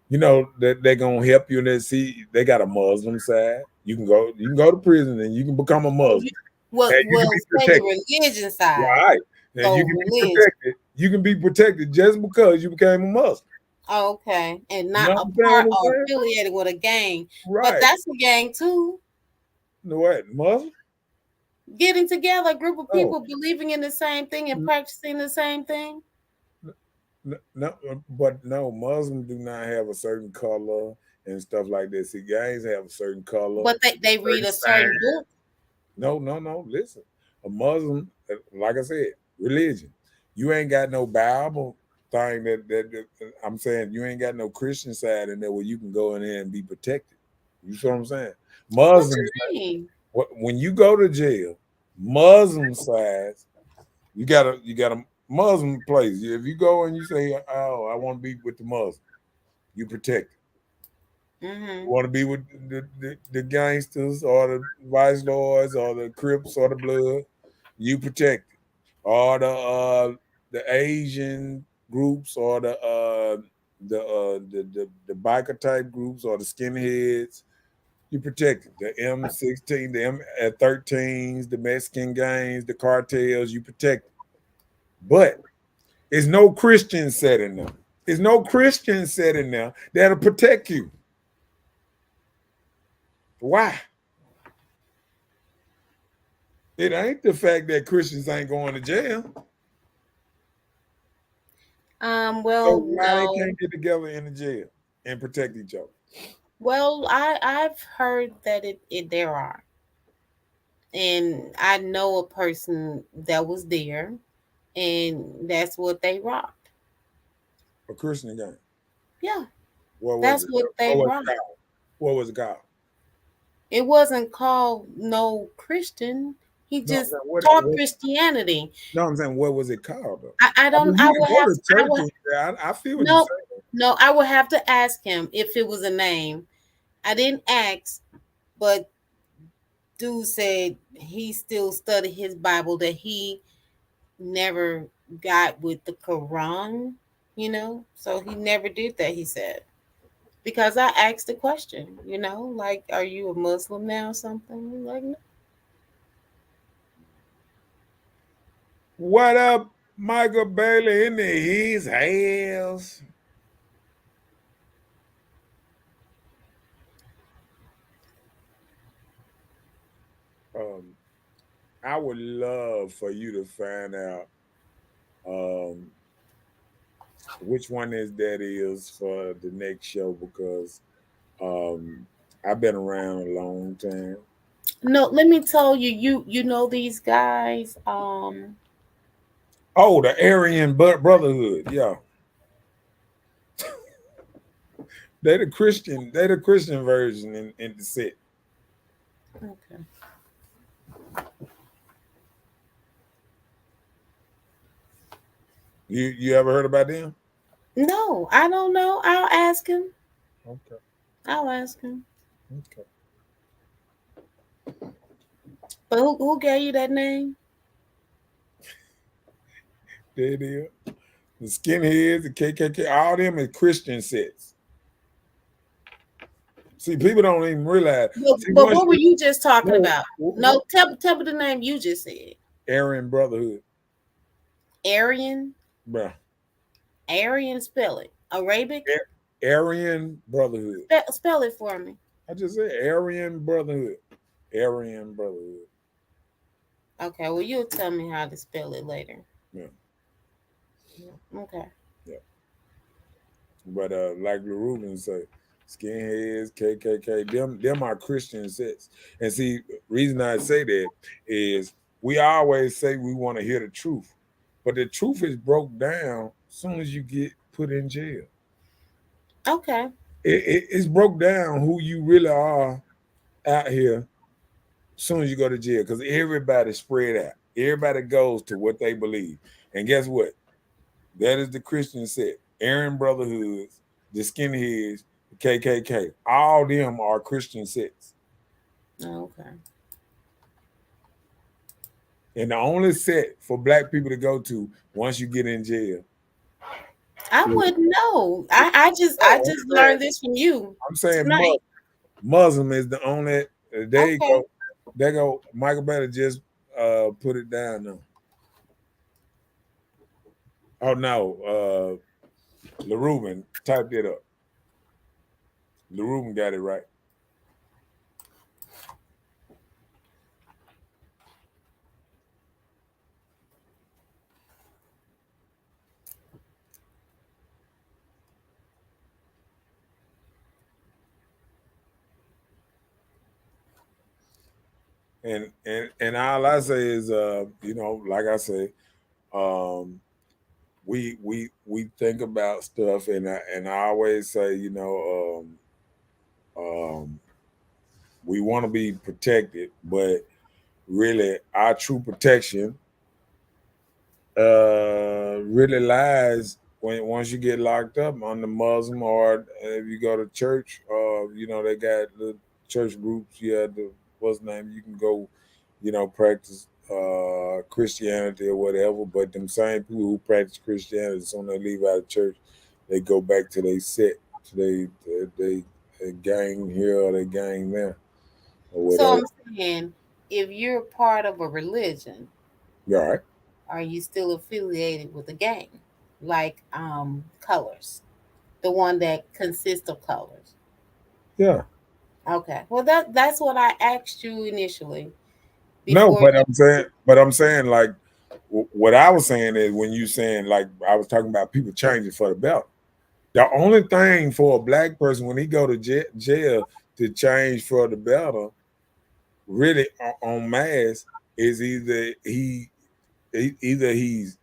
You know that they're gonna help you in that. See, they got a Muslim side. You can go to prison and you can become a Muslim. Well, And you can be say the protected. religion side. Right. And So you can be religion. protected. You can be protected just because you became a Muslim. Okay, and You not know a what I'm saying? part What I'm or saying? affiliated with a gang. But Right. that's a gang too. You know what? Muslim? Getting together, a group of Oh, people believing in the same thing and practicing the same thing. no, but no, Muslims do not have a certain color and stuff like this. See, gangs have a certain color, But they read certain a sign. certain book. No. Listen, a Muslim, like I said, religion. You ain't got no Bible thing that I'm saying. You ain't got no Christian side in there where you can go in there and be protected. You see what I'm saying? What you Muslims, mean? when you go to jail, Muslim sides, you got a Muslim place. If you go and you say, "Oh, I want to be with the Muslim," you protect it. You Mm-hmm. want to be with the gangsters or the vice lords or the Crips or the Blood, you protect it. Or the Asian groups or the biker type groups or the skinheads, you protect it. The M16, the M13s, the Mexican gangs, the cartels, you protect it. But there's no Christian set in there. There's no Christian set in there that'll protect you. Why? It ain't the fact that Christians ain't going to jail. So Well, why they no. can't get together in the jail and protect each other? Well, I've heard that it there are, and I know a person that was there, and that's what they rocked. A Christian gang. Yeah, What was that's it? what What they was it rocked. called? What was it called? It wasn't called no Christian. He No, I'm just saying taught Christianity. no, I'm saying what was it called though? I I don't. mean, I you can would go have. to I church would and I feel what you're no, saying. no. I would have to ask him if it was a name. I didn't ask, but dude said he still studied his Bible. That he never got with the Quran. So he never did that. He said because I asked the question. Like, are you a Muslim now? Or something like. No. What up, Michael Bailey in his house? Um, I would love for you to find out um which one that is for the next show because um I've been around a long time. No, let me tell you, you know these guys. Oh, the Aryan Brotherhood, yeah. They the Christian version in the set. Okay. You ever heard about them? No, I don't know. I'll ask him. Okay, I'll ask him. okay. But who gave you that name? There it is. The skinheads, the KKK, all them is Christian sets. See, people don't even realize. See, But once what were you you just talking no, about? No, tell me the name you just said. Aryan Brotherhood, Aryan. bro. Aryan, spell it. Arabic. Aryan Brotherhood. Spell it for me. I just said Aryan Brotherhood. Aryan Brotherhood. Okay. Well, you'll tell me how to spell it later. Yeah, Okay. yeah. But like the Rubens say, skinheads, KKK, them are Christian sets. And see, reason I say that is we always say we want to hear the truth, but the truth is broke down as soon as you get put in jail. Okay. It's broke down who you really are out here as soon as you go to jail because everybody's spread out. Everybody goes to what they believe. And guess what? That is the Christian set. Aryan Brotherhoods, the skinheads, the KKK. All them are Christian sets. Okay. And the only set for black people to go to once you get in jail. I wouldn't know. I just learned this from you I'm saying tonight. Muslim is the only. There you Okay. go. There go. Michael Better just put it down now. Oh no, LaRuben, typed it up. LaRuben got it right. And all I say is, like I say, um, we think about stuff, and I always say, we want to be protected, but really, our true protection really lies when once you get locked up on the Muslim, or if you go to church, they got the church groups. Yeah, the what's the name? You can go, practice Christianity or whatever. But them same people who practice Christianity, as soon as they leave out of church, they go back to they set, to they gang here or they gang there or So whatever. I'm saying, if you're part of a religion, You all right? are you still affiliated with a gang? Like colors, the one that consists of colors. Yeah. Okay. Well, that's what I asked you initially No, before but I'm saying like what I was saying is when you saying like I was talking about people changing for the better. The only thing for a black person when he go to jail to change for the better, really on mass, is either he's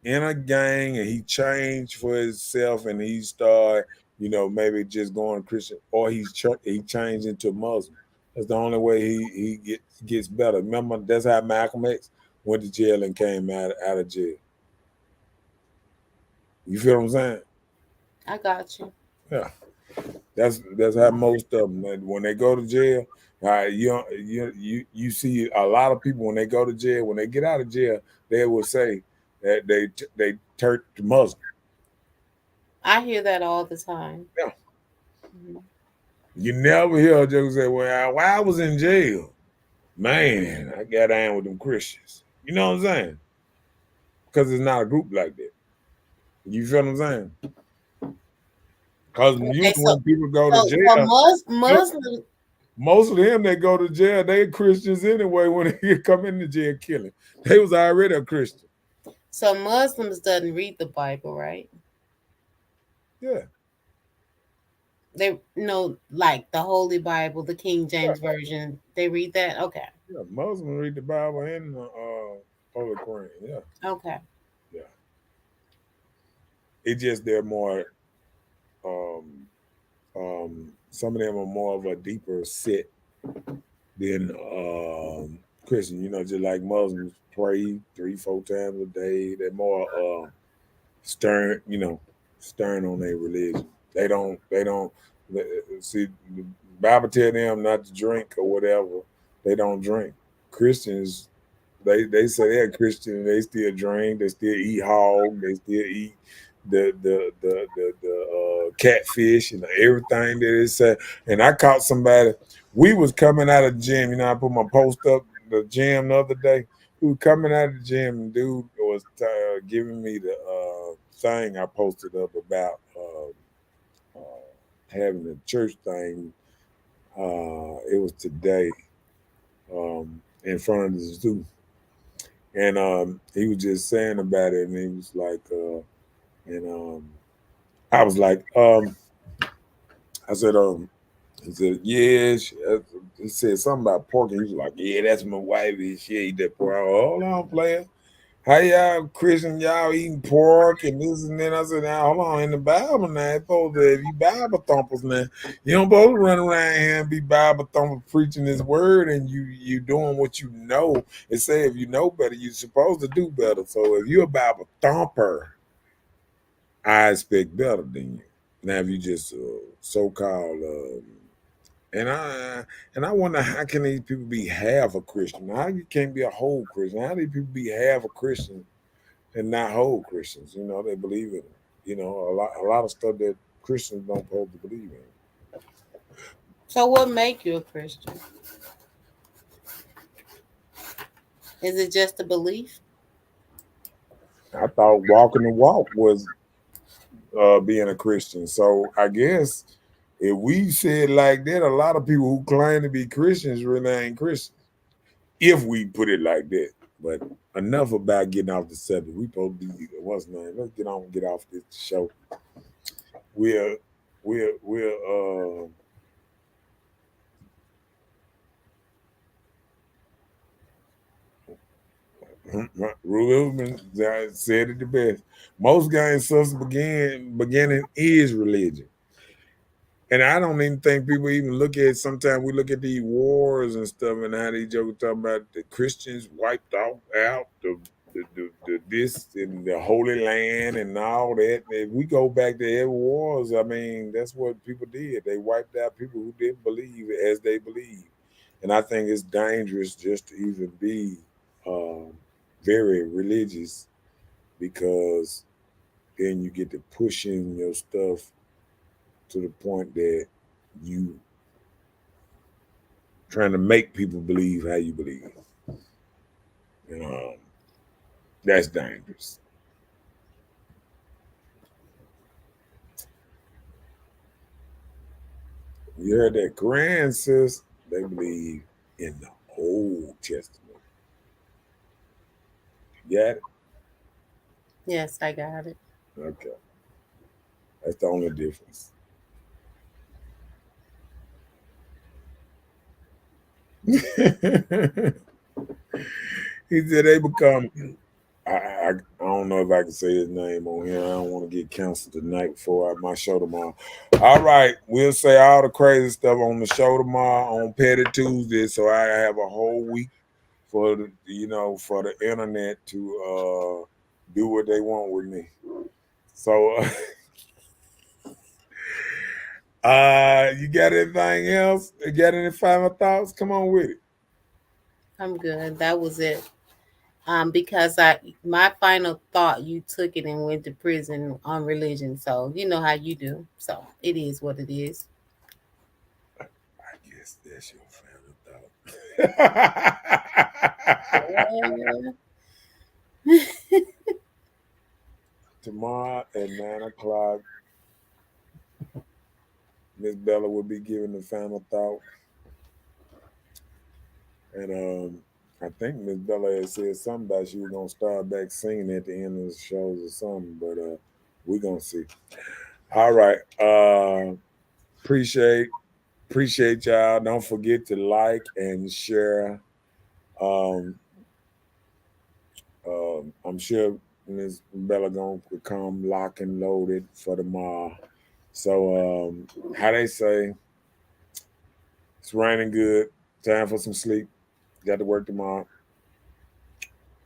in a gang and he changed for himself and he start, maybe just going Christian, or he changed into a Muslim. That's the only way he gets better. Remember, that's how Malcolm X went to jail and came out of jail. You feel what I'm saying? I got you. Yeah. That's how most of them when they go to jail. You see a lot of people when they go to jail, when they get out of jail, they will say that they turned to Muslim. I hear that all the time. Yeah. Mhm. You never hear a joke say, "Well, while I was in jail, man, I got down with them Christians." You know what I'm saying? Because it's not a group like that. You feel what I'm saying? Because Okay, usually when people go to so jail, look, Muslim. most of them that go to jail, they Christians anyway. When they come into jail killing, they was already a Christian. So Muslims doesn't read the Bible, right? Yeah, They know like the Holy Bible, the King yeah, James Version. They read that? Okay. yeah. Muslims read the Bible and the Holy Quran. Yeah, Okay. yeah. It just they're more. Um, some of them are more of a deeper set than Christian. Just like Muslims pray 3-4 times a day. They're more stern. Stern on their religion. They don't see the Bible tell them not to drink or whatever. They don't drink. Christians, they say they're Christian. They still drink. They still eat hog. They still eat the catfish and everything that it said. And I caught somebody. We was coming out of the gym. I put my post up the gym the other day. We were coming out of the gym, and dude was giving me the thing I posted up about having a church thing. It was today in front of the zoo, and he was just saying about it, and he was like, and I was like, I said, he said, yeah. He said something about pork, and he was like, yeah, that's my wife. She ate that pork. Hold on, player. How y'all Christian, y'all eating pork and this and then I said, now hold on, in the Bible now, it's supposed to, if you Bible thumpers now, you don't supposed to run around here and be Bible thumper preaching this word and you doing what you know. It say if you know better, you're supposed to do better. So if you're a Bible thumper, I expect better than you. Now if you just so-called and I wonder how can these people be half a Christian? How you can't be a whole Christian? How do people be half a Christian and not whole Christians? They believe in a lot of stuff that Christians don't supposed to believe in. So what make you a Christian? Is it just a belief? I thought walking the walk was being a Christian. So I guess if we said like that, a lot of people who claim to be Christians really ain't Christians. If we put it like that. But enough about getting off the subject. We supposed to be what's the name? Let's get on and get off this show. We're Ruben said it the best. Most gang substance beginning is religion. And I don't even think people even look at, sometimes we look at these wars and stuff and how these jokers talking about the Christians wiped out the this and the Holy Land and all that. If we go back to every wars, I mean, that's what people did. They wiped out people who didn't believe as they believe. And I think it's dangerous just to even be very religious, because then you get to pushing your stuff to the point that you trying to make people believe how you believe. And that's dangerous. You heard that Quran, sis? They believe in the Old Testament. You got it? Yes, I got it. Okay. That's the only difference. He said they become. I don't know if I can say his name on here. I don't want to get canceled tonight before my show tomorrow. All right, we'll say all the crazy stuff on the show tomorrow on Petty Tuesday. So I have a whole week for for the internet to do what they want with me. So you got anything else? You got any final thoughts? Come on with it. I'm good. That was it. Because my final thought, you took it and went to prison on religion. So you know how you do. So it is what it is. I guess that's your final thought. Tomorrow at 9:00, Miss Bella will be giving the final thought. And I think Miss Bella had said something about she was gonna start back singing at the end of the shows or something, but we're gonna see. All right. Appreciate y'all. Don't forget to like and share. Um, I'm sure Miss Bella gonna become lock and loaded for tomorrow. So how they say, it's raining good. Time for some sleep. Got to work tomorrow.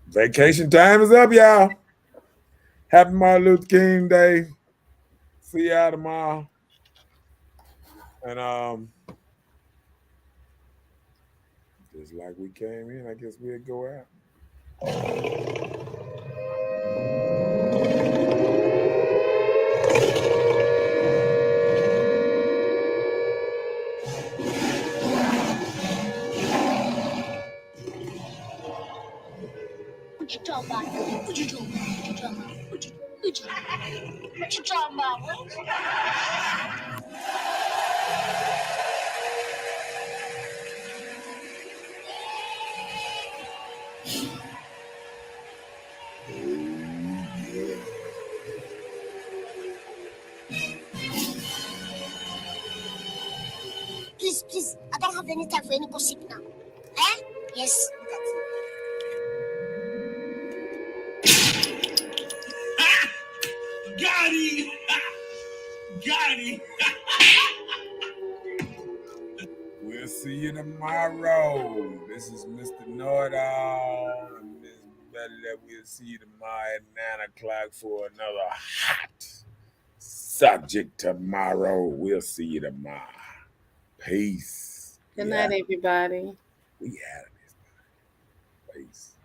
Vacation time is up, y'all. Happy Martin Luther King Day. See y'all tomorrow. And just like we came in, I guess we'll go out. What you talking about? What you talking about? What you talking about? What you talking about? Please, I don't have any time for any gossip now. Eh? Yes. Got him! Got him! We'll see you tomorrow. This is Mr. Know-It-All and Miss Betty. We'll see you tomorrow at 9:00 for another hot subject tomorrow. We'll see you tomorrow. Peace. Good night, everybody. We out of this. Peace.